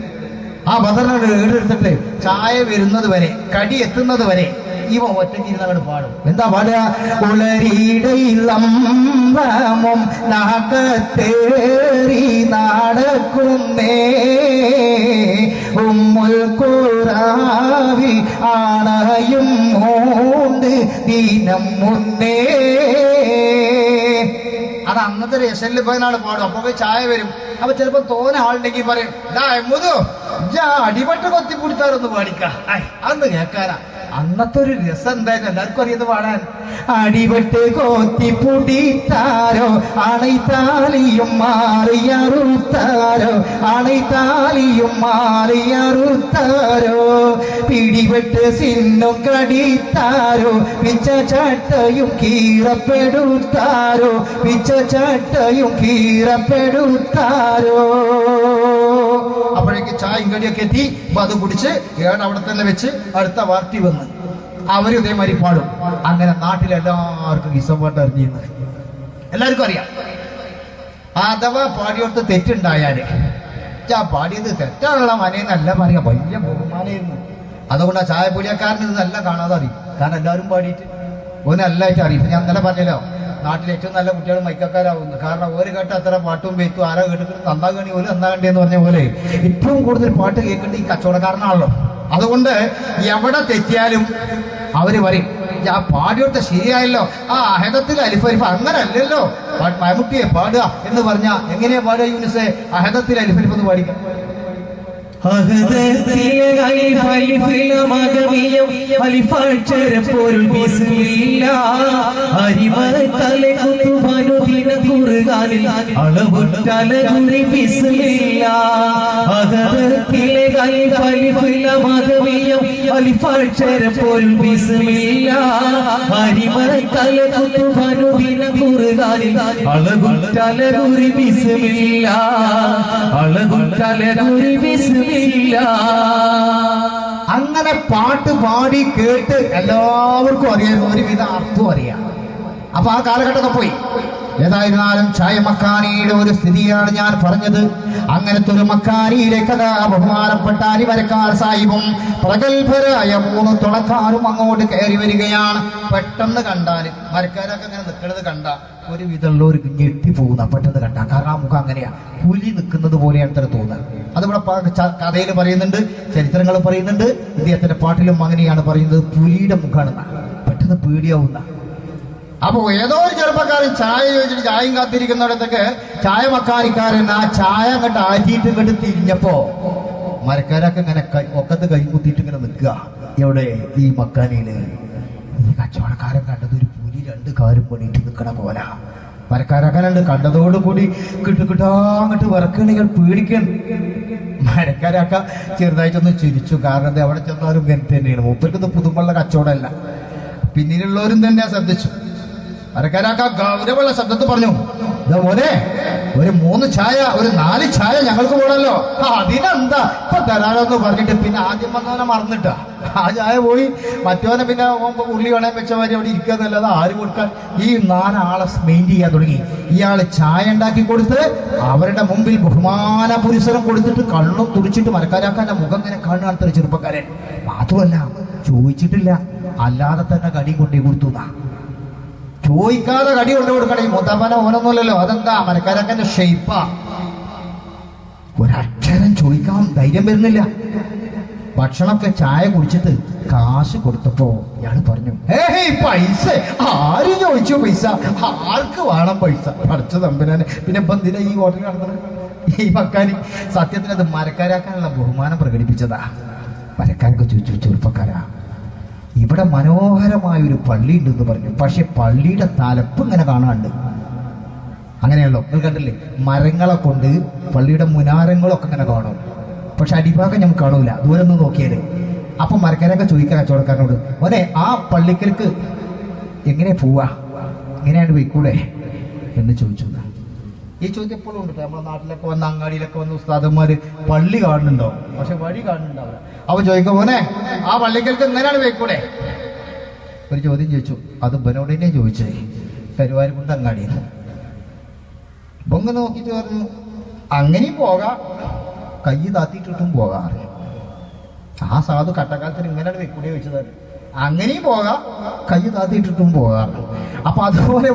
ആ ബദറിന്റെ ഏട് എടുത്തിട്ട് ചായ വരുന്നത് വരെ, കടി എത്തുന്നത് വരെ ഇവ ഒറ്റയ്ക്ക് ഇരുന്നങ്ങോട്ട് പാടും. എന്താ പാടുക? ഉളരിടയിലമ്പമും നാഗത്തേറി നടക്കുന്നേ ഉമ്മുൽ ഖുറാവിൽ ആണയും മൂണ്ട് ദിനം മുന്നേ. അത് അന്നത്തെ രസലിൽ പോയനാണ് പാടും. അപ്പൊ പോയി ചായ വരും. അപ്പൊ ചിലപ്പോ തോന്നെ ആളുണ്ടെങ്കിൽ പറയും, അടിപട്ട് കൊത്തി പിടിച്ചാറൊന്ന് പാടിക്ക, അന്ന് കേൾക്കാനാ. അന്നത്തെ ഒരു രസം എന്തായാലും എല്ലാവർക്കും അറിയത് പാടാൻ. അടിപെട്ട് കോത്തി പുടിത്താരോ അണൈത്താലിയും മാറിയറുത്താരോ അണൈത്താലിയും മാറിയറുത്താരോ പിടിപെട്ട് സിന്നും കടിത്താരോ പിച്ച ചട്ടയും കീറപ്പെടുത്താരോ പിച്ച ചട്ടയും കീറപ്പെടുത്താരോ. അപ്പോഴേക്ക് ചായയും കടിയൊക്കെ എത്തി. അപ്പൊ അത് കുടിച്ച് ഏട് അവിടെ തന്നെ വെച്ച് അടുത്ത പാർട്ടി വന്ന് അവര് ഇതേമാതിരി പാടും. അങ്ങനെ നാട്ടിലെല്ലാവർക്കും കിസ്സപ്പാട്ട് അറിഞ്ഞിരുന്നു, എല്ലാവർക്കും അറിയാം. അഥവാ പാടിയോടത്ത് തെറ്റുണ്ടായാല് പാടിയത് തെറ്റാണുള്ള മനയെന്നല്ല പറയാ, വലിയ ബഹുമാനായിരുന്നു. അതുകൊണ്ട് ആ ചായപ്പൊടിയക്കാരന് ഇത് നല്ല കാണാതെ അറിയും. കാരണം എല്ലാവരും പാടിയിട്ട് ഓനെല്ലായിട്ട് അറിയും. ഞാൻ ഇന്നലെ പറഞ്ഞല്ലോ, നാട്ടിലെ ഏറ്റവും നല്ല കുട്ടികൾ മൈക്കക്കാരാവുന്നു. കാരണം ഓര് കേട്ട അത്ര പാട്ടും വെയ്ത്തും ആരോ കേട്ടിട്ട് നന്നാകണി ഓര് നന്നാകണ്ടി എന്ന് പറഞ്ഞ പോലെ ഏറ്റവും കൂടുതൽ പാട്ട് കേൾക്കേണ്ടത് ഈ കച്ചവടക്കാരനാണല്ലോ. അതുകൊണ്ട് എവിടെ തെറ്റിയാലും അവര് പറയും, ആ പാടിയോട്ട് ശരിയായല്ലോ, ആ അഹദത്തിൽ അലിഫലിഫ് അങ്ങനെ അല്ലല്ലോ മമ്മൂട്ടിയെ പാടുക എന്ന് പറഞ്ഞാ എങ്ങനെയാ പാടുക യൂനിസെ? അഹദത്തിൽ അലിഫലിഫ് എന്ന് പാടിക്കാം. അങ്ങനെ പാട്ട് പാടി കേട്ട് എല്ലാവർക്കും അറിയാം, ഒരുവിധ അർത്ഥം അറിയാം. അപ്പൊ ആ കാലഘട്ടമൊക്കെ പോയി. ഏതായിരുന്നാലും ചായമക്കാനിയുടെ ഒരു സ്ഥിതിയാണ് ഞാൻ പറഞ്ഞത്. അങ്ങനത്തെ ഒരു മക്കാനിയിലേക്ക് ബഹുമാനപ്പെട്ട അലിമരക്കാർ സാഹിബും പ്രഗത്ഭരായ 3 തുണക്കാരും അങ്ങോട്ട് കയറി വരികയാണ്. പെട്ടെന്ന് കണ്ടാല് മരക്കാരൊക്കെ അങ്ങനെ നിൽക്കുന്നത് കണ്ട ഒരു വിധമുള്ളവർക്ക് ഞെട്ടിപ്പോകുന്ന പെട്ടെന്ന് കണ്ട. കാരണം ആ മുഖം അങ്ങനെയാ, പുലി നിൽക്കുന്നത് പോലെയാണ് തന്നെ തോന്നുന്നത്. അതിവിടെ കഥയിൽ പറയുന്നുണ്ട്, ചരിത്രങ്ങൾ പറയുന്നുണ്ട്, ഇദ്ദേഹത്തിന്റെ പാട്ടിലും അങ്ങനെയാണ് പറയുന്നത്, പുലിയുടെ മുഖാണെന്ന. പെട്ടെന്ന് പേടിയാവുന്ന. അപ്പൊ ഏതോ ഒരു ചെറുപ്പക്കാരൻ ചായ ചോദിച്ചിട്ട് ചായയും കാത്തിരിക്കുന്നിടത്തൊക്കെ ചായ മക്കാനിക്കാരൻ ആ ചായ അങ്ങോട്ട് ആറ്റിയിട്ട് ഇങ്ങോട്ട് തിരിഞ്ഞപ്പോ മരക്കാരൊക്കെ ഇങ്ങനെ ഒക്കത്ത് കൈ കുത്തിയിട്ട് ഇങ്ങനെ നിൽക്കുക. എവിടെ? ഈ മക്കാനിയില്. ഈ കച്ചവടക്കാരൻ കണ്ടത് ഒരു പുലി 2 കാലും പണിയിട്ട് നിൽക്കണ പോലെ. മരക്കാരക്കാരുണ്ട് കണ്ടതോടുകൂടി കിട്ടുകിട്ടാങ്ങോട്ട് വിറക്കണികൾ പേടിക്കാൻ. മരക്കാരക്ക ചെറുതായിട്ടൊന്ന് ചിരിച്ചു. കാരണം അത് അവിടെ ചെന്നാലും ഇങ്ങനെ തന്നെയാണ്. മൂപ്പർക്കത് പുതുമുള്ള കച്ചവടമല്ല. പിന്നീടുള്ളവരും തന്നെ ശ്രദ്ധിച്ചു. മരക്കാരാക്ക ഗൗരവമുള്ള ശബ്ദത്തിൽ പറഞ്ഞു, മോനെ ഒരു 3 ചായ, ഒരു 4 ചായ ഞങ്ങൾക്ക് പോകണല്ലോ. അതിനെന്താ ഇപ്പൊ തരാനോന്ന് പറഞ്ഞിട്ട് പിന്നെ ആദ്യം വന്നവനെ മറന്നിട്ടാ ആ ചായ പോയി. മറ്റവനെ പിന്നെ ഉള്ളി വേണേ വെച്ചവരെ അവിടെ ഇരിക്കാന്നല്ലാതെ ആര് കൊടുക്കാൻ. ഈ 4 ആളെ മെയിൻറ്റ് ചെയ്യാൻ തുടങ്ങി. ഇയാള് ചായ ഉണ്ടാക്കി കൊടുത്ത് അവരുടെ മുമ്പിൽ ബഹുമാന പുരുഷനം കൊടുത്തിട്ട് കണ്ണും തുടിച്ചിട്ട് മരക്കാരാക്കാന്റെ മുഖം ഇങ്ങനെ കാണുകയാണ് ചെറുപ്പക്കാരൻ. മാത്രമല്ല ചോദിച്ചിട്ടില്ല, അല്ലാതെ തന്നെ കടി കൊണ്ടേ കൊടുത്തു. ചോദിക്കാതെ കടി കൊണ്ടു കൊടുക്കണേ. മൂത്താപ്പന ഓനൊന്നുമല്ലല്ലോ. അതെന്താ? മരക്കാരക്കന്റെ ഷെയ്പ്പാ. ഒരക്ഷരം ചോദിക്കാൻ ധൈര്യം വരുന്നില്ല. ഭക്ഷണമൊക്കെ ചായ കുടിച്ചിട്ട് കാശ് കൊടുത്തപ്പോ ഇയാള് പറഞ്ഞു, പൈസ ആര് ചോദിച്ചു? പൈസ ആർക്ക് വേണം പൈസ? പഠിച്ച തമ്പുരാനെ. പിന്നെ ഇപ്പൊ എന്തിനാ ഈ ഹോട്ടലിൽ നടന്നത്? ഈ മക്കാനി സത്യത്തിൽ അത് മരക്കാരാക്കാനുള്ള ബഹുമാനം പ്രകടിപ്പിച്ചതാ. മരക്കാരൊക്കെ ചോദിച്ചു, ചെറുപ്പക്കാരാ ഇവിടെ മനോഹരമായൊരു പള്ളി ഉണ്ടെന്ന് പറഞ്ഞു. പക്ഷെ പള്ളിയുടെ തലപ്പ് ഇങ്ങനെ കാണാണ്ട്. അങ്ങനെയല്ലോ, നിങ്ങൾ കണ്ടില്ലേ? മരങ്ങളെ കൊണ്ട് പള്ളിയുടെ മുനാരങ്ങളൊക്കെ ഇങ്ങനെ കാണും. പക്ഷെ അടിഭാഗം നമുക്ക് കാണൂല, ദൂരം നിന്ന് നോക്കിയാല്. അപ്പൊ മരക്കാരൊക്കെ ചോദിക്കുക കച്ചവടക്കാരനോട്, മോനെ ആ പള്ളിക്കൽക്ക് എങ്ങനെ പോവാ, എങ്ങനെയാണ് പോയിക്കൂടെ എന്ന് ചോദിച്ചു. ഈ ചോദ്യം എപ്പോഴും ഉണ്ട്. നമ്മുടെ നാട്ടിലൊക്കെ വന്ന് അങ്ങാടിയിലൊക്കെ വന്ന് ഉസ്താദന്മാര് പള്ളി കാണുന്നുണ്ടാവും, പക്ഷെ വഴി കാണുന്നുണ്ടാവില്ല. അപ്പൊ ചോദിക്കും, മോനെ ആ പള്ളിക്കൽക്ക് എങ്ങനെയാണ് പോയിക്കൂടെ? ഒരു ചോദ്യം ചോദിച്ചു. അത് ബനോടിനെ ചോദിച്ചേ, കരുവാരുകുണ്ട് അങ്ങാടിയെന്ന്. പൊങ്ങ് നോക്കിയിട്ട് പറഞ്ഞു, അങ്ങനെയും പോകാം, കൈ താത്തിയിട്ടിട്ടും പോകാം. ആ സാധു കട്ടക്കാലത്തിന് ഇങ്ങനെയാണ് വെക്കൂടെ ചോദിച്ചതാണ്. അങ്ങനെയും പോകാം, കൈ താത്തിയിട്ടിട്ടും പോകാം. അപ്പൊ അതുപോലെ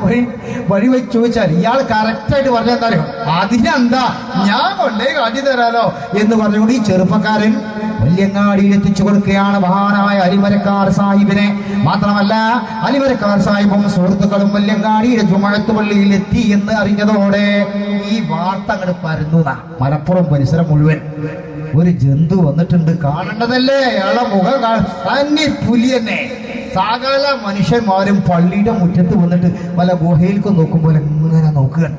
വഴി വെച്ച് ചോദിച്ചാൽ ഇയാൾ കറക്റ്റായിട്ട് പറഞ്ഞാൽ അതിനെന്താ ഞാൻ കൊണ്ടേ കാട്ടി തരാലോ എന്ന് പറഞ്ഞുകൊണ്ട് ഈ ചെറുപ്പക്കാരൻ വല്യങ്ങാടിയിൽ എത്തിച്ചു കൊടുക്കുകയാണ് മഹാനായ അലിമരക്കാർ സാഹിബിനെ. മാത്രമല്ല അലിമരക്കാർ സാഹിബും സുഹൃത്തുക്കളും വല്യങ്ങാടിയുടെ ജുമഅത്ത് പള്ളിയിൽ എത്തി എന്ന് അറിഞ്ഞതോടെ ഈ വാർത്ത അങ്ങോട്ട് പരന്നു. മലപ്പുറം പരിസരം മുഴുവൻ ഒരു ജന്തു വന്നിട്ടുണ്ട്, കാണേണ്ടതല്ലേ? അയാളെ മുഖം തന്നെ പുലി തന്നെ. സകല മനുഷ്യന്മാരും പള്ളിയുടെ മുറ്റത്ത് വന്നിട്ട് പല ഗുഹയിലേക്ക് നോക്കുമ്പോൾ എങ്ങനെ നോക്കുകയാണ്.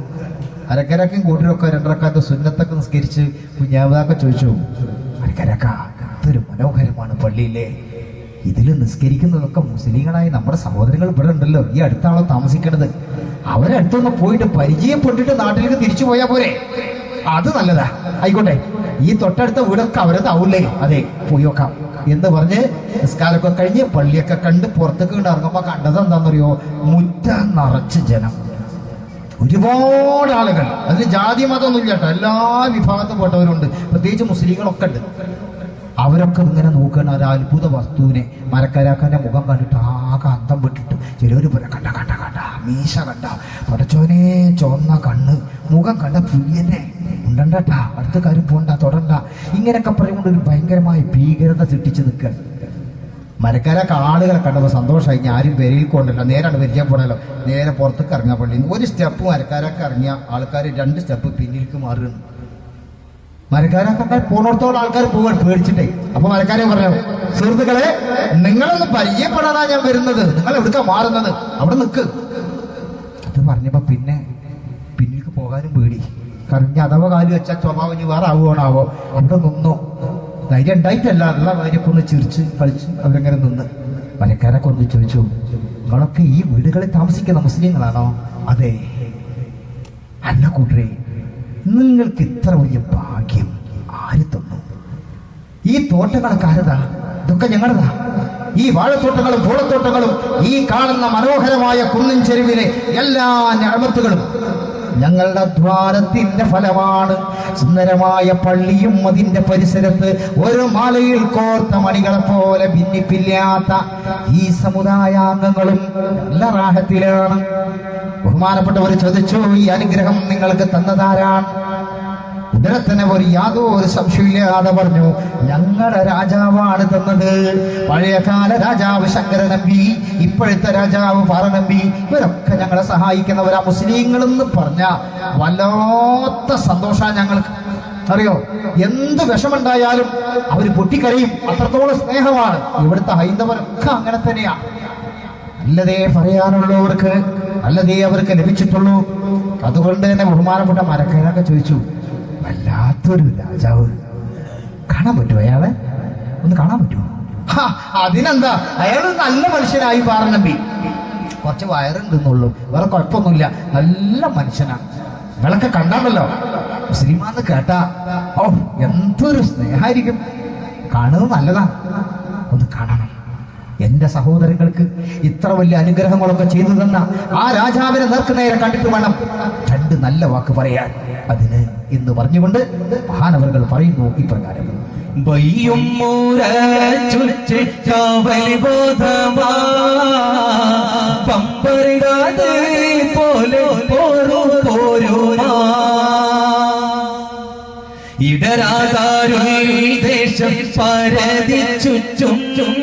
അരക്കരക്കും കൂട്ടരൊക്കെ 2 റക്അത്ത് സുന്നത്തൊക്കെ നിസ്കരിച്ച് കുഞ്ഞാവതൊക്കെ ചോദിച്ചു, അരക്കരക്ക ഇതൊരു മനോഹരമാണ് പള്ളിയിലെ, ഇതിൽ നിസ്കരിക്കുന്നതൊക്കെ മുസ്ലിങ്ങളായി നമ്മുടെ സഹോദരങ്ങൾ ഇവിടെ ഉണ്ടല്ലോ, ഈ അടുത്താണോ താമസിക്കണത്, അവരടുത്തൊന്ന് പോയിട്ട് പരിചയപ്പെട്ടിട്ട് നാട്ടിലേക്ക് തിരിച്ചു പോയാൽ പോരെ? അത് നല്ലതാ, ആയിക്കോട്ടെ. ഈ തൊട്ടടുത്ത വീടൊക്കെ അവരതാവൂലേ? അതെ, പോയി നോക്കാം എന്ന് പറഞ്ഞ് നിസ്കാരമൊക്കെ കഴിഞ്ഞ് പള്ളിയൊക്കെ കണ്ട് പുറത്തേക്ക് കൊണ്ട് ഇറങ്ങുമ്പോ കണ്ടത് എന്താണെന്നറിയോ? മുറ്റം നിറച്ച് ജനം, ഒരുപാട് ആളുകൾ. അതിന് ജാതി മതമൊന്നും ഇല്ല കേട്ടോ, എല്ലാ വിഭാഗത്തിൽപ്പെട്ടവരുണ്ട്, പ്രത്യേകിച്ച് മുസ്ലിങ്ങളൊക്കെ ഉണ്ട്. അവരൊക്കെ ഇങ്ങനെ നോക്കുകയാണ് ഒരു അത്ഭുത വസ്തുവിനെ. മരക്കരാക്കാന്റെ മുഖം കണ്ടിട്ട് ആകെ അന്തം വിട്ടിട്ട് ചിലവര് പോലെ കണ്ട കണ്ട കണ്ട മീശ കണ്ട, പടച്ചോനെ ചുവന്ന കണ്ണ്, മുഖം കണ്ട പുലിയനെ ഉണ്ടണ്ടാ, അടുത്ത കാര്യം പോണ്ട, തൊടണ്ട, ഇങ്ങനെയൊക്കെ പറഞ്ഞുകൊണ്ട് ഒരു ഭയങ്കരമായ ഭീകരത സൃഷ്ടിച്ച് നിൽക്കുകയാണ്. മരക്കാരൊക്കെ ആളുകളെ കണ്ടപ്പോൾ സന്തോഷമായി. ഞാൻ ആരും പെരയിൽ കൊണ്ടല്ലോ, നേരാണ് പരിചയപ്പെടല്ലോ, നേരെ പുറത്തേക്ക് ഇറങ്ങാൻ പള്ളി. ഒരു സ്റ്റെപ്പ് മരക്കാരൊക്കെ ഇറങ്ങിയ ആൾക്കാർ 2 സ്റ്റെപ്പ് പിന്നിലേക്ക് മാറുകയാണ്. മരക്കാരൊക്കെ പോണോടത്തോളം ആൾക്കാർ പോകാൻ പേടിച്ചിട്ടേ. അപ്പൊ മരക്കാരെ പറഞ്ഞു, സുഹൃത്തുക്കളെ നിങ്ങളൊന്ന് പരിചയപ്പെടാനാ ഞാൻ വരുന്നത്, നിങ്ങൾ എവിടുക്കാ മാറുന്നത്, അവിടെ നിൽക്ക്. അത് പറഞ്ഞപ്പോ പിന്നെ പിന്നിലേക്ക് പോകാനും പേടി. കാരണം അഥവാ കാല് വെച്ചാൽ സ്വഭാവം വേറെ ആവുകയാണാവോ. അവിടെ നിന്നു, ധൈര്യം ഉണ്ടായിട്ടല്ല, ഉള്ള കാര്യമൊക്കെ ഒന്ന് ചിരിച്ച് കളിച്ച് അവരങ്ങനെ നിന്ന്. മരക്കാരൊക്കെ ഒന്ന് ചോദിച്ചു, നിങ്ങളൊക്കെ ഈ വീടുകളിൽ താമസിക്കുന്ന മുസ്ലിങ്ങളാണോ? അതെ. അല്ല കൂട്ടരെ, നിങ്ങൾക്ക് ഇത്ര വലിയ ഭാഗ്യം ആര് തന്നു? ഈ തോട്ടങ്ങളൊക്കെ ആരതാ? ഇതൊക്കെ ഞങ്ങളതാ. ഈ വാഴത്തോട്ടങ്ങളും പൂളത്തോട്ടങ്ങളും ഈ കാണുന്ന മനോഹരമായ കുന്നിൻ ചെരുവിലെ എല്ലാ നിഅമത്തുകളും ഞങ്ങളുടെ അധ്വാനത്തിന്റെ ഫലമാണ്. സുന്ദരമായ പള്ളിയും അതിന്റെ പരിസരത്ത് ഒരു മാലയിൽ കോർത്ത മണികളെ പോലെ ഭിന്നിപ്പില്ലാത്ത ഈ സമുദായാംഗങ്ങളും നല്ല റാഹത്തിലാണ്. ബഹുമാനപ്പെട്ടവർ ചോദിച്ചു, ഈ അനുഗ്രഹം നിങ്ങൾക്ക് തന്നതാരാണ്? ഉടനെ തന്നെ യാതൊരു സംശയമില്ലാതെ പറഞ്ഞു, ഞങ്ങളുടെ രാജാവാണ് തന്നത്. പഴയകാല രാജാവ് ശങ്കര നമ്പി, ഇപ്പോഴത്തെ രാജാവ് പാറനമ്പി, ഇവരൊക്കെ ഞങ്ങളെ സഹായിക്കുന്നവരാ മുസ്ലിങ്ങളെന്ന് പറഞ്ഞ വല്ലാത്ത സന്തോഷമാണ് ഞങ്ങൾക്ക്. അറിയോ, എന്ത് വിഷമുണ്ടായാലും അവർ പൊട്ടിക്കരയും, അത്രത്തോളം സ്നേഹമാണ്. ഇവിടുത്തെ ഹൈന്ദവരൊക്കെ അങ്ങനെ തന്നെയാണ്. നല്ലതേ പറയാനുള്ളവർക്ക് നല്ലതേ അവർക്ക് ലഭിച്ചിട്ടുള്ളൂ. അതുകൊണ്ട് തന്നെ ബഹുമാനപ്പെട്ട മരക്കാരൊക്കെ ചോദിച്ചു, വല്ലാത്തൊരു രാജാവ്, കാണാൻ പറ്റുമോ അയാളെ? ഒന്ന് കാണാൻ പറ്റുമോ? അതിനെന്താ, അയാൾ നല്ല മനുഷ്യനായി പാറനമ്പി. കുറച്ച് വയറുണ്ടെന്നുള്ളൂ, വേറെ കുഴപ്പമൊന്നുമില്ല, നല്ല മനുഷ്യനാണ്. നിങ്ങളൊക്കെ കണ്ടാണല്ലോ, മുസ്ലിമാന്ന് കേട്ടാ ഓ എന്തൊരു സ്നേഹമായിരിക്കും. കാണുന്നത് നല്ലതാണ്, ഒന്ന് കാണണം. എന്റെ സഹോദരങ്ങൾക്ക് ഇത്ര വലിയ അനുഗ്രഹങ്ങളൊക്കെ ചെയ്തു തന്ന ആ രാജാവിനെ നേർക്കുനേരെ കണ്ടിട്ട് വേണം രണ്ട് നല്ല വാക്ക് പറയാൻ. അതിന് എന്ന് പറഞ്ഞുകൊണ്ട് മഹാനവറുകൾ പറയുന്നു ഇപ്രകാരം: വയ്യും മൂരച്ചുറ്റ് കാവലി ബോധമാ പമ്പരുകാതെ പോലെ പോരുമാ ഇടരാതാരുൾ ദേശം പരതി ചുറ്റും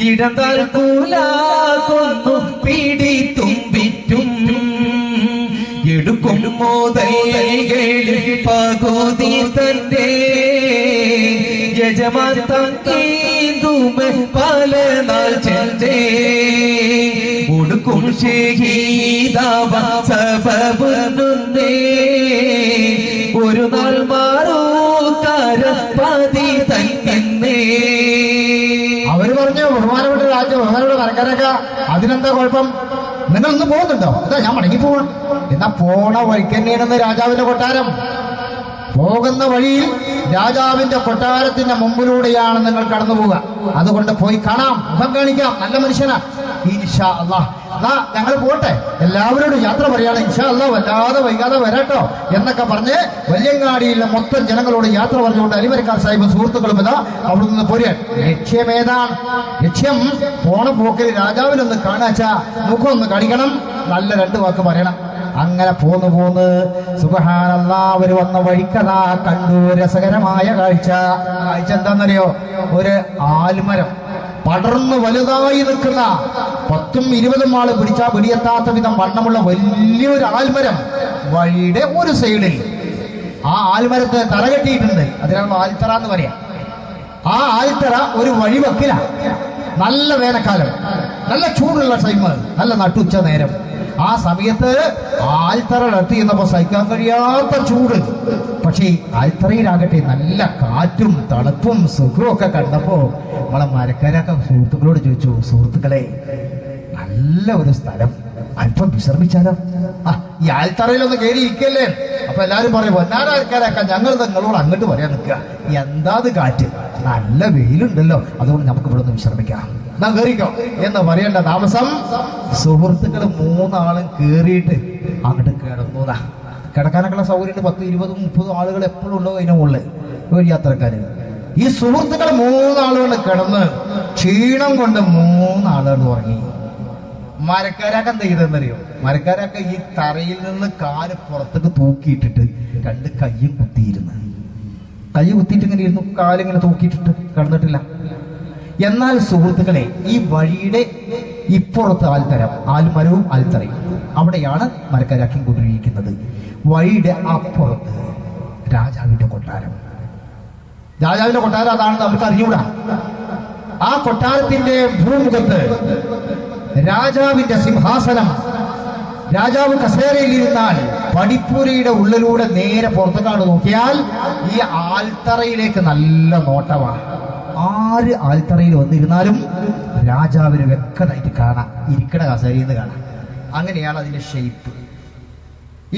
ഇടതാൽ കൂലാകൊന്നു പിടിത്തും വിറ്റും എടുക്കും മോദൈകളിൽ പകുതി തന്റെ യജമാൻ തങ്കീതുമെ പല നാൾ ചെന്നേ ഉടുക്കും ഷഹീദാവ സബബുന്നേ ഒരു നാൾ മാറൂക്കാര പതി തന്നേ. അവര് പറഞ്ഞു, ബഹുമാനപ്പെട്ട രാജ്യം ബഹുമാനപ്പെട്ട മരക്കാരൊക്കെ, അതിനെന്താ കുഴപ്പം? നിങ്ങൾ ഇന്ന് പോകുന്നുണ്ടോ? എന്താ ഞാൻ മടങ്ങി പോവാൻ. എന്നാ പോണ വഴിക്ക് തന്നെയാണെന്ന് രാജാവിന്റെ കൊട്ടാരം. പോകുന്ന വഴിയിൽ രാജാവിന്റെ കൊട്ടാരത്തിന്റെ മുമ്പിലൂടെയാണ് നിങ്ങൾ കടന്നു പോവുക. അതുകൊണ്ട് പോയി കാണാം, മുഖം കാണിക്കാം, നല്ല മനുഷ്യനാ. ഇൻഷാ അല്ലാഹ് എന്നാ ഞങ്ങൾ പോട്ടെ, എല്ലാവരോടും യാത്ര പറയാണ്. ഇൻഷാ അല്ലാഹ് വല്ലാതെ വൈകാതെ വരാട്ടോ എന്നൊക്കെ പറഞ്ഞ് വല്യങ്ങാടിയിലെ മൊത്തം ജനങ്ങളോട് യാത്ര പറഞ്ഞുകൊണ്ട് അലിമരക്കാർ സാഹിബും സുഹൃത്തുക്കളും ഇതാ അവിടെ നിന്ന് പോരാൻ. ലക്ഷ്യമേതാണ്? ലക്ഷ്യം പോണ പോക്കിൽ രാജാവിനൊന്ന് കാണാച്ചാ മുഖം ഒന്ന് കാണിക്കണം, നല്ല രണ്ട് വാക്ക് പറയണം. അങ്ങനെ പോന്ന് സുബ്ഹാനല്ലാഹ് അവര് വന്ന വഴിക്കതാ കണ്ടു രസകരമായ കാഴ്ച. എന്താണെന്നറിയോ? ഒരു ആൽമരം പടർന്ന് വലുതായി നിൽക്കുന്ന 10-20 ആള് പിടിച്ചാൽ പിടിയെത്താത്ത വിധം വണ്ണമുള്ള വലിയൊരു ആൽമരം വഴിയുടെ ഒരു സൈഡിൽ. ആ ആൽമരത്തെ തറകെട്ടിയിട്ടുണ്ട്, അതിനാണ് ആൽത്തറ എന്ന് പറയാം. ആ ആൽത്തറ ഒരു വഴിവക്കില. നല്ല വേനൽക്കാലം, നല്ല ചൂടുള്ള ടൈം, നല്ല നട്ടുച്ച നേരം. ആ സമയത്ത് ആൽത്തറ എത്തിയെന്നപ്പോ സഹിക്കാൻ കഴിയാത്ത ചൂട്. പക്ഷേ ആൽത്തറയിലാകട്ടെ നല്ല കാറ്റും തണുപ്പും സുഖവും ഒക്കെ കണ്ടപ്പോ നമ്മളെ മരക്കാരൊക്കെ സുഹൃത്തുക്കളോട് ചോദിച്ചു, സുഹൃത്തുക്കളെ നല്ല ഒരു സ്ഥലം, അല്പം വിശ്രമിച്ചാലോ? ഈ ആൽത്തറയിലൊന്ന് കയറി ഇരിക്കല്ലേ? അപ്പൊ എല്ലാരും പറയും, പൊന്നാരാൾക്കാരൊക്കെ ഞങ്ങൾ നിങ്ങളോട് അങ്ങോട്ട് പറയാൻ നിൽക്കുക, എന്താത് കാറ്റ്, നല്ല വെയിലുണ്ടല്ലോ, അതുകൊണ്ട് നമുക്ക് ഇവിടെ ഒന്ന് വിശ്രമിക്കാം, എന്നാ കയറിക്കോ എന്ന് പറയേണ്ട താമസം സുഹൃത്തുക്കൾ 3 ആളും കേറിയിട്ട് അങ്ങോട്ട് കിടന്നൂതാ. കിടക്കാനൊക്കെയുള്ള സൗകര്യം 10-20-30 ആളുകൾ എപ്പോഴും ഉണ്ടോ അതിന് മുകളിൽ ഒരു യാത്രക്കാര്. ഈ സുഹൃത്തുക്കൾ 3 ആളുകൾ കിടന്ന് ക്ഷീണം കൊണ്ട് 3 ആളുകൾ ഉറങ്ങി. മരക്കാരൊക്കെ എന്താ ചെയ്തെന്നറിയോ? മരക്കാരൊക്കെ ഈ തറയിൽ നിന്ന് കാല് പുറത്തേക്ക് തൂക്കിയിട്ടിട്ട് 2 കയ്യും കുത്തിയിരുന്ന്, കൈ കുത്തിയിട്ട് ഇങ്ങനെ ഇരുന്നു, കാലിങ്ങനെ തൂക്കിയിട്ടിട്ട് കിടന്നിട്ടില്ല. എന്നാൽ സുഹൃത്തുക്കളെ, ഈ വഴിയുടെ ഇപ്പുറത്ത് ആൽത്തരം, ആൽമരവും ആൽത്തറയും, അവിടെയാണ് മരക്കാരാക്കി കൊണ്ടിരിക്കുന്നത്. വഴിയുടെ അപ്പുറത്ത് രാജാവിന്റെ കൊട്ടാരം. രാജാവിന്റെ കൊട്ടാരം അതാണെന്ന് നമുക്ക് അറിഞ്ഞൂടാ. ആ കൊട്ടാരത്തിന്റെ ഭൂമുഖത്ത് രാജാവിന്റെ സിംഹാസനം. രാജാവ് കസേരയിൽ ഇരുന്നാൽ പടിപ്പുരയുടെ ഉള്ളിലൂടെ നേരെ പുറത്തേക്കാണ് നോക്കിയാൽ ഈ ആൽത്തറയിലേക്ക് നല്ല നോട്ടമാണ്. ആര് ആൽത്തറയിൽ വന്നിരുന്നാലും രാജാവിന് വ്യക്തമായിട്ട് കാണാം, ഇരിക്കണ കസേരയിൽ നിന്ന് കാണാം. അങ്ങനെയാണ് അതിന്റെ ഷേപ്പ്.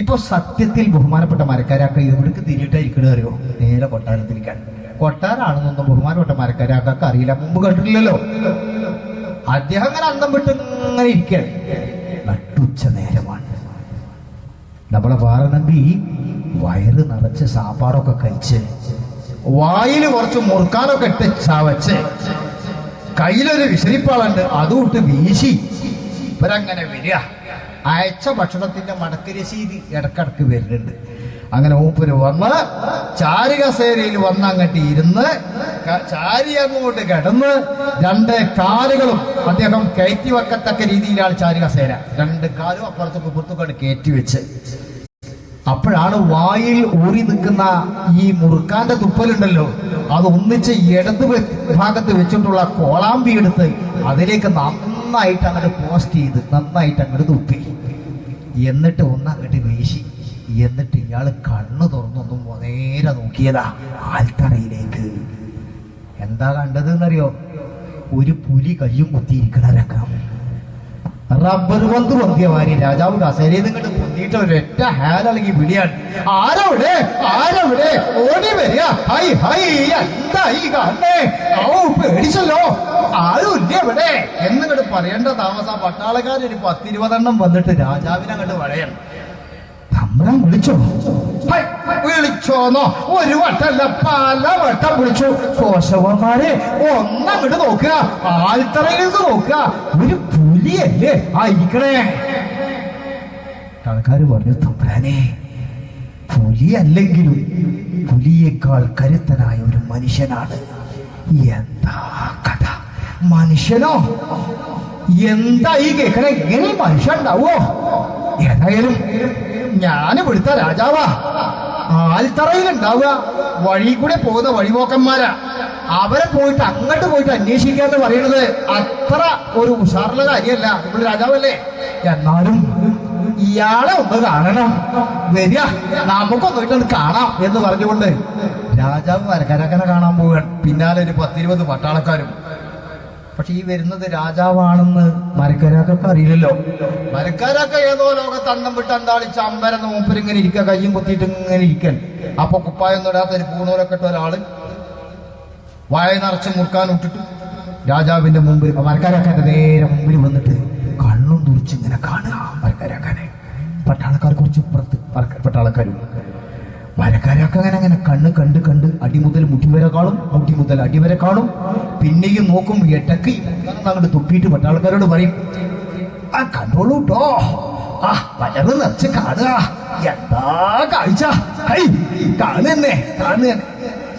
ഇപ്പൊ സത്യത്തിൽ ബഹുമാനപ്പെട്ട മരക്കാരാക്ക എവിടേക്ക് തിരിയിട്ടായിരിക്കണോ അറിയോ? നേരെ കൊട്ടാരത്തിരിക്കാൻ. കൊട്ടാരാണെന്നൊന്നും ബഹുമാനപ്പെട്ട മരക്കാരാക്കൊക്കെ അറിയില്ല, മുമ്പ് കണ്ടിട്ടില്ലല്ലോ. അദ്ദേഹം അങ്ങനെ അന്തം വിട്ട് ഇങ്ങനെ ഇരിക്കാൻ. നട്ടുച്ച നേരമാണ്. നമ്മളെ പാറനമ്പി വയറ് നിറച്ച് സാപ്പാടൊക്കെ കഴിച്ച് വായിൽ കുറച്ച് മുറുക്കാനൊക്കെ ഇട്ട് ചവച്ച് കയ്യിലൊരു വിശരിപ്പാളുണ്ട് അതും ഇട്ട് വീശി ഇവരങ്ങനെ വരിക. അയച്ച ഭക്ഷണത്തിന്റെ മടക്ക് രസീത് ഇടക്കിടക്ക് വരുന്നുണ്ട്. അങ്ങനെ മൂപ്പര് വന്ന് ചാരികസേരയിൽ വന്ന് അങ്ങോട്ട് ഇരുന്ന് ചാരി അങ്ങോട്ട് കിടന്ന് രണ്ട് കാലുകളും അദ്ദേഹം കയറ്റി വെക്കത്തക്ക രീതിയിലാണ് ചാരികസേര. രണ്ട് കാലും അപ്പുറത്തേക്ക് ഇപ്പുറത്തേക്കാണ് കയറ്റി വെച്ച്. അപ്പോഴാണ് വായിൽ ഊറി നിൽക്കുന്ന ഈ മുറുക്കാന്റെ തുപ്പലുണ്ടല്ലോ അത് ഒന്നിച്ച് ഇടത് ഭാഗത്ത് വെച്ചിട്ടുള്ള കോളാമ്പി എടുത്ത് അതിലേക്ക് നന്നായിട്ട് അങ്ങോട്ട് പോസ്റ്റ് ചെയ്ത് നന്നായിട്ട് അങ്ങോട്ട് തുപ്പി. എന്നിട്ട് അങ്ങോട്ട് വീശി. എന്നിട്ട് ഇയാള് കണ്ണു തുറന്നൊന്നും നേരെ നോക്കിയതാ ആൽത്തറയിലേക്ക്. എന്താ കണ്ടത് എന്നറിയോ? ഒരു പുലി കയ്യും കുത്തിയിരിക്കണ രംഗം. റബ്ബർ പന്ത് പൊന്തിയമാരി രാജാവ് കസേരയിൽ നിന്നിട്ട് പൊന്തിയിട്ട് ഒരൊറ്റ ഹാലല്ലെങ്കിൽ വിളിയാണ്, ആരവിടെ ആരവിടെ ഓടി വരിക, ഹൈ ഹൈ എന്താ ഈ കാണേ, ഓ പേടിച്ചല്ലോ, ആരും ഇല്ല ഇവിടെ എന്നിങ്ങോട്ട് പറയേണ്ട താമസം പട്ടാളക്കാരൊരു 10-20 വന്നിട്ട് രാജാവിനെ അങ്ങോട്ട് വളയണം. തമ്പ്രാൻ വിളിച്ചോ? വിളിച്ചോന്നോ? ഒരു വട്ടല്ല പല വട്ടം വിളിച്ചു. ശോശവന്മാരെ ഒന്നങ്ങോട്ട് നോക്കുക, ആൽത്തറയിലേക്ക് നോക്കുക, ഒരു പുലിയല്ലേ ആയിരിക്കണേ. ആൾക്കാര് പറഞ്ഞു, തമ്പ്രാനെ പുലിയല്ലെങ്കിലും പുലിയേക്കാൾ കരുത്തനായ ഒരു മനുഷ്യനാണ്. എന്താ കഥ? മനുഷ്യനോ? എന്താ ഈ കേൾക്കണേ? ഇങ്ങനെ മനുഷ്യൻ ഉണ്ടാവോ? ഏതായാലും ഞാൻ ഇവിടുത്തെ രാജാവാ, ആൽത്തറയിൽ ഉണ്ടാവുക. വഴി കൂടെ പോകുന്ന വഴിപോക്കന്മാരാ, അവരെ പോയിട്ട് അങ്ങോട്ട് പോയിട്ട് അന്വേഷിക്കാന്ന് പറയുന്നത് അത്ര ഒരു ഉഷാറുള്ള കാര്യമല്ല. ഇവിടെ രാജാവല്ലേ, എന്നാലും ഇയാളെ ഒന്ന് കാണണം, വരിക നമുക്കൊന്നിട്ടൊന്ന് കാണാം എന്ന് പറഞ്ഞുകൊണ്ട് രാജാവ് മരക്കരക്കനെ കാണാൻ പോവുകയാണ്. പിന്നാലെ ഒരു 10-20 പട്ടാളക്കാരും. പക്ഷെ ഈ വരുന്നത് രാജാവാണെന്ന് മരക്കരാക്കൊക്കെ അറിയില്ലല്ലോ. മരക്കരാക്ക ഏതോ ലോകത്ത് അന്നം വിട്ട് അന്താളിച്ച് അമ്പരന്ന് മൂപ്പരിങ്ങനെ ഇരിക്കുക, കയ്യും കുത്തിയിട്ട് ഇങ്ങനെ ഇരിക്കാൻ. അപ്പൊ കുപ്പായൊന്നും ഇടാത്ത ഒരു പൂണൂലൊക്കെ ഇട്ട ഒരാള് വായ നിറച്ച് മുറുക്കാൻ ഇട്ടിട്ട് രാജാവിന്റെ മുമ്പിൽ മരക്കരാക്കാന്റെ നേരെ മുമ്പിൽ വന്നിട്ട് കണ്ണും തുറിച്ച് ഇങ്ങനെ കാണുക മരക്കരാക്കാനെ. പട്ടാളക്കാർ കുറച്ച് ഇപ്പുറത്ത് പട്ടാളക്കാരും. മരക്കാരൊക്കെ അങ്ങനെ കണ്ണ് കണ്ട് അടി മുതൽ മുട്ടി വരെ കാണും, മുട്ടി മുതൽ അടി വരെ കാണും. പിന്നെയും നോക്കും, എട്ടക്ക് അങ്ങോട്ട് തുപ്പിയിട്ട് പട്ടാളക്കാരോട് പറയും, ആ കണ്ടോളൂ കേട്ടോ, ആ വയറ് നിറച്ച് കാണുക, എന്താ കാഴ്ച, കാണുന്നെ.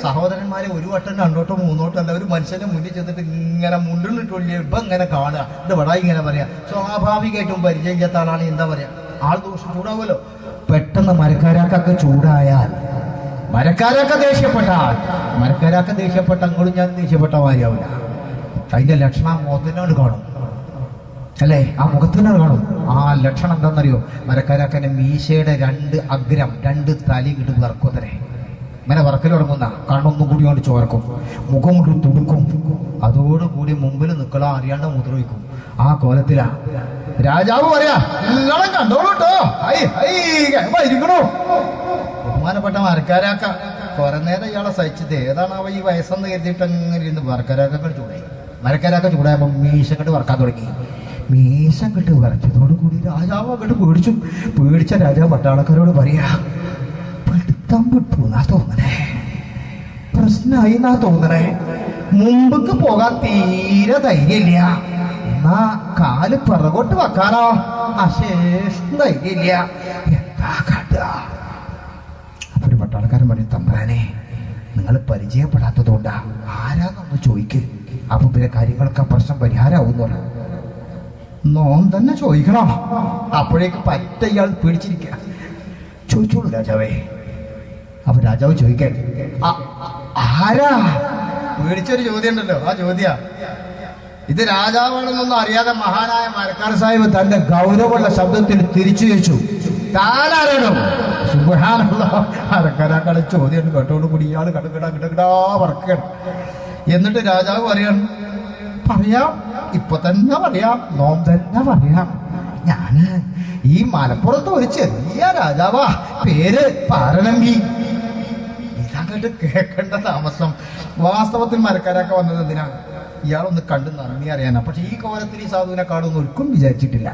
സഹോദരന്മാരെ ഒരു വട്ടം 2 വട്ടം 3 വട്ടം അല്ല, ഒരു മനുഷ്യന്റെ മുന്നിൽ ചെന്നിട്ട് ഇങ്ങനെ മുണ്ടിലിട്ടുള്ളിയ ഇപ്പൊ ഇങ്ങനെ കാണുക, എന്റെ വടായി ഇങ്ങനെ പറയാ. സ്വാഭാവികമായിട്ടും പരിചയം ചെയ്യാത്ത ആളാണ് എന്താ പറയാ, ആൾ ദോഷം ചൂടാവുമല്ലോ. പെട്ടെന്ന് മരക്കാരാക്കൊക്കെ ചൂടായാൽ, മരക്കാരൊക്കെ ദേഷ്യപ്പെട്ടാൽ, മരക്കാരൊക്കെ ദേഷ്യപ്പെട്ട അങ്ങോട്ടും ഞാൻ ദേഷ്യപ്പെട്ട മാതിരിയാവില്ല. അതിന്റെ ലക്ഷണം മുഖത്തിനോട് കാണും അല്ലേ, ആ മുഖത്തിനോട് കാണും. ആ ലക്ഷണം എന്താണെന്നറിയോ? മരക്കാരക്കന്റെ മീശയുടെ 2 അഗ്രം 2 തലയും കിട്ടും വിറക്കുതരെ. ഇങ്ങനെ വിറക്കൽ തുടങ്ങുന്ന കണ്ണൊന്നും കൂടി കൊണ്ട് ചോർക്കും, മുഖം കൊണ്ട് തുടുക്കും. അതോടുകൂടി മുമ്പിൽ നിൽക്കണം, അറിയാണ്ട് മുദ്രവയ്ക്കും. ആ കോലത്തിലാ രാജാവ് പറയാ, എല്ലാം കണ്ടോളൂ കേട്ടോ, ഇരിക്കണോ. ബഹുമാനപ്പെട്ട മരക്കാരാക്ക കുറെ നേരം ഇയാളെ സഹിച്ചത് ഏതാണ് അവ ഈ വയസ്സെന്ന് കരുതിയിട്ട് അങ്ങനെ ഇരുന്ന് മരക്കാരാക്കൾ ചൂടായി. മരക്കാരാക്ക ചൂടായപ്പോ മീശ കെട്ട് വറക്കാൻ തുടങ്ങി. മീശ കെട്ട് വരച്ചതോട് കൂടി രാജാവ് അങ്ങോട്ട് പേടിച്ച രാജാവ് പട്ടാളക്കാരോട് പറയാ, പിടുത്തം വിട്ടു എന്നാ തോന്നണേ, പ്രശ്നമായി എന്നാ തോന്നണേ, മുമ്പക്ക് പോകാൻ തീരെ ധൈര്യമില്ല, എന്നാ കാല് പിറകോട്ട് വെക്കാനോ അശേഷം ധൈര്യമില്ല, എന്താ കാട്ടുക. അപ്പൊ ഒരു പട്ടാളക്കാരൻ പറയും, തമ്പ്രാനെ നിങ്ങൾ പരിചയപ്പെടാത്തതുകൊണ്ടാ, ആരാന്നൊന്ന് ചോദിക്ക്, അപ്പൊ പിന്നെ കാര്യങ്ങളൊക്കെ പ്രശ്നം പരിഹാരമാവുന്നു പറഞ്ഞു. നോം തന്നെ ചോദിക്കണോ? അപ്പോഴേക്ക് പറ്റ ഇയാൾ പേടിച്ചിരിക്കുക. ചോദിച്ചോളൂ രാജാവേ. അപ്പൊ രാജാവ് ചോദിക്കാൻ, ആരാ? പേടിച്ചൊരു ചോദ്യം ഉണ്ടല്ലോ, ആ ചോദ്യ ഇത് രാജാവാണെന്നൊന്നും അറിയാതെ മഹാനായ മരക്കാർ സാഹിബ് തന്റെ ഗൗരവമുള്ള ശബ്ദത്തിൽ തിരിച്ചു ചോദിച്ചു, താനാരാണോ? സുബ്ഹാനല്ലാ, മരക്കാരാക്കളെ ചോദ്യം കേട്ടോടുകൂടി ഇയാൾ കിടക്കിടാ പറക്കണം. എന്നിട്ട് രാജാവ് പറയാം, ഇപ്പൊ തന്നെ പറയാം, നോം തന്നെ പറയാം, ഞാന് ഈ മലപ്പുറത്ത് ഒരു ചെറിയ രാജാവാ, പേര് പാറനമ്പി. ഇതങ്ങോട്ട് കേൾക്കേണ്ട താമസം. വാസ്തവത്തിൽ മരക്കാരൊക്കെ വന്നത് എന്തിനാണ്? ഇയാളൊന്ന് കണ്ട് നന്ദി അറിയാനാ. പക്ഷെ ഈ കോലത്തിൽ ഈ സാധുവിനെ കാണുമെന്ന് ഒരിക്കലും വിചാരിച്ചിട്ടില്ല.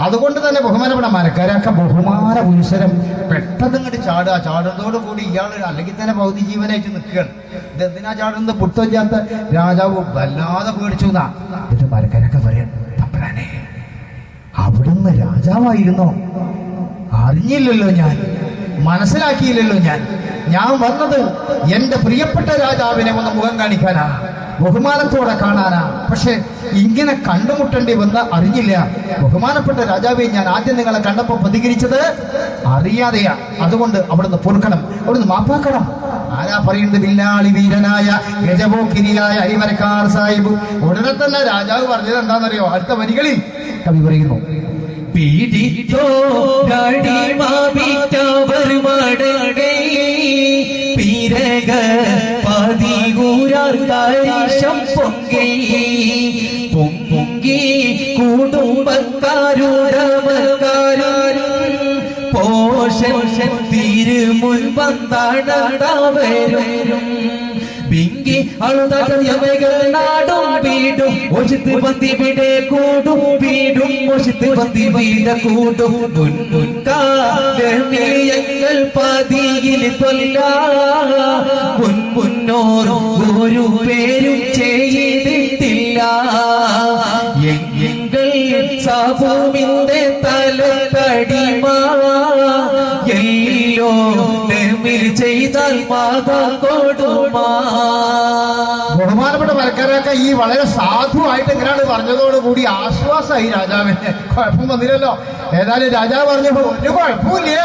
അതുകൊണ്ട് തന്നെ ബഹുമാനപ്പെട്ട മരക്കാരൊക്കെ ബഹുമാന പുരുഷരം പെട്ടെന്ന് ഇങ്ങോട്ട് ചാടുന്നതോട് കൂടി ഇയാൾ അല്ലെങ്കിൽ തന്നെ ഭൗതി ജീവനായിട്ട് നിൽക്കുകയാണ്. ഇതെന്തിനാ ചാടുന്നത് പുട്ടൊല്ലാത്ത രാജാവ് വല്ലാതെ പേടിച്ചു എന്നാ. എന്നിട്ട് മരക്കാരൊക്കെ പറയാൻ, തമ്പുരാനെ അവിടുന്ന് രാജാവായിരുന്നോ? അറിഞ്ഞില്ലല്ലോ, ഞാൻ മനസ്സിലാക്കിയില്ലല്ലോ. ഞാൻ വന്നത് എന്റെ പ്രിയപ്പെട്ട രാജാവിനെ ഒന്ന് മുഖം കാണിക്കാനാ, ബഹുമാനത്തോടെ കാണാനാ. പക്ഷെ ഇങ്ങനെ കണ്ടുമുട്ടേണ്ടി വന്ന അറിഞ്ഞില്ല. ബഹുമാനപ്പെട്ട രാജാവെ, ഞാൻ ആദ്യം നിങ്ങളെ കണ്ടപ്പോൾ പ്രതികരിച്ചത് അറിയാതെയാ. അതുകൊണ്ട് അവിടുന്ന് പൊറുക്കണം, അവിടുന്ന് മാപ്പാക്കണം. ആരാ പറയുന്നത്? ബില്ലാളി വീരനായ ഗജപോക്കിരിയായ അരിമരക്കാർ സാഹിബ്. ഉടനെ തന്നെ രാജാവ് പറഞ്ഞത് എന്താണെന്നറിയോ? അടുത്ത വരികളിൽ കവി പറയുന്നു, പീഡിത്തോ രാടിമാവിറ്റവർ മടങ്ങി പീരക പതികൂരാർ കാരിശം പൊങ്കി പൊങ്കി കുടുംബക്കാരുടമക്കാരും പോഷൻ തിരുമുൻപന്താടവരും പിങ്കി അളുതകൾ നാടും വീടും ഒഴിത്ത് പന്തി വിടെ കൂടും വീടും ഒഴിത്ത് പന്തി വീട കൂടും മുൻമുൻകാലങ്ങൾ പതിയിൽ കൊല്ല മുന്നോറും ഒരു പേരും ചെയ്തിട്ടില്ല എങ്ങൾ സാഭൂമിന്റെ തലക്കടിമാ എല്ലോ ചെയ്താൽ മാതാ കൊടുമാ. ബഹുമാനപ്പെട്ട മരക്കാരൊക്കെ ഈ വളരെ സാധുവായിട്ട് ഇങ്ങനെയാണ് പറഞ്ഞതോടുകൂടി ആശ്വാസമായി രാജാവിന്. കുഴപ്പം വന്നില്ലല്ലോ. ഏതായാലും രാജാവ് പറഞ്ഞപ്പോ ഒരു കുഴപ്പമില്ല,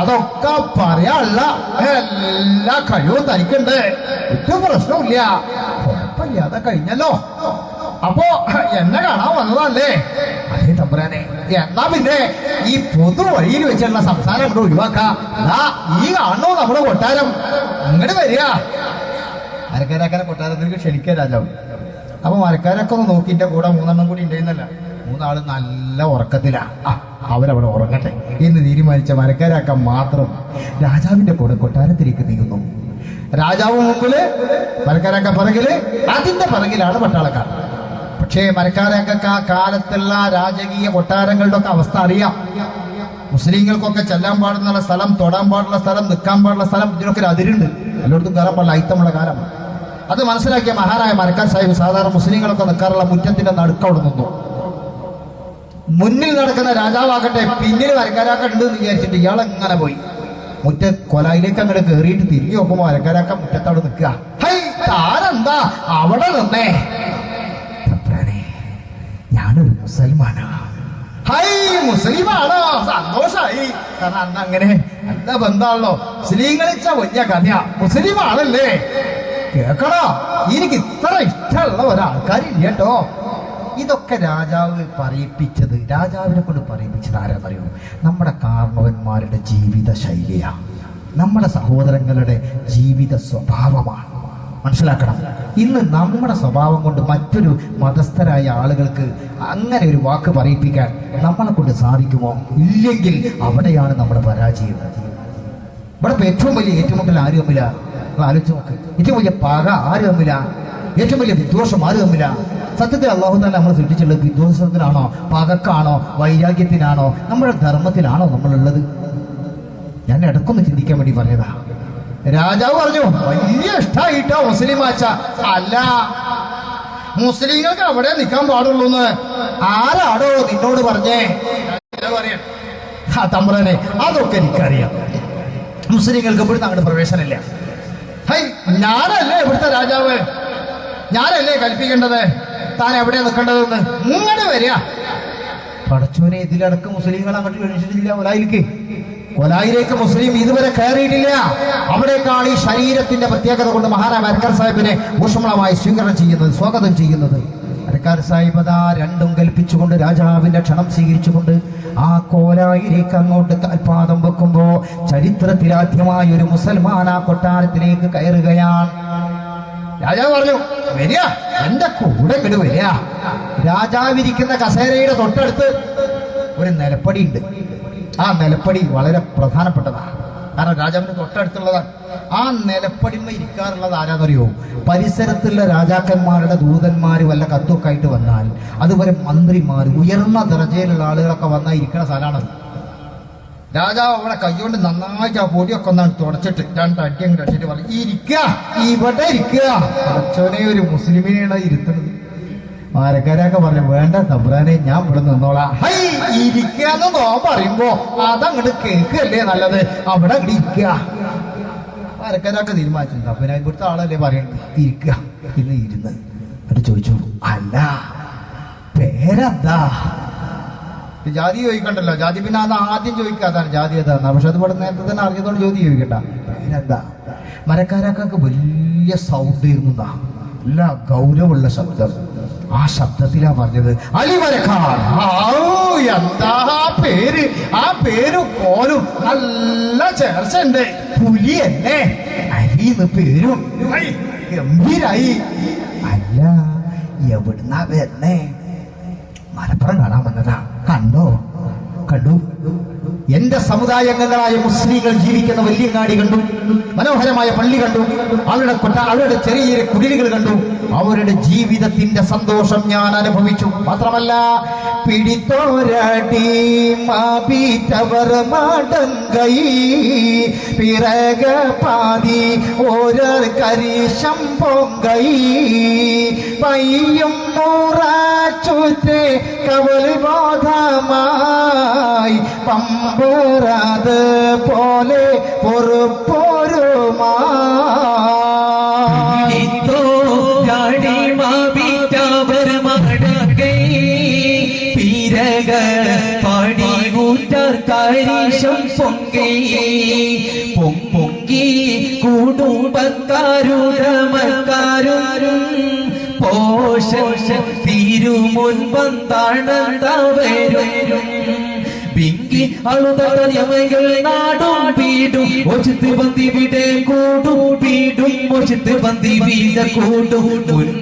അതൊക്കെ പറയാനുള്ള എല്ലാ കഴിവും തനിക്കുണ്ട്, ഒരു പ്രശ്നമില്ല, കുഴപ്പമില്ലാതെ കഴിഞ്ഞല്ലോ. അപ്പോ എന്നെ കാണാൻ വന്നതല്ലേ? അതേ തമ്പുരാനെ, എന്നാ പിന്നെ ഈ പൊതു വഴിയിൽ വെച്ചുള്ള സംസാരം ഇവിടെ ഒഴിവാക്കാം. ഈ കാണണോ നമ്മുടെ കൊട്ടാരം, ഇങ്ങോട്ട് വരിക. മരക്കാരക്കനെ കൊട്ടാരത്തിലേക്ക് ക്ഷണിക്കുക രാജാവ്. അപ്പൊ മരക്കാരൊക്കെ ഒന്ന് നോക്കിന്റെ കൂടെ 3 എണ്ണം കൂടി ഉണ്ടായിരുന്നല്ല, 3 ആള് നല്ല ഉറക്കത്തിലാ. അവരവിടെ ഉറങ്ങട്ടെ എന്ന് തീരുമാനിച്ച മരക്കാരക്ക മാത്രം രാജാവിന്റെ കൂടെ കൊട്ടാരത്തിലേക്ക് നീങ്ങുന്നു. രാജാവ് മുമ്പില്, മരക്കാരക്ക പിറകില്, അതിന്റെ പിറകിലാണ് പട്ടാളക്കാർ. പക്ഷേ മരക്കാരക്കൊക്കെ ആ കാലത്തുള്ള രാജകീയ കൊട്ടാരങ്ങളുടെ ഒക്കെ അവസ്ഥ അറിയാം. മുസ്ലിങ്ങൾക്കൊക്കെ ചെല്ലാൻ പാടുന്ന സ്ഥലം, തൊടാൻ പാടുള്ള സ്ഥലം, നിൽക്കാൻ പാടുള്ള സ്ഥലം, ഇതിനൊക്കെ ഒരു അതിരുണ്ട്. എല്ലായിടത്തും കയറാൻ പാടില്ല, അയിത്തമുള്ള കാലം. അത് മനസ്സിലാക്കിയ മഹാനായ മരക്കാർ സാഹിബ് സാധാരണ മുസ്ലിങ്ങളൊക്കെ നിൽക്കാറുള്ള മുറ്റത്തിന്റെ നടുക്കവിടെ നിന്നു. മുന്നിൽ നടക്കുന്ന രാജാവാകട്ടെ പിന്നിൽ മരക്കാരാക്ക ഉണ്ട് എന്ന് വിചാരിച്ചിട്ട് ഇയാൾ എങ്ങനെ പോയി മുറ്റ കൊലായിലേക്ക് അങ്ങോട്ട് കയറിയിട്ട് തിരിഞ്ഞു നോക്കുമ്പോ മരക്കാരാക്ക മുറ്റത്തവിടെ നിൽക്കുക. ഹൈ, താരെന്താ അവിടെ നിന്നേ? ഞാനൊരു മുസൽമാനാ. ഹൈ, മുസ്ലിമാണോ? സന്തോഷായി. കാരണം അന്ന് അങ്ങനെ നല്ല ബന്ധാണല്ലോ. മുസ്ലിങ്ങളിച്ച വലിയ കഥയാ. മുസ്ലിമാണല്ലേ? കേക്കണോ? എനിക്ക് ഇത്ര ഇഷ്ടമുള്ള ഒരാൾക്കാരില്ല കേട്ടോ. ഇതൊക്കെ രാജാവിനെ കൊണ്ട് പറയിപ്പിച്ചത് ആരാന്നറിയോ? നമ്മുടെ കാരണവന്മാരുടെ ജീവിത ശൈലിയാ, നമ്മുടെ സഹോദരങ്ങളുടെ ജീവിത സ്വഭാവമാണ്. മനസ്സിലാക്കണം. ഇന്ന് നമ്മുടെ സ്വഭാവം കൊണ്ട് മറ്റൊരു മതസ്ഥരായ ആളുകൾക്ക് അങ്ങനെ ഒരു വാക്ക് പറയിപ്പിക്കാൻ നമ്മളെ കൊണ്ട് സാധിക്കുമോ? ഇല്ലെങ്കിൽ അവിടെയാണ് നമ്മുടെ പരാജയം. ഇവിടെ ഏറ്റവും വലിയ ഏറ്റുമുട്ടൽ ആര് തമ്മില? ആലോചിച്ച് നോക്ക്. ഏറ്റവും വലിയ പക ആര് തമ്മില? ഏറ്റവും വലിയ വിദ്വേഷം ആര് തമ്മില? സത്യത്തിൽ അള്ളാഹു തന്നെ നമ്മൾ സൃഷ്ടിച്ചുള്ളത് വിദ്വേഷത്തിനാണോ, പകക്കാണോ, വൈരാഗ്യത്തിനാണോ, നമ്മുടെ ധർമ്മത്തിലാണോ നമ്മളുള്ളത്? ഞാൻ ഇടക്കൊന്ന് ചിന്തിക്കാൻ വേണ്ടി പറഞ്ഞതാ. രാജാവ് പറഞ്ഞു, വലിയ ഇഷ്ടായിട്ടോ മുസ്ലിമാച്ച. അല്ല, മുസ്ലിങ്ങൾക്ക് അവിടെ നിൽക്കാൻ പാടുള്ളൂന്ന് ആരാടോ നിന്നോട് പറഞ്ഞേ? തമ്പുരാനെ, അതൊക്കെ എനിക്കറിയാം. മുസ്ലിങ്ങൾക്ക് ഇവിടുന്ന് അങ്ങോട്ട് പ്രവേശനമില്ല. ഹൈ, ഞാനല്ലേ ഇവിടുത്തെ രാജാവ്? ഞാനല്ലേ കൽപ്പിക്കേണ്ടത് താൻ എവിടെയാ നിൽക്കേണ്ടതെന്ന്? ഇങ്ങോട്ട് വരിക. പടച്ചോനെ, ഇതിലടക്കം മുസ്ലിങ്ങൾ അങ്ങോട്ട് കഴിച്ചിട്ടില്ല. കൊലായിലേക്ക് മുസ്ലിം ഇതുവരെ കയറിയിട്ടില്ല. അവിടേക്കാണ് ഈ ശരീരത്തിന്റെ പ്രത്യേകത കൊണ്ട് മഹാനായ മരക്കാർ സാഹിബിനെ ഊഷ്മളമായി സ്വാഗതം ചെയ്യുന്നത്. മരക്കാർ സാഹിബ് അതാ രണ്ടും കൽപ്പിച്ചുകൊണ്ട് രാജാവിന്റെ ക്ഷണം സ്വീകരിച്ചുകൊണ്ട് ആ കോലായിലേക്ക് അങ്ങോട്ട് കാൽപാദം വെക്കുമ്പോ ചരിത്രത്തിലാദ്യമായ ഒരു മുസൽമാൻ ആ കൊട്ടാരത്തിലേക്ക് കയറുകയാണ്. രാജാവ് പറഞ്ഞു, വരിക, എന്റെ കൂടെ ഇങ്ങോട്ട് വരിക. രാജാവിരിക്കുന്ന കസേരയുടെ തൊട്ടടുത്ത് ഒരു നിലപ്പടി ഉണ്ട്. ആ നിലപ്പടി വളരെ പ്രധാനപ്പെട്ടതാണ്. കാരണം രാജാവിന്റെ തൊട്ടടുത്തുള്ളതാണ്. ആ നിലപ്പടിമ ഇരിക്കാറുള്ളത് ആരാന്നറിയോ? പരിസരത്തുള്ള രാജാക്കന്മാരുടെ ദൂതന്മാർ വല്ല കത്തൊക്കെ ആയിട്ട് വന്നാൽ, അതുപോലെ മന്ത്രിമാർ, ഉയർന്ന ദർജയിലുള്ള ആളുകളൊക്കെ വന്നാൽ ഇരിക്കുന്ന സ്ഥലമാണത്. രാജാവ് അവിടെ കൈകൊണ്ട് നന്നായിട്ട് ആ പൊടിയൊക്കെ ഒന്നാണ് തുടച്ചിട്ട് 2 അടി അങ്ങോട്ട് അടിച്ചിട്ട് പറഞ്ഞു, ഇരിക്കുക, ഇവിടെ ഇരിക്കുക. അച്ഛനെ ഒരു മുസ്ലിമിനെയാണ് ഇരുത്തുന്നത്. ആരക്കാരൊക്കെ പറഞ്ഞു, വേണ്ട തബ്രാനെ, ഞാൻ ഇവിടെ നിന്നോളാം. ഹൈ, ഇരിക്കാന്ന് പറയുമ്പോ അതങ്ങോട്ട് കേൾക്കല്ലേ നല്ലത്, അവിടെ അങ്ങോട്ട് ഇരിക്കുക. ആരക്കാരൊക്കെ തീരുമാനിച്ചിട്ടുണ്ട്. അപ്പൊ ഞാൻ ഇവിടുത്തെ ആളല്ലേ പറയുന്നത്, ഇരിക്കുക. ഇന്ന് ഇരുന്ന് എന്നിട്ട് ചോദിച്ചു, അല്ല പേരെന്താ? ജാതി ചോദിക്കണ്ടല്ലോ, ജാതി പിന്നെ അത് ആദ്യം ചോദിക്കാതാണ് ജാതി ഏതാന്ന്. പക്ഷെ അത് ഇവിടെ നേരത്തെ തന്നെ അറിഞ്ഞതുകൊണ്ട് ജോലി ചോദിക്കണ്ട. പേരെന്താ? മരക്കാരക്കൊക്കെ വലിയ സൗണ്ട് ഇരുന്നതാ, നല്ല ഗൗരവമുള്ള ശബ്ദം. ആ ശബ്ദത്തിലാ പറഞ്ഞത്, അലിമരക്കാർ. എന്താ പേര്! ആ പേരും കോലും നല്ല ചേർച്ചയുണ്ട്. പുലിയല്ലേ അലിന്ന് പേരും, ഗംഭീരായി. അല്ല, എവിടുന്നാ വരുന്നേ? മലപ്പുറം കാണാൻ വന്നതാ. കണ്ടു. എന്റെ സമുദായാംഗങ്ങളായ മുസ്ലിങ്ങൾ ജീവിക്കുന്ന വലിയങ്ങാടി കണ്ടു, മനോഹരമായ പള്ളി കണ്ടു, അവരുടെ ചെറിയ ചെറിയ കുടിലുകൾ കണ്ടു. അവരുടെ ജീവിതത്തിന്റെ സന്തോഷം ഞാൻ അനുഭവിച്ചു. മാത്രമല്ല, പിടിത്തോരടി മാപിറ്റവർ മടങ്കൈ പിറക പാതി ഓരോ കരീശം പൊങ്കൈ പയ്യും മൂറാച്ചുറ്റേ കവൽ ബോധമായി പമ്പറാത് പോലെ പൊറുപ്പോരുമാ പാടി കൂറ്റാർ കാരീശം പൊങ്കി കുടുംബക്കാരുടമക്കാരും പോഷ തിരുമുൻപന്താണവരും പിങ്കി അളുതറിയമകൾ നാടും വീടും ഒച്ചിത്ത് പന്തി വിടെ കൂടും വീടും ഒച്ചിത്ത് പന്തി വീട കൂടും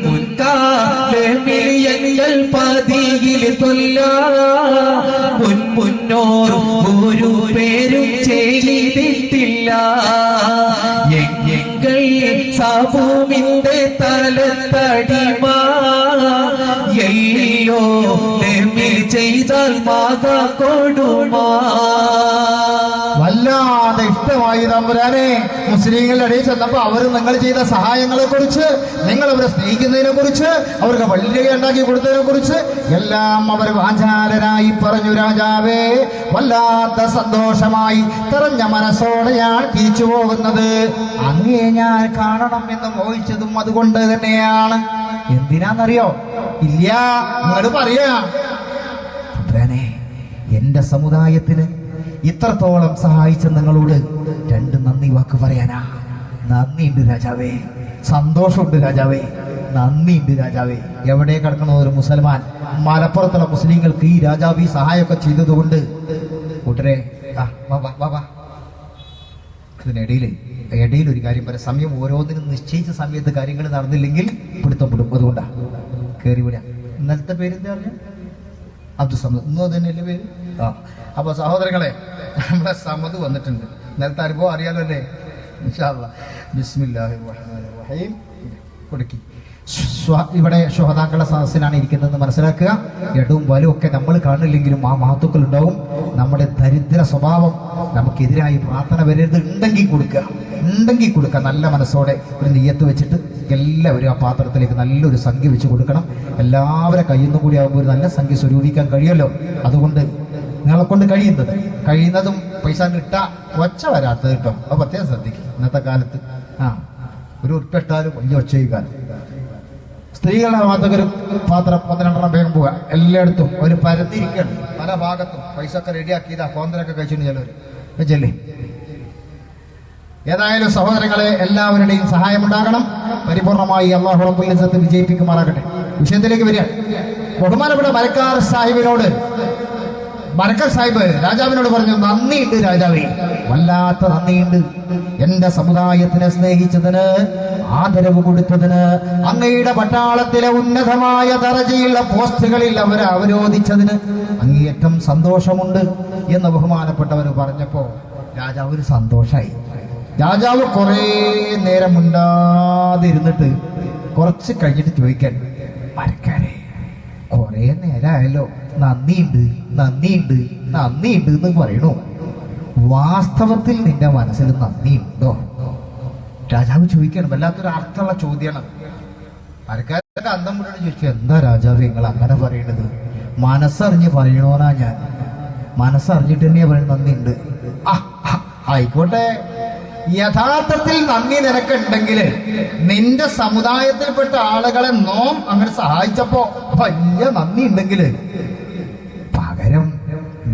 മുൻകാലമിലിയങ്ങൾ പതിയിൽ തൊല്ല മുന്നോർ ഒരു പേരും ചെയ്തിട്ടില്ല. എങ്ങൾ സാബുവിന്റെ തലത്തടിമ എല്ലോ ചെയ്താൽ മാതാ കൊടുമാ. വല്ലാതെ ഇഷ്ടമായി തമ്പുരാനെ. മുസ്ലിങ്ങളുടെ ഇടയിൽ ചെന്നപ്പോ അവർ നിങ്ങൾ ചെയ്ത സഹായങ്ങളെ കുറിച്ച്, നിങ്ങൾ അവരെ സ്നേഹിക്കുന്നതിനെ കുറിച്ച്, അവർക്ക് പള്ളിക ഉണ്ടാക്കി കൊടുത്തതിനെ കുറിച്ച് എല്ലാം അവർ വാചാലരായി പറഞ്ഞു. രാജാവേ, വല്ലാത്ത സന്തോഷമായി നിറഞ്ഞ മനസ്സോടെയാണ് തിരിച്ചു പോകുന്നത്. അങ്ങേ ഞാൻ കാണണം എന്ന് മോഹിച്ചതും അതുകൊണ്ട് തന്നെയാണ്. എന്തിനാന്നറിയോ? ഇല്ല, നിങ്ങൾ പറയാ. എന്റെ സമുദായത്തിന് ഇത്രത്തോളം സഹായിച്ച നിങ്ങളോട് 2 നന്ദി വാക്ക് പറയാനാ. നന്ദിയുണ്ട് രാജാവേ, സന്തോഷമുണ്ട് രാജാവേ, നന്ദിയുണ്ട് രാജാവേ. എവിടെ കിടക്കണ ഒരു മുസൽമാൻ, മലപ്പുറത്തുള്ള മുസ്ലിങ്ങൾക്ക് ഈ രാജാവ് ഈ സഹായമൊക്കെ ചെയ്തതുകൊണ്ട് കൂട്ടരെ ഇതിനിടയിൽ ഒരു കാര്യം പറയാം. സമയം ഓരോന്നിനും നിശ്ചയിച്ച സമയത്ത് കാര്യങ്ങൾ നടന്നില്ലെങ്കിൽ പിടുത്തം പെടും. അതുകൊണ്ടാ കയറി വിടാ. ഇന്നലത്തെ പേരെന്താ പറഞ്ഞു? അബ്ദുസമദ്. ഇന്നും തന്നെയല്ലേ പേര്? അപ്പൊ സഹോദരങ്ങളെ, നമ്മുടെ സമദ് വന്നിട്ടുണ്ട്. നേരത്തെ അനുഭവം അറിയാലോ അല്ലേ? ഇൻഷാ അല്ലാഹ്. ബിസ്മില്ലാഹിർ റഹ്മാനിർ റഹീം. കൊടുക്കി. ഇവിടെ ശുഹദാക്കളുടെ സദസ്സിലാണ് ഇരിക്കുന്നതെന്ന് മനസ്സിലാക്കുക. ഇടവും വലും ഒക്കെ നമ്മൾ കാണില്ലെങ്കിലും ആ മഹത്തുക്കൾ ഉണ്ടാവും. നമ്മുടെ ദരിദ്ര സ്വഭാവം നമുക്കെതിരായി പ്രാർത്ഥന വരരുത്. ഉണ്ടെങ്കിൽ കൊടുക്കുക, നല്ല മനസ്സോടെ ഒരു നിയ്യത്ത് വെച്ചിട്ട് എല്ലാവരും ആ പാത്രത്തിലേക്ക് നല്ലൊരു സംഖ്യ വെച്ച് കൊടുക്കണം. എല്ലാവരുടെ കയ്യിൽ നിന്നും കൂടി ആകുമ്പോൾ ഒരു നല്ല സംഖ്യ സ്വരൂപിക്കാൻ കഴിയുമല്ലോ. അതുകൊണ്ട് നിങ്ങളെ കൊണ്ട് കഴിയുന്നതും പൈസ കിട്ടാ ഒച്ച വരാത്തത് കേട്ടോ. അത് പ്രത്യേകം ശ്രദ്ധിക്കും. ഇന്നത്തെ കാലത്ത് ഒരു ഉൾപ്പെട്ടാലും വലിയ ഒച്ചയിക്കാനും. സ്ത്രീകളുടെ ഭാഗത്തൊക്കെ ഒരു പാത്രം 1-2 വേഗം പോവുക. എല്ലായിടത്തും ഒരു പരത്തിരിക്കണം. പല ഭാഗത്തും പൈസ ഒക്കെ റെഡിയാക്കിയതാ. കോന്തലൊക്കെ കഴിച്ചിട്ടുണ്ട് ചിലവർ വെച്ചല്ലേ. ഏതായാലും സഹോദരങ്ങളെ, എല്ലാവരുടെയും സഹായമുണ്ടാകണം. പരിപൂർണമായി അല്ലാഹു റബ്ബുൽ ഇസ്സത്ത് വിജയിപ്പിക്കുമാറാകട്ടെ. വിഷയത്തിലേക്ക് വരിക. ബഹുമാനപ്പെട്ട മരക്കാർ സാഹിബ് രാജാവിനോട് പറഞ്ഞു, നന്ദിയുണ്ട് രാജാവേ, വല്ലാത്ത നന്ദിയുണ്ട്. എന്റെ സമുദായത്തിനെ സ്നേഹിച്ചതിന്, ആദരവ് കൊടുത്തതിന്, അങ്ങയുടെ പട്ടാളത്തിലെ ഉന്നതമായ ദറജയുള്ള പോസ്റ്റുകളിൽ അവരെ അവരോധിച്ചതിന് അങ്ങേയറ്റം സന്തോഷമുണ്ട് എന്ന് ബഹുമാനപ്പെട്ടവർ പറഞ്ഞപ്പോ രാജാവിന് സന്തോഷായി. രാജാവ് കുറേ നേരം മിണ്ടാതിരുന്നിട്ട് കുറച്ച് കഴിഞ്ഞിട്ട് ചോദിക്കാൻ, മരക്കാരെ കുറേ നേരമായല്ലോ നന്ദിയുണ്ട് നന്ദിയുണ്ട് നന്ദിയുണ്ട് എന്ന് പറയണു, വാസ്തവത്തിൽ നിന്റെ മനസ്സിൽ നന്ദിയുണ്ടോ? രാജാവ് ചോദിക്കണം. വല്ലാത്തൊരു അർത്ഥമുള്ള ചോദ്യമാണ്. മരക്കാരൊക്കെ അന്തം വിട്ടിട്ട് ചോദിച്ചു, എന്താ രാജാവ് നിങ്ങൾ അങ്ങനെ പറയണത്? മനസ്സറിഞ്ഞ് പറയണോനാ ഞാൻ, മനസ്സറിഞ്ഞിട്ട് തന്നെയാ പറയുന്നത് നന്ദിയുണ്ട്. ആയിക്കോട്ടെ, യഥാർത്ഥത്തിൽ നന്ദി നിനക്കുണ്ടെങ്കിൽ നിന്റെ സമുദായത്തിൽപ്പെട്ട ആളുകളെ നോം അങ്ങനെ സഹായിച്ചപ്പോ വലിയ നന്ദി ഉണ്ടെങ്കിൽ പകരം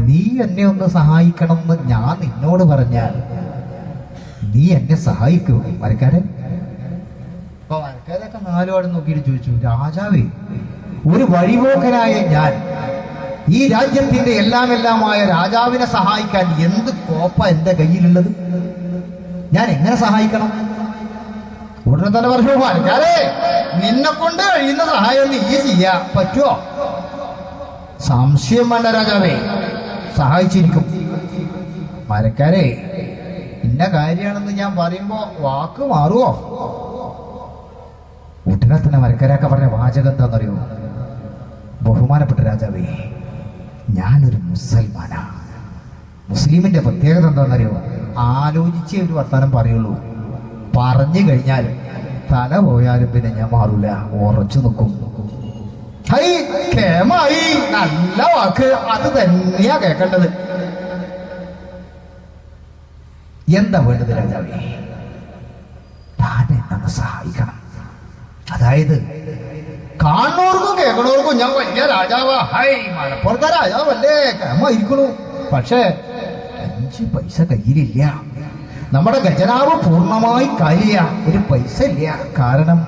നീ എന്നെ ഒന്ന് സഹായിക്കണം എന്ന് ഞാൻ നിന്നോട് പറഞ്ഞാൽ നീ എന്നെ സഹായിക്കൂ മരക്കാരൻ? അപ്പൊ മരക്കാരൊക്കെ നാലുപാട് നോക്കിയിട്ട് ചോദിച്ചു, രാജാവേ ഒരു വഴിപോക്കനായ ഞാൻ ഈ രാജ്യത്തിന്റെ എല്ലാമായ രാജാവിനെ സഹായിക്കാൻ എന്ത് കോപ്പ എന്റെ കയ്യിലുള്ളത്? ഞാൻ എങ്ങനെ സഹായിക്കണം? ഉടനെ തന്നെ പറഞ്ഞു, മരക്കാരെ നിന്നെ കൊണ്ട് കഴിയുന്ന സഹായം നീ ചെയ്യാ പറ്റുമോ? സംശയം വേണ്ട രാജാവേ, സഹായിച്ചിരിക്കും. മരക്കാരെ ഇന്ന കാര്യമാണെന്ന് ഞാൻ പറയുമ്പോ വാക്ക് മാറുവോ? ഉടനെ തന്നെ മരക്കാരൊക്കെ പറഞ്ഞ വാചകം എന്താണെന്നറിയോ? ബഹുമാനപ്പെട്ട രാജാവേ, ഞാനൊരു മുസൽമാനാ. മുസ്ലിമിന്റെ പ്രത്യേകത എന്താണെന്നറിയോ? ആലോചിച്ചേ ഒരു വർത്താനം പറയുള്ളൂ. പറഞ്ഞു കഴിഞ്ഞാൽ തല പോയാലും പിന്നെ ഞാൻ മാറൂല, ഉറച്ചു നിൽക്കും. കേമായി, നല്ല വാക്ക്, അത് തന്നെയാ കേൾക്കേണ്ടത്. എന്താ വേണ്ടത് രാജാവേ? താൻ എന്നെ സഹായിക്കണം. അതായത് കാണുന്നവർക്കും കേൾക്കണവർക്കും ഞാൻ വലിയ രാജാവാ, ഹൈ മലപ്പുറത്തെ രാജാവല്ലേ, കേമായിരിക്കണു. പക്ഷേ 5 പൈസ കയ്യിലില്ല. നമ്മുടെ ഖജനാവ് പൂർണ്ണമായി കാലിയ, ഒരു പൈസ ഇല്ല. കാരണം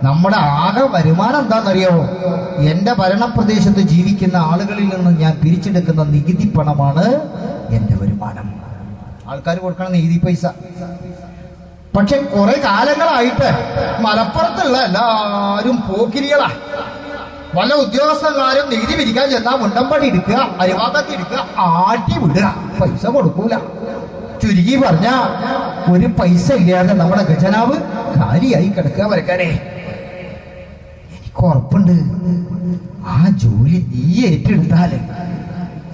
നമ്മുടെ ആകെ വരുമാനം എന്താണെന്നറിയോ? എന്റെ ഭരണപ്രദേശത്ത് ജീവിക്കുന്ന ആളുകളിൽ നിന്ന് ഞാൻ പിരിച്ചെടുക്കുന്ന നികുതി പണമാണ് എന്റെ വരുമാനം. ആൾക്കാർ കൊടുക്കണം നികുതി പൈസ. പക്ഷെ കുറെ കാലങ്ങളായിട്ട് മലപ്പുറത്തുള്ള എല്ലാവരും പോക്കിരികളാ. വല്ല ഉദ്യോഗസ്ഥന്മാരും നികുതി പിരിക്കാൻ ചെന്നാൽ മുണ്ടമ്പടി എടുക്കുക, അരിവാക്കത്തി എടുക്കുക, ആട്ടി വിടുക, പൈസ കൊടുക്കൂല. ചുരുക്കി പറഞ്ഞ ഒരു പൈസ ഇല്ലാതെ നമ്മുടെ ഖജനാവ് കാലിയായി കിടക്കുക. വരക്കാരെ എനിക്ക് ഉറപ്പുണ്ട്, ആ ജോലി നീ ഏറ്റെടുത്താല്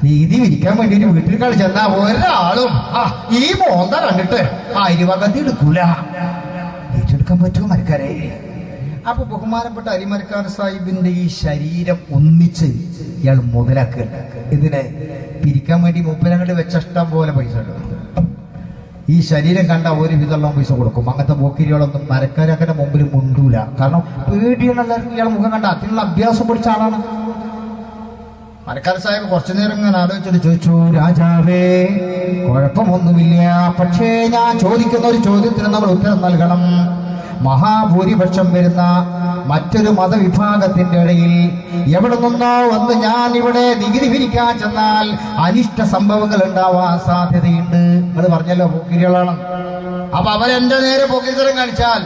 നികുതി വിരിക്കാൻ വേണ്ടിട്ട് വീട്ടിൽ കളി ചെന്നാ ഒരാളും ഈ മോന്ത കണ്ടിട്ട് അരിവകത്തി എടുക്കൂല. ഏറ്റെടുക്കാൻ പറ്റുമോ മരക്കാരെ? അപ്പൊ ബഹുമാനപ്പെട്ട അലിമരക്കാർ സാഹിബിന്റെ ഈ ശരീരം ഒന്നിച്ച് ഇയാൾ മുതലാക്കുക. ഇതിനെ പിരിക്കാൻ വേണ്ടി മൂപ്പരങ്ങോട്ട് വെച്ചിഷ്ടം പോലെ പൈസ ഉണ്ട്. ഈ ശരീരം കണ്ട ഒരു വിധമുള്ള പൈസ കൊടുക്കും. അങ്ങനത്തെ പോക്കിരികളൊന്നും മരക്കാരൊക്കെ മുമ്പിൽ മുണ്ടൂല. കാരണം പേടിയാണ് എല്ലാവർക്കും ഇയാൾ മുഖം കണ്ട. അതിനുള്ള അഭ്യാസം പഠിച്ച ആളാണ്. മരക്കാർ സാഹിബ് കുറച്ചു നേരം ഇങ്ങനെ ആലോചിച്ചിട്ട് ചോദിച്ചു, രാജാവേ കുഴപ്പമൊന്നുമില്ല, പക്ഷേ ഞാൻ ചോദിക്കുന്ന ഒരു ചോദ്യത്തിന് നമ്മൾ ഉത്തരം നൽകണം. മഹാഭൂരിപക്ഷം വരുന്ന മറ്റൊരു മതവിഭാഗത്തിന്റെ ഇടയിൽ എവിടെ നിന്നോ വന്ന് ഞാൻ ഇവിടെ നികുതി പിരിക്കാൻ ചെന്നാൽ അനിഷ്ട സംഭവങ്ങൾ ഉണ്ടാവാൻ സാധ്യതയുണ്ട്. നിങ്ങൾ പറഞ്ഞല്ലോ പോക്കിരികളാണ്. അപ്പൊ അവരെന്റെ നേരെ പോക്കിരിത്തരം കാണിച്ചാൽ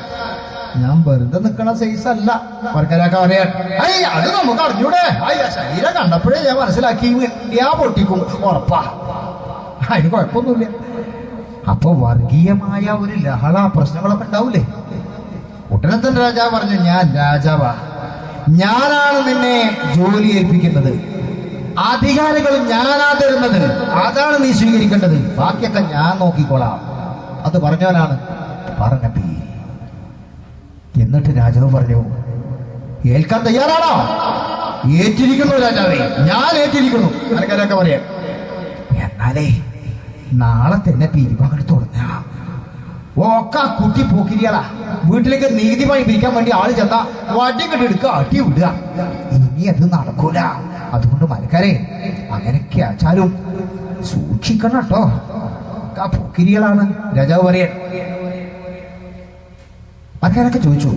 ഞാൻ വെറുതെ നിൽക്കണ സൈസ് അല്ല. വർക്കരൊക്കെ പറയാൻ അത് നമുക്ക് അറിഞ്ഞൂടെ? ശരീരം കണ്ടപ്പോഴേ ഞാൻ മനസ്സിലാക്കി ഞാൻ പൊട്ടിക്കും, ഉറപ്പാ, അതിന് കുഴപ്പമൊന്നുമില്ല. അപ്പൊ വർഗീയമായ ഒരു ലഹള പ്രശ്നങ്ങളൊക്കെ ഉണ്ടാവൂലേ? ഉടനെ തന്നെ രാജാവ് പറഞ്ഞു, ഞാൻ രാജാവാ, ഞാനാണ് നിന്നെ ജോലി ഏൽപ്പിക്കുന്നത്, അധികാരികളും ഞാനാ തരുന്നത്, അതാണ് നീ സ്വീകരിക്കേണ്ടത്, ബാക്കിയൊക്കെ ഞാൻ നോക്കിക്കോളാം. അത് പറഞ്ഞവനാണ് പറഞ്ഞപ്പി. എന്നിട്ട് രാജാവ് പറഞ്ഞു, ഏൽക്കാൻ തയ്യാറാണോ? ഏറ്റിരിക്കുന്നു രാജാവേ, ഞാൻ ഏറ്റിരിക്കുന്നു. ആൾക്കാരൊക്കെ പറയാം. എന്നാലേ നാളെ തന്നെ പിരിവാങ്ങൽ തുടങ്ങാം. ഒക്കെ കുട്ടി പോക്കിരിയാളാ. വീട്ടിലേക്ക് നികുതി പണി പിരിക്കാൻ വേണ്ടി ആള് ചെന്നാ വടി കെട്ടെടുക്കുക, അടി വിടുക. ഇനി അത് നടക്കൂല. അതുകൊണ്ട് മരക്കാരെ അങ്ങനെയൊക്കെ ആച്ചാലും സൂക്ഷിക്കണം കേട്ടോ, പോക്കിരികളാണ്. രാജാവ് പറയാൻ. മരക്കാരൊക്കെ ചോദിച്ചു,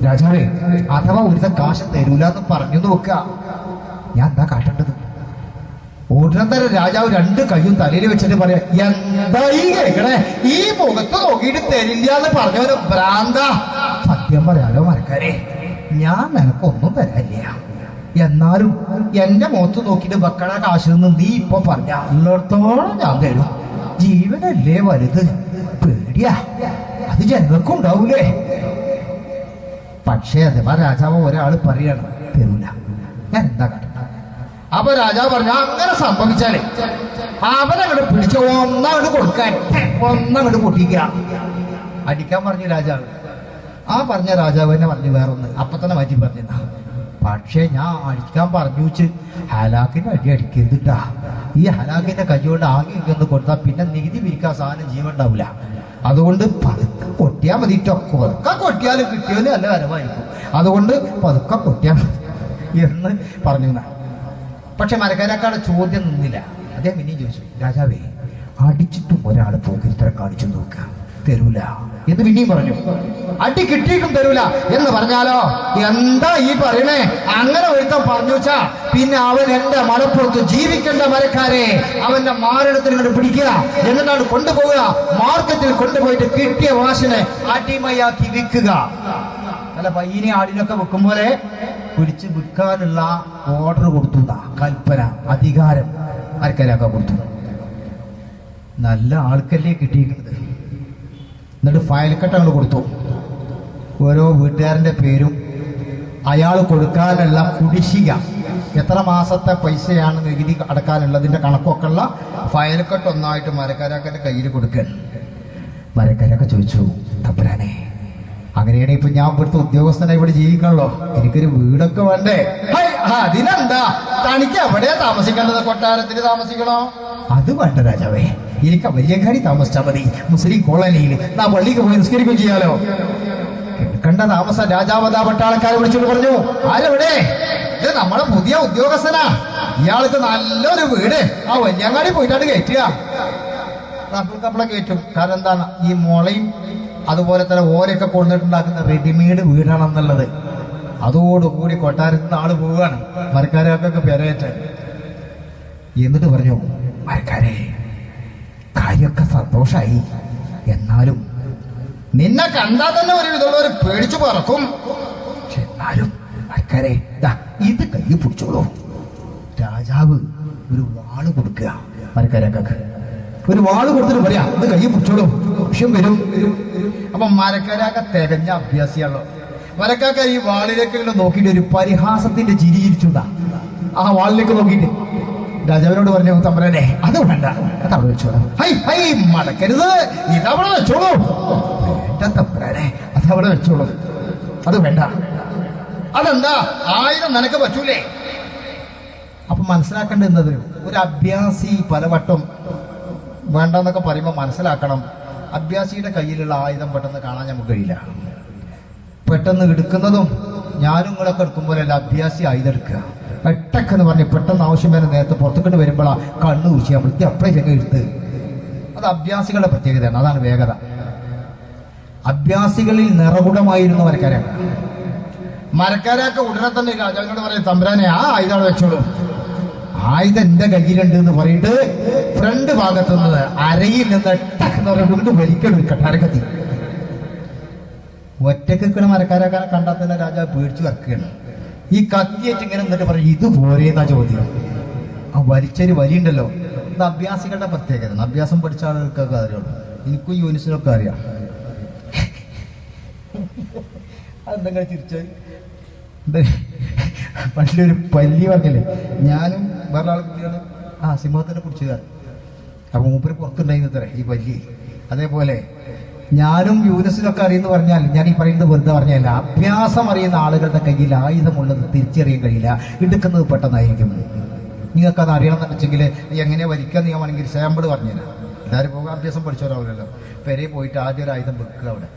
രാജാവേ അഥവാ ഒരുത്ത കാശ് തരൂല എന്ന് പറഞ്ഞു നോക്കുക, ഞാൻ എന്താ കാട്ടേണ്ടത്? ഉടനെ തന്നെ രാജാവ് 2 കൈയും തലയിൽ വെച്ചിട്ട് പറയാ, എന്തായി കേൾക്കണേ? ഈ മുഖത്ത് നോക്കിയിട്ട് തരില്ല എന്ന് പറഞ്ഞവന് ഭ്രാന്ത. സത്യം പറയാലോ മരക്കാരെ, ഞാൻ നിനക്കൊന്നും തരാനില്ല. എന്നാലും എന്റെ മുഖത്ത് നോക്കിയിട്ട് വെക്കണ കാശ് നിന്ന് നീ ഇപ്പൊ പറഞ്ഞ ഉള്ളിടത്തോളം ഞാൻ തരും. ജീവനല്ലേ വലുത്, പേടിയാ, അത് ജനങ്ങൾക്കും ഉണ്ടാവൂലേ. പക്ഷേ അഥവാ രാജാവ് ഒരാൾ പറയണം തരൂല, ഞാൻ എന്താ കണ്ടത്. അപ്പൊ രാജാവ് പറഞ്ഞു അങ്ങനെ സംഭവിച്ചാലേ അവനങ്ങോട്ട് പിടിച്ച ഒന്നങ്ങോട്ട് കൊടുക്കാൻ, ഒന്നങ്ങോട്ട് പൊട്ടിക്കുക, അടിക്കാൻ പറഞ്ഞു രാജാവ്. ആ പറഞ്ഞ രാജാവ് തന്നെ പറഞ്ഞു വേറൊന്ന്, അപ്പൊ തന്നെ മാറ്റി പറഞ്ഞതാ. പക്ഷേ ഞാൻ അടിക്കാൻ പറഞ്ഞു വെച്ച് ഹലാക്കിന്റെ അടി അടിക്കരുതിട്ടാ. ഈ ഹലാക്കിന്റെ കൈകൊണ്ട് ആകെ ഒന്ന് കൊടുത്താൽ പിന്നെ നികുതി പിരിക്കാൻ സാധനം ജീവൻ ഉണ്ടാവില്ല. അതുകൊണ്ട് പതുക്കെ കൊട്ടിയാൽ മതി. പതുക്കെ കൊട്ടിയാലും കിട്ടിയാലും നല്ല വരവായിരിക്കും. അതുകൊണ്ട് പതുക്കെ കൊട്ടിയാൽ മതി എന്ന് പറഞ്ഞു. പക്ഷെ മരക്കാരക്കാരുടെ ചോദ്യം നിന്നില്ല. അദ്ദേഹം പിന്നെയും ചോദിച്ചു, രാജാവേ അടിച്ചിട്ടും ഒരാൾ പോക്കിരിത്തരം കാണിച്ചു നോക്കുക, തരൂല എന്ന് പിന്നെയും പറഞ്ഞു. അടി കിട്ടിയിട്ടും തരൂല എന്ന് പറഞ്ഞാലോ എന്താ ഈ പറയണേ? അങ്ങനെ ഒരുത്തം പറഞ്ഞു വെച്ചാ പിന്നെ അവൻ എന്റെ മലപ്പുറത്ത് ജീവിക്കേണ്ട മരക്കാരെ അവന്റെ മാരണത്തിന് കൊണ്ട് പിടിക്കുക, എന്നിട്ടാണ് കൊണ്ടുപോവുക, മാർക്കറ്റിൽ കൊണ്ടുപോയിട്ട് കിട്ടിയ വാശിനെ അടിമയാക്കി വിൽക്കുക. അല്ല പയ്യനെ ആടിനൊക്കെ വെക്കും പോലെ പിടിച്ച് വിൽക്കാനുള്ള ഓർഡർ കൊടുത്തു, കൽപ്പന, അധികാരം മരക്കാരൊക്കെ കൊടുത്തു. നല്ല ആൾക്കല്ലേ കിട്ടിയിരിക്കുന്നത്. എന്നിട്ട് ഫയൽക്കട്ട് അങ്ങോട്ട് കൊടുത്തു. ഓരോ വീട്ടുകാരൻ്റെ പേരും അയാൾ കൊടുക്കാനുള്ള കുടിശ്ശിക, എത്ര മാസത്തെ പൈസയാണ് നികുതി അടക്കാനുള്ളതിൻ്റെ കണക്കൊക്കെ ഉള്ള ഫയൽക്കട്ട് ഒന്നായിട്ട് മരക്കാരൊക്കെ കയ്യിൽ കൊടുക്കാൻ. മരക്കാരൊക്കെ ചോദിച്ചു, തമ്പുരാനെ അങ്ങനെയാണെങ്കിൽ ഇപ്പൊ ഞാൻ ഇവിടുത്തെ ഉദ്യോഗസ്ഥനായി ഇവിടെ ജീവിക്കണല്ലോ, എനിക്കൊരു വീടൊക്കെ വേണ്ടേ? അതിനെന്താ, തനിക്ക് എവിടെയാ താമസിക്കേണ്ടത്? കൊട്ടാരത്തിൽ താമസിക്കണോ? അത് വേണ്ട രാജാവേ, എനിക്ക് വലിയങ്ങാടി താമസിച്ചാൽ മതി, മുസ്ലിം കോളനിയിൽ. നാ പള്ളിക്ക് പോയി നിസ്കരിക്കുകയും ചെയ്യാലോ. കേൾക്കേണ്ട താമസം. രാജാവതാ പട്ടാളക്കാരെ വിളിച്ചോണ്ട് പറഞ്ഞു, ആരെവിടെ? ഇത് നമ്മളെ പുതിയ ഉദ്യോഗസ്ഥനാ, ഇയാൾക്ക് നല്ലൊരു വീട് ആ വലിയങ്ങാടി പോയിട്ടാണ് കയറ്റുക. നമ്മളെ കയറ്റും. കാരണം എന്താണ്, ഈ മുളയും അതുപോലെ തന്നെ ഓരൊക്കെ കൊണ്ടിട്ടുണ്ടാക്കുന്ന റെഡിമെയ്ഡ് വീടാണെന്നുള്ളത്. അതോടുകൂടി കൊട്ടാരത്തിൽ നിന്ന് ആള് പോവുകയാണ്, മരക്കാരൊക്കെ പെരയേറ്റാൻ. എന്നിട്ട് പറഞ്ഞു, മരക്കാരെ കാര്യമൊക്കെ സന്തോഷായി, എന്നാലും നിന്നെ കണ്ടാൽ തന്നെ ഒരു വിധമുള്ളവർ പേടിച്ചു പറക്കും. പക്ഷെ എന്നാലും മരക്കാരെ ഇത് കൈ പിടിച്ചോളൂ. രാജാവ് ഒരു വാള് കൊടുക്കുക മരക്കാരൊക്കെ. ഒരു വാള് കൊടുത്തിട്ട് പറയാ, ഇത് കൈ പിടിച്ചോളൂ, വിഷയം വരും. അപ്പൊ മരക്കാരൊക്കെ തികഞ്ഞ അഭ്യാസിയാണല്ലോ. മരക്കാക്ക ഈ വാളിലേക്ക് നോക്കിയിട്ട് ഒരു പരിഹാസത്തിന്റെ ചിരി ചിരിച്ചുണ്ടാ. ആ വാളിലേക്ക് നോക്കിയിട്ട് രാജാവിനോട് പറഞ്ഞു, തമ്പുരാനെ അത് വേണ്ട, അതവിടെ വെച്ചോളൂ. ഹൈ ഹൈ മടക്കരുത്, ഇതവിടെ വെച്ചോളൂ. തമ്പുരാനെ അതവിടെ വെച്ചോളൂ, അത് വേണ്ട. അതെന്താ, 1000 നിനക്ക് പറ്റൂലേ? അപ്പൊ മനസ്സിലാക്കേണ്ടത്, ഒരു അഭ്യാസി പലവട്ടം വേണ്ടെന്നൊക്കെ പറയുമ്പോൾ മനസ്സിലാക്കണം, അഭ്യാസിയുടെ കയ്യിലുള്ള ആയുധം പെട്ടെന്ന് കാണാൻ നമുക്ക് കഴിയില്ല. പെട്ടെന്ന് എടുക്കുന്നതും ഞാനും കൂടെ എടുക്കുമ്പോഴല്ല അഭ്യാസി ആയുധം എടുക്കുക. പെട്ടെന്ന് പറഞ്ഞ് പെട്ടെന്ന് ആവശ്യം വരെ നേരത്തെ പുറത്തുകൊണ്ട് വരുമ്പോഴാ കണ്ണു കുഴിച്ചാൽ വൃത്തി അപ്പഴേ ചെങ്ങ എടുത്ത്. അത് അഭ്യാസികളുടെ പ്രത്യേകതയാണ്, അതാണ് വേഗത. അഭ്യാസികളിൽ നിറകുടമായിരുന്നു മരക്കാരൊക്കെ. മരക്കാരൊക്കെ ഉടനെ തന്നെ രാജാവിനോട് പറയും, തമ്പുരാനെ ആ ആയുധം വെച്ചോളൂ, ആയുധം എന്റെ കയ്യിലുണ്ട് എന്ന് പറഞ്ഞിട്ട് ഫ്രണ്ട് ഭാഗത്തു നിന്ന് അരയിൽ നിന്ന് ടക്ക് പറഞ്ഞിട്ട് വലിക്കണം കട്ടാരക്കത്തി. ഒറ്റക്കിക്കണ മരക്കാരൊക്കെ കണ്ടാൽ തന്നെ രാജാവ് പേടിച്ചു വറക്കുകയാണ്. ഈ കത്തിയേറ്റ് ഇങ്ങനെ എന്നിട്ട് പറയും, ഇത് പോരേന്നാ ചോദ്യം. ആ വലിച്ചൊരു വലിയുണ്ടല്ലോ, ഇത് അഭ്യാസികളുടെ പ്രത്യേകത. അഭ്യാസം പഠിച്ച ആളുകൾക്കൊക്കെ അറിയുള്ളൂ, എനിക്കും യൂനിസിനൊക്കെ അറിയാം. അതെന്തെങ്കിലും ചിരിച്ചാൽ പണ്ടൊരു പല്ലി പറഞ്ഞില്ലേ, ഞാനും വേറെ ആൾ കൂടിയാണ് സിംഹത്തിനെ കുറിച്ചുകാരൻ. അപ്പൊ മൂപ്പര് പുറത്തുണ്ടായിരുന്നത്രേ ഈ പല്ലി. അതേപോലെ ഞാനും യൂനിസിനൊക്കെ അറിയുന്ന പറഞ്ഞാൽ ഞാൻ ഈ പറയുന്നത് വെറുതെ പറഞ്ഞല്ല, അഭ്യാസം അറിയുന്ന ആളുകളുടെ കയ്യിൽ ആയുധമുള്ളത് തിരിച്ചറിയാൻ കഴിയില്ല, എടുക്കുന്നത് പെട്ടെന്നായിരിക്കും. നിങ്ങൾക്കത് അറിയണമെന്ന് വെച്ചെങ്കിൽ എങ്ങനെ വലിക്കാൻ ഞാൻ വേണമെങ്കിൽ സാമ്പിൾ പറഞ്ഞുതരാം. എല്ലാവരും പോകാൻ അഭ്യാസം പഠിച്ചവരാവില്ലല്ലോ. പെരയിൽ പോയിട്ട് ആദ്യം ഒരു ആയുധം വെക്കുക. അവിടെ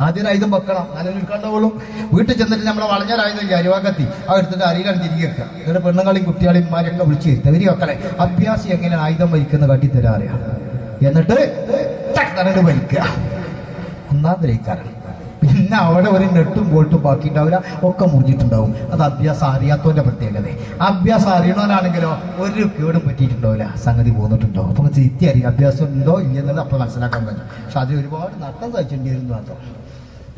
ആദ്യം ഒരു ആയുധം വെക്കണം, നല്ലൊരു കണ്ടവളും. വീട്ടിൽ ചെന്നിട്ട് നമ്മളെ വളഞ്ഞൊരായുധം അരിവാക്കത്തി ആ എടുത്തിട്ട് അരിയിലാണ് തിരികെ വെക്കുക. ഇവിടെ പെണ്ണുങ്ങളെയും കുട്ടികളെയും മാരെയൊക്കെ വിളിച്ച് വരുത്തുക. ഇവര് വെക്കലേ അഭ്യാസി എങ്ങനെ ആയുധം വലിക്കുന്ന കാട്ടിത്തരാ അറിയാം. എന്നിട്ട് ടക്ക് വലിക്കുക, ഒന്നാം തരക്കാരൻ. പിന്നെ അവിടെ ഒരു നെട്ടും ബോൾട്ടും ബാക്കി ഉണ്ടാവില്ല, ഒക്കെ മുറിഞ്ഞിട്ടുണ്ടാവും. അത് അഭ്യാസം അറിയാത്തവന്റെ പ്രത്യേകത. അഭ്യാസം അറിയണവനാണെങ്കിലോ ഒരു കേടും പറ്റിയിട്ടുണ്ടാവില്ല, സംഗതി പോന്നിട്ടുണ്ടാവും. അപ്പൊ തിരിച്ചറിയാം അഭ്യാസം ഉണ്ടോ ഇല്ലെന്നുള്ളത് അപ്പൊ മനസ്സിലാക്കാൻ പറ്റും. പക്ഷെ അതിൽ ഒരുപാട് നട്ടം സഹിച്ചിട്ടുണ്ടായിരുന്നു മാത്രം.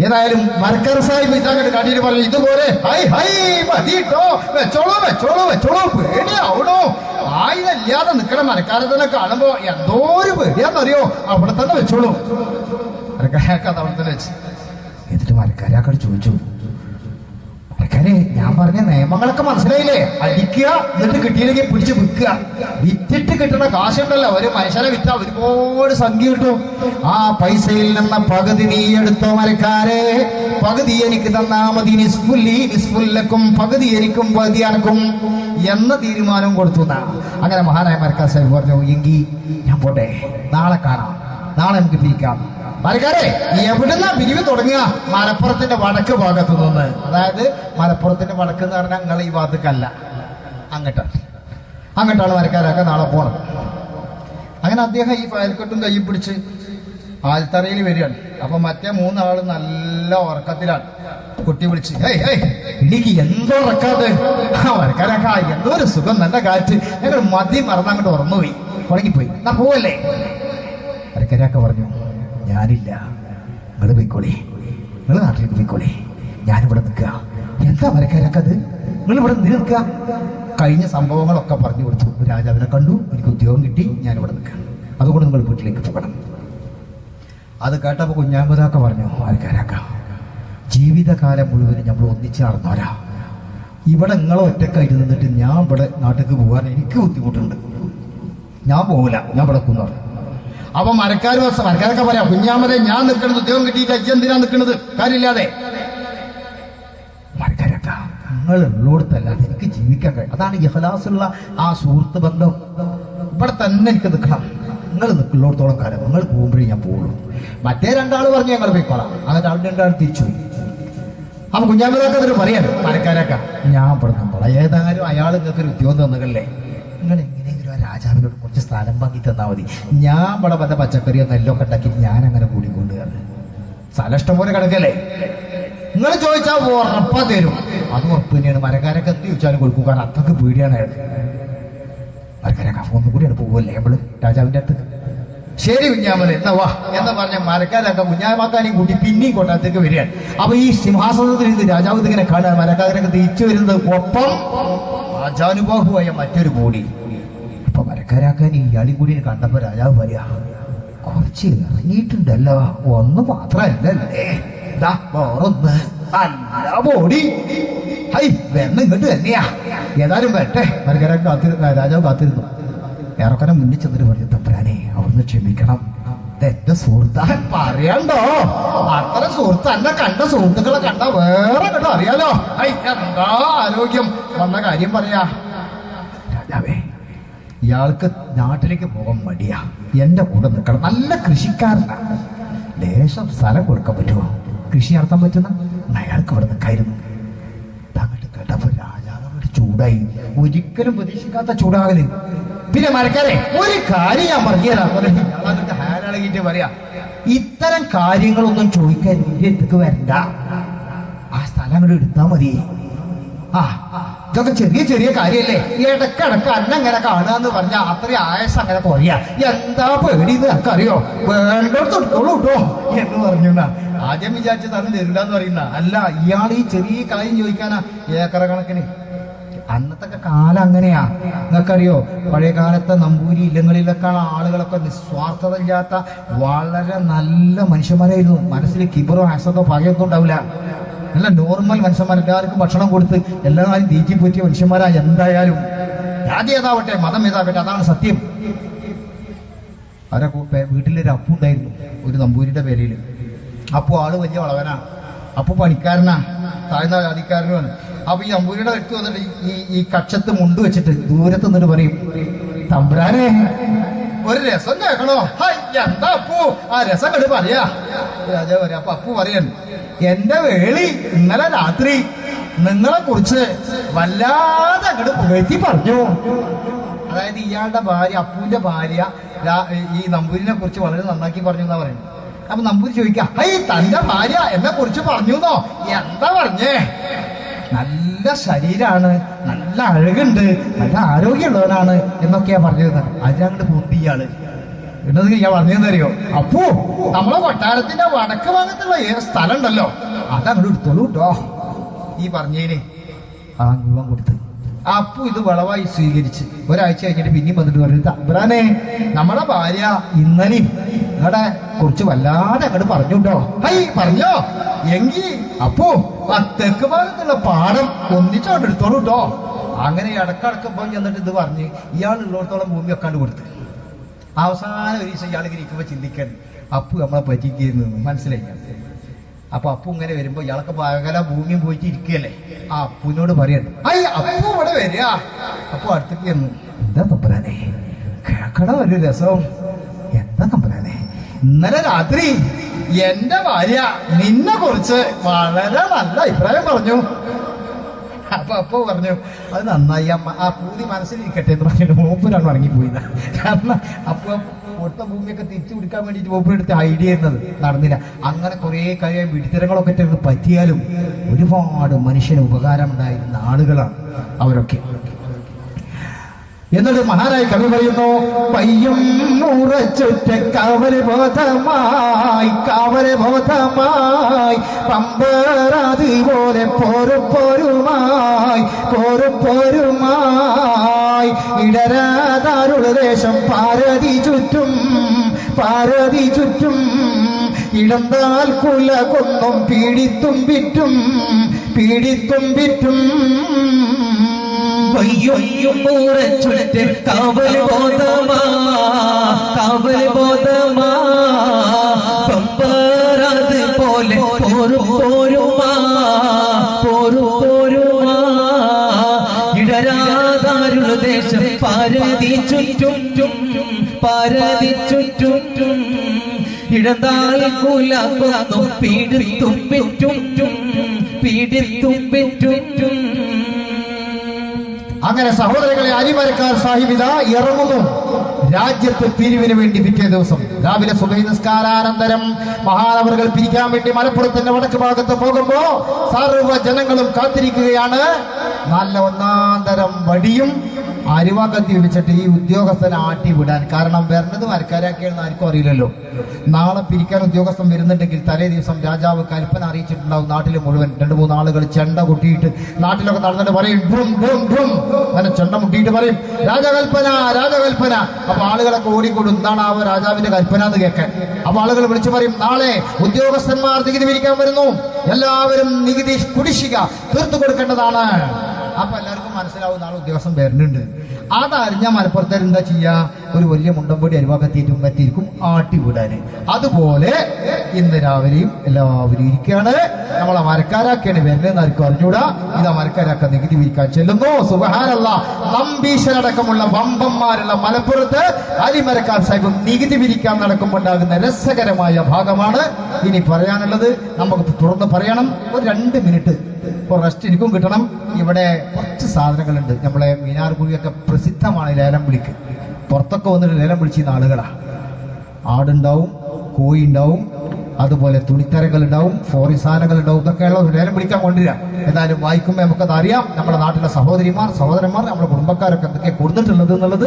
ഏതായാലും മരക്കർ സാഹിബ് ഇതങ്ങോട്ട് കാട്ടിയിട്ട് പറഞ്ഞു, ഇതുപോലെ ഹൈ ഹൈ മതിട്ടോ, വെച്ചോളൂ വെച്ചോളൂ വെച്ചോളൂ, പേടിയാവണോ, ആയില്ലാതെ നിൽക്കണ മരക്കാരെ തന്നെ കാണുമ്പോ എന്തോ ഒരു പേടിയാന്നറിയോ, അവിടെ തന്നെ വെച്ചോളൂ. മരക്കാരൊക്കെ അത് അവിടെ തന്നെ വെച്ച്. എന്നിട്ട് മരക്കാരൊക്കെ ചോദിച്ചു, മരക്കാരെ ഞാൻ പറഞ്ഞ നിയമങ്ങളൊക്കെ മനസ്സിലായില്ലേ? അടിക്കുക, എന്നിട്ട് കിട്ടിയില്ലെങ്കിൽ പിടിച്ച് വിൽക്കുക. വിറ്റിട്ട് കിട്ടുന്ന കാശുണ്ടല്ലോ, ഒരു മനുഷ്യനെ വിറ്റാ ഒരുപാട് സംഖ്യ കിട്ടും. ആ പൈസയിൽ നിന്ന് പകുതി നീ എടുത്തോ മരക്കാരെ, പകുതി എനിക്ക് തന്നാ മതി, നിസ്ഫുല്ലി നിസ്ഫുല്ലക്കും, പകുതി എനിക്കും പകുതി അനക്കും എന്ന തീരുമാനം കൊടുത്തു. അങ്ങനെ മഹാനായ മരക്കാർ സാഹിബ് പറഞ്ഞു, എങ്കിൽ ഞാൻ പോട്ടെ, നാളെ കാണാം, നാളെ നമുക്ക് പിരിക്കാം. മരക്കാരെ എവിടുന്ന പിരിവ് തുടങ്ങുക? മലപ്പുറത്തിന്റെ വടക്ക് ഭാഗത്തു നിന്ന്. അതായത് മലപ്പുറത്തിന്റെ വടക്ക് എന്ന് പറഞ്ഞാൽ നിങ്ങൾ ഈ ഭാഗത്തേക്കല്ല, അങ്ങോട്ടാണ് മരക്കാരൊക്കെ നാളെ പോണത്. അങ്ങനെ അദ്ദേഹം ഈ ഫയൽക്കെട്ടും കയ്യിൽ പിടിച്ച് ആൽത്തറയിൽ വരികയാണ്. അപ്പൊ മറ്റേ മൂന്നാള് നല്ല ഉറക്കത്തിലാണ്. കുട്ടി വിളിച്ച്, എനിക്ക് എന്തോ ഉറക്കാതെ മരക്കാരൊക്കെ എന്തോ ഒരു സുഖം, നല്ല കാറ്റ്, ഞങ്ങൾ മതി മറന്ന് അങ്ങോട്ട് ഉറന്നുപോയി, ഉറങ്ങിപ്പോയി, എന്നാ പോവല്ലേ? മരക്കാരൊക്കെ പറഞ്ഞു, ഞാനില്ല, നിങ്ങൾ പോയിക്കോളേ, നിങ്ങൾ നാട്ടിലേക്ക് പോയിക്കോളേ, ഞാനിവിടെ നിൽക്കുക. എന്താ മരക്കാരൊക്കെ അത്, നിങ്ങൾ ഇവിടെ നിൽക്കുക? കഴിഞ്ഞ സംഭവങ്ങളൊക്കെ പറഞ്ഞു കൊടുത്തു. രാജാവിനെ കണ്ടു, എനിക്ക് ഉദ്യോഗം കിട്ടി, ഞാനിവിടെ നിൽക്കുക, അതുകൊണ്ട് നിങ്ങൾ വീട്ടിലേക്ക് പോകണം. അത് കേട്ടപ്പോൾ കുഞ്ഞാമ്പതാക്ക പറഞ്ഞു, മരക്കാരൊക്കെ ജീവിതകാലം മുഴുവനും നമ്മൾ ഒന്നിച്ച് നടന്നോരാ, ഇവിടെ നിങ്ങളെ ഒറ്റക്കായിട്ട് നിന്നിട്ട് ഞാൻ ഇവിടെ നാട്ടിലേക്ക് പോകാൻ എനിക്ക് ബുദ്ധിമുട്ടുണ്ട്, ഞാൻ പോകില്ല, ഞാൻ ഇവിടെ നിൽക്കുന്നു പറഞ്ഞു. അപ്പൊ മരക്കാരൊക്കെ പറയാം, കുഞ്ഞാമതെ ഞാൻ നിൽക്കുന്നത് ഉദ്യോഗം കിട്ടിയിട്ട് അജ്ജെന്തിനാ നിൽക്കുന്നത്, കാര്യമില്ലാതെ. മരക്കാരൊക്കെ നിങ്ങൾ ഉള്ളോടത്തല്ലാതെ എനിക്ക് ജീവിക്കാൻ കഴിയും, അതാണ് ഇഖ്ലാസുള്ള ആ സുഹൃത്ത് ബന്ധം. ഇവിടെ തന്നെ എനിക്ക് നിൽക്കണം, നിങ്ങൾ നിൽക്കുള്ളോടത്തോളം കാലം, നിങ്ങൾ പോകുമ്പോഴേ ഞാൻ പോകുള്ളൂ. മറ്റേ രണ്ടാൾ പറഞ്ഞു ഞങ്ങൾ പോയിക്കോളാം, അങ്ങനെ അവിടെ രണ്ടാൾ തിരിച്ചു പോയി. അപ്പൊ കുഞ്ഞാമതൊക്കെ അതിന് പറയാണ്, മരക്കാരൊക്കെ ഞാൻ ഇവിടെ നിന്നോളാം, ഏതായാലും അയാൾ നിങ്ങൾക്ക് ഒരു ഉദ്യോഗം തന്നതല്ലേ, നിങ്ങൾ എങ്ങനെയെങ്കിലും ആ രാജാവിനോട് കുറച്ച് സ്ഥലം വാങ്ങി തന്നാൽ മതി, ഞാൻ ഇവിടെ വന്ന പച്ചക്കറിയോ നെല്ലൊക്കെ ഉണ്ടാക്കി ഞാൻ അങ്ങനെ കൂടിക്കൊണ്ടുകയാണ്, സ്ഥലം ഇഷ്ടം പോലെ കിടക്കല്ലേ, നിങ്ങൾ ചോദിച്ചാൽ ഉറപ്പാ തരും. അത് ഉറപ്പ് തന്നെയാണ്. മരക്കാരൊക്കെ എന്ത് ചോദിച്ചാലും കൊടുക്കും, കാരണം അത്രക്ക് പേടിയാണ് അയാൾ. മരക്കാരൊക്കെ ഒന്നുകൂടിയാണ് പോവല്ലേ നമ്മള് രാജാവിന്റെ അടുത്ത്. ശരി കുഞ്ഞാമത് എന്നാ വാ എന്ന് പറഞ്ഞ മരക്കാരൊക്കെ കുഞ്ഞാമാക്കാനെയും കൂട്ടി പിന്നെയും കൊട്ടാരത്തേക്ക് വരികയാണ്. അപ്പൊ ഈ സിംഹാസനത്തിൽ ഇരുന്ന് രാജാവ് ഇങ്ങനെ കാണാൻ മരക്കാരൊക്കെ തിരിച്ചു വരുന്നത്, ഒപ്പം രാജാനുബാഹുവായ മറ്റൊരു ബോഡി. അപ്പൊ മരക്കാരാക്കാൻ ഇയാളും കൂടി കണ്ടപ്പോ രാജാവ് പറയാ, കുറച്ച് ഇറങ്ങിയിട്ടുണ്ടല്ലോ, ഒന്ന് മാത്രല്ലല്ലേ, വേറൊന്ന് അല്ല ബോഡി, ഹൈ വെണ്ണ ഇങ്ങോട്ട് തന്നെയാ, ഏതായാലും വരട്ടെ. മരക്കാരൊക്കെ രാജാവ് കാത്തിരുന്നു. ഏറെക്കാരം മുന്നിൽ ചെന്നിട്ട് പറഞ്ഞു, തമ്പുരാനെ അവിടുന്ന് ക്ഷമിക്കണം, എന്റെ സുഹൃത്താ, പറയണ്ടോ, അത്ര സുഹൃത്ത്, എന്നെ കണ്ട സുഹൃത്തുക്കളെ കണ്ട വേറെ കണ്ടോ അറിയാലോ, എന്താ ആരോഗ്യം, വന്ന കാര്യം പറയാ. രാജാവേ ഇയാൾക്ക് നാട്ടിലേക്ക് പോകാൻ മടിയാ, എന്റെ കൂടെ നിൽക്കണം, നല്ല കൃഷിക്കാരനാണ്, ലേശം സ്ഥലം കൊടുക്കാൻ പറ്റുമോ, കൃഷി നടത്താൻ പറ്റുന്ന, അയാൾക്ക് ഇവിടെ നിൽക്കായിരുന്നു. അങ്ങോട്ട് കേട്ടപ്പോ രാജാവ് ചൂടായി, ഒരിക്കലും പ്രതീക്ഷിക്കാത്ത ചൂടാകല്. പിന്നെ മരക്കാരെ ഒരു കാര്യം ഞാൻ പറഞ്ഞുതരാം, ഹാലളകിട്ട് പറയാ, ഇത്തരം കാര്യങ്ങളൊന്നും ചോദിക്കാൻ എന്റെ അടുത്തേക്ക് വരണ്ട, ആ സ്ഥലം അങ്ങോട്ട് എടുത്താൽ മതി. ഇതൊക്കെ ചെറിയ ചെറിയ കാര്യല്ലേ, ഇടക്കിടക്ക് അന്നങ്ങനെ കാണുക എന്ന് പറഞ്ഞാൽ അത്രയും ആയസം അങ്ങനെ കുറയാ, എന്താ പേടിന്ന് എനിക്കറിയോ, വേണ്ടോടത്ത് എടുത്തോളൂ കേട്ടോ എന്ന് പറഞ്ഞു. ആദ്യം വിചാരിച്ച് തന്നെ തരില്ല എന്ന് പറയുന്ന അല്ല, ഇയാൾ ഈ ചെറിയ കാര്യം ചോദിക്കാനാ ഏക്കറ കണക്കിന്. അന്നത്തെ കാലം അങ്ങനെയാ, നിങ്ങൾക്കറിയോ, പഴയ കാലത്തെ നമ്പൂരി ഇല്ലങ്ങളിലൊക്കെ ആളുകളൊക്കെ നിസ്വാർത്ഥത ഇല്ലാത്ത വളരെ നല്ല മനുഷ്യന്മാരായിരുന്നു. മനസ്സിൽ കിബറോ ഹസതോ പകയൊന്നും ഉണ്ടാവില്ല, നല്ല നോർമൽ മനുഷ്യന്മാർ, എല്ലാവർക്കും ഭക്ഷണം കൊടുത്ത് എല്ലാ കാര്യം തീറ്റി പോറ്റിയ മനുഷ്യന്മാരാ. എന്തായാലും ജാതി ഏതാവട്ടെ, മതം ഏതാവട്ടെ, അതാണ് സത്യം. അവരെ വീട്ടിലൊരു അപ്പു ഉണ്ടായിരുന്നു, ഒരു നമ്പൂരിന്റെ പേരിൽ. അപ്പു ആള് വലിയ വളവനാ, അപ്പു പണിക്കാരനാ, താഴ്ന്ന ജാതിക്കാരനുമാണ്. അപ്പൊ ഈ നമ്പൂരിയുടെ അടുത്ത് വന്നിട്ട് ഈ കക്ഷത്ത് മുണ്ട് വെച്ചിട്ട് ദൂരത്ത് നിന്നിട്ട് പറയും, തമ്പുരാനെ ഒരു രസം കേൾക്കണോ. എന്താ അപ്പു ആ രസം കണ്ട് പറയാ. രാജാവ് പറയാ. അപ്പൊ അപ്പു പറയാൻ, എന്റെ വേളി ഇന്നലെ രാത്രി നിങ്ങളെ കുറിച്ച് വല്ലാതെ അങ്ങോട്ട് പുകഴ്ത്തി പറഞ്ഞു. അതായത് ഇയാളുടെ ഭാര്യ, അപ്പുവിന്റെ ഭാര്യ ഈ നമ്പൂരിനെ കുറിച്ച് വളരെ നന്നാക്കി പറഞ്ഞു എന്നാ പറയുന്നത്. അപ്പൊ നമ്പൂരി ചോദിക്കാം, തന്റെ ഭാര്യ എന്നെ കുറിച്ച് പറഞ്ഞു എന്നോ, എന്താ പറഞ്ഞേ? നല്ല ശരീരാണ്, നല്ല അഴകുണ്ട്, നല്ല ആരോഗ്യമുള്ളവനാണ് എന്നൊക്കെയാ പറഞ്ഞിരുന്നത്. അതിനങ്ങോട്ട് പൊന്തി ഇയാള്. എന്നത് ഞാൻ പറഞ്ഞെന്നറിയോ, അപ്പോ നമ്മളെ കൊട്ടാരത്തിന്റെ വടക്ക് ഭാഗത്തുള്ള സ്ഥലം ഉണ്ടല്ലോ അതങ്ങോട്ട് എടുത്തോളൂ കേട്ടോ. ഈ പറഞ്ഞതിന് ആ രൂപം കൊടുത്ത് അപ്പു ഇത് വളവായി സ്വീകരിച്ച് ഒരാഴ്ച കഴിഞ്ഞിട്ട് പിന്നെയും വന്നിട്ട് പറഞ്ഞു, തമ്പുരാനെ നമ്മളെ ഭാര്യ ഇന്നലെയും നിങ്ങളുടെ കുറിച്ച് വല്ലാതെ അങ്ങോട്ട് പറഞ്ഞു കേട്ടോ. ഹൈ പറഞ്ഞോ എങ്കി അപ്പോ ആ തെക്ക് ഭാഗത്തുള്ള പാടം ഒന്നിച്ചോണ്ട് എടുത്തോളൂ കേട്ടോ. അങ്ങനെ ഇടക്കടക്കപ്പം ചെന്നിട്ട് ഇത് പറഞ്ഞ് ഇയാളുള്ളിടത്തോളം ഭൂമി വെക്കാണ്ട് കൊടുത്ത് അവസാനം ഒരു ദിവസം ഇയാൾ ഇങ്ങനെ ഇരിക്കുമ്പോൾ ചിന്തിക്കാൻ അപ്പു നമ്മളെ പറ്റിക്കുന്നു മനസ്സിലായി. അപ്പൊ അപ്പു ഇങ്ങനെ വരുമ്പോ ഇയാളൊക്കെ പകല ഭൂമിയും പോയിട്ട് ഇരിക്കുകയല്ലേ. ആ അപ്പുവിനോട് പറയാണ്, അയ്യ അപ്പു ഇവിടെ വരിക. അപ്പു അടുത്തേക്ക് ചെന്നു, എന്താ തമ്പുരാനെ കേക്കട ഒരു രസം, എന്താ തമ്പുരാനെ ഇന്നലെ രാത്രി എന്റെ ഭാര്യ നിന്നെ കുറിച്ച് വളരെ നല്ല അഭിപ്രായം പറഞ്ഞു. അപ്പൊ പറഞ്ഞു അത് നന്നായി അമ്മ, ആ പൂതി മനസ്സിലിരിക്കട്ടെ എന്ന് പറഞ്ഞിട്ട് മൂപ്പരാണ് ഇറങ്ങിപ്പോയില്ല. കാരണം അപ്പൊ കൊടുത്ത ഭൂമിയൊക്കെ തിരിച്ചു പിടിക്കാൻ വേണ്ടിയിട്ട് മൂപ്പരെടുത്ത് ഐഡിയ ചെയ്യുന്നത് നടന്നില്ല. അങ്ങനെ കുറെ കാര്യം വിഡിത്തരങ്ങളൊക്കെ പറ്റിയാലും ഒരുപാട് മനുഷ്യന് ഉപകാരം ഉണ്ടായിരുന്ന ആളുകളാണ് അവരൊക്കെ. എന്നിട്ട് മഹാനായ കവി പറയുന്നു, പയ്യും മുറച്ചുറ്റ കാവല് ബോധമായി പമ്പറാതുപോലെ പോരുമായി ഇടരാതാരുള്ള ദേശം പാരതി ചുറ്റും ഇടന്താൽ കുല കൊന്നും പീഡിത്തും വിറ്റും വയ്യൊയ്യും മൂറച്ചുറ്റ് കാവല് ബോധമാ പമ്പരാത് പോലെ പോരുമാ ഇടരാതാരുള്ള ദേശം പാരതി ചുറ്റും ഇടതാൽ കുല കൊന്നും പീഡിത്തും വിറ്റും. അങ്ങനെ സഹോദരങ്ങളെ, അരിമരക്കാർ സാഹിബിത ഇറങ്ങുന്നു രാജ്യത്ത് പിരിവിന് വേണ്ടി. പിറ്റേ ദിവസം രാവിലെ സുബഹി നിസ്കാരാനന്തരം മഹാനവറുകൾ പിരിക്കാൻ വേണ്ടി മലപ്പുറത്തിന്റെ വടക്ക് ഭാഗത്ത് പോകുമ്പോ സർവ്വ ജനങ്ങളും കാത്തിരിക്കുകയാണ്. നല്ല ഒന്നാന്തരം വടിയും അരിവാക്കത്തി വെച്ചിട്ട് ഈ ഉദ്യോഗസ്ഥനെ ആട്ടി വിടാൻ. കാരണം വരുന്നത് മരക്കാരാക്കിയാണെന്ന് ആർക്കും അറിയില്ലല്ലോ. നാളെ പിരിക്കാൻ ഉദ്യോഗസ്ഥൻ വരുന്നുണ്ടെങ്കിൽ തലേ ദിവസം രാജാവ് കൽപ്പന അറിയിച്ചിട്ടുണ്ടാവും. നാട്ടിൽ മുഴുവൻ 2-3 ആളുകൾ ചെണ്ട കൊട്ടിയിട്ട് നാട്ടിലൊക്കെ നടന്നിട്ട് പറയും അങ്ങനെ ചെണ്ട മുട്ടിയിട്ട് പറയും രാജകൽപ്പന. അപ്പൊ ആളുകളൊക്കെ ഓടിക്കൊടും, എന്താണ് ആ രാജാവിന്റെ കൽപ്പന എന്ന് കേൾക്കാൻ. അപ്പൊ ആളുകൾ വിളിച്ചു പറയും, നാളെ ഉദ്യോഗസ്ഥന്മാർ നികുതി പിരിക്കാൻ വരുന്നു, എല്ലാവരും നികുതി കുടിശ്ശിക തീർത്തു കൊടുക്കേണ്ടതാണ്. അപ്പൊ എല്ലാവർക്കും മനസ്സിലാവും നാളെ ഉദ്യോഗസ്ഥൻ വരുന്നുണ്ട്. അതറിഞ്ഞ മലപ്പുറത്തേർ എന്താ ചെയ്യാ, ഒരു വലിയ മുണ്ടംപൊടി അരിവാക്കത്തിയിട്ടും പറ്റിയിരിക്കും ആട്ടി വിടാന്. അതുപോലെ ഇന്ന് രാവിലെയും എല്ലാവരും ഇരിക്കുകയാണ്. നമ്മളെ മരക്കാരാക്കിയാണ് വരുന്നതെന്ന് ആർക്കും അറിഞ്ഞൂടാ. ഇതാ മരക്കാരാക്ക നികുതി പിരിക്കാൻ ചെല്ലുന്നു. സുബ്ഹാനല്ലാഹ്, നമ്പീശനടക്കമുള്ള വമ്പന്മാരുള്ള മലപ്പുറത്ത് അലിമരക്കാർ സാഹിബും നികുതി പിരിക്കാൻ നടക്കുമ്പോൾ ഉണ്ടാകുന്ന രസകരമായ ഭാഗമാണ് ഇനി പറയാനുള്ളത്. നമുക്ക് തുറന്ന് പറയണം. ഒരു 2 മിനിറ്റ് റെസ്റ്റ് എനിക്കും കിട്ടണം. ഇവിടെ കുറച്ച് സാധനങ്ങളുണ്ട്. നമ്മളെ മീനാർ കുഴിയൊക്കെ പ്രസിദ്ധമാണ് ലേലം വിളിക്ക്. പുറത്തൊക്കെ വന്നിട്ട് ലേലം വിളിച്ചിരുന്ന ആളുകളാണ്. ആടുണ്ടാവും, കോഴി ഉണ്ടാവും, അതുപോലെ തുണിത്തരങ്ങൾ ഉണ്ടാവും, ഫോറിൻ സാധനങ്ങൾ ഉണ്ടാവും. ഇതൊക്കെയുള്ള ലേലം വിളിക്കാൻ കൊണ്ടുവരിക. ഏതായാലും വായിക്കുമ്പോൾ നമുക്കത് അറിയാം. നമ്മുടെ നാട്ടിലെ സഹോദരന്മാർ നമ്മുടെ കുടുംബക്കാരൊക്കെ എന്തൊക്കെ കൊടുത്തിട്ടുള്ളത് എന്നുള്ളത്.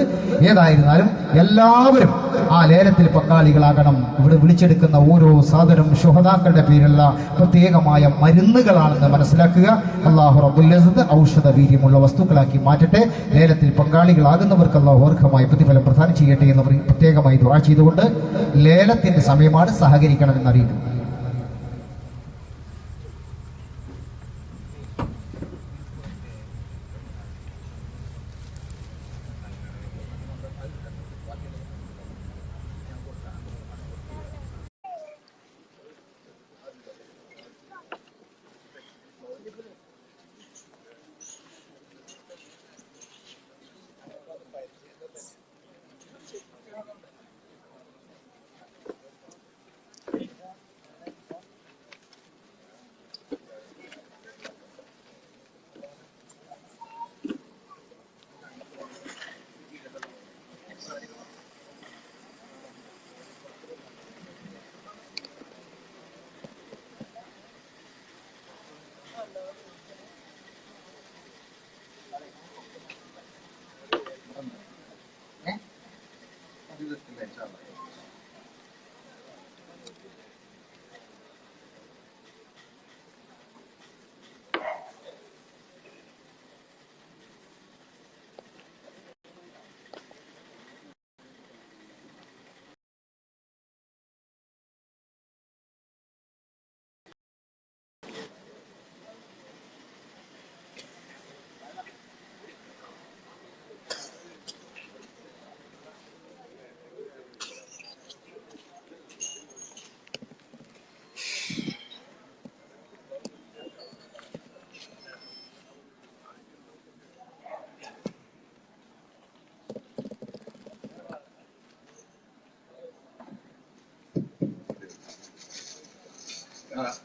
ഏതായിരുന്നാലും എല്ലാവരും ആ ലേലത്തിൽ പങ്കാളികളാകണം. ഇവിടെ വിളിച്ചെടുക്കുന്ന ഓരോ സാധനം ശുഹദാക്കളുടെ പേരുള്ള പ്രത്യേകമായ മരുന്നുകളാണെന്ന് മനസ്സിലാക്കുക. അല്ലാഹു റബ്ബുൽ ഇസ്സത്ത് ഔഷധ വീര്യമുള്ള വസ്തുക്കളാക്കി മാറ്റട്ടെ. ലേലത്തിൽ പങ്കാളികളാകുന്നവർക്ക് അല്ലാഹു അർഹമായ പ്രതിഫലം പ്രദാനം ചെയ്യട്ടെ എന്ന് പ്രത്യേകമായി ദുആ ചെയ്തുകൊണ്ട് ലേലത്തിന്റെ സമയമാണ്, സഹകരിക്കണമെന്നറിയിക്കുന്നു.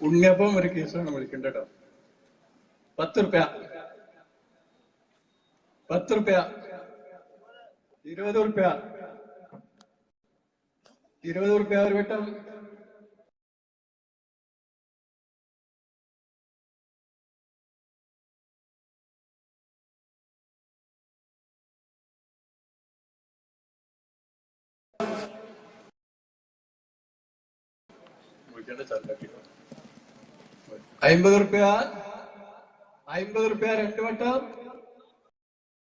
ഉണ്ണിയപ്പം ഒരു കേസാണ് വിളിക്കണ്ട കേട്ടോ. 10 റുപ്യ, 10 റുപ്യ, 20 റുപ്യ, 20 റുപ്യ ഒരു വട്ടം. ₹50, 50 റുപ്യ 2 വട്ടം.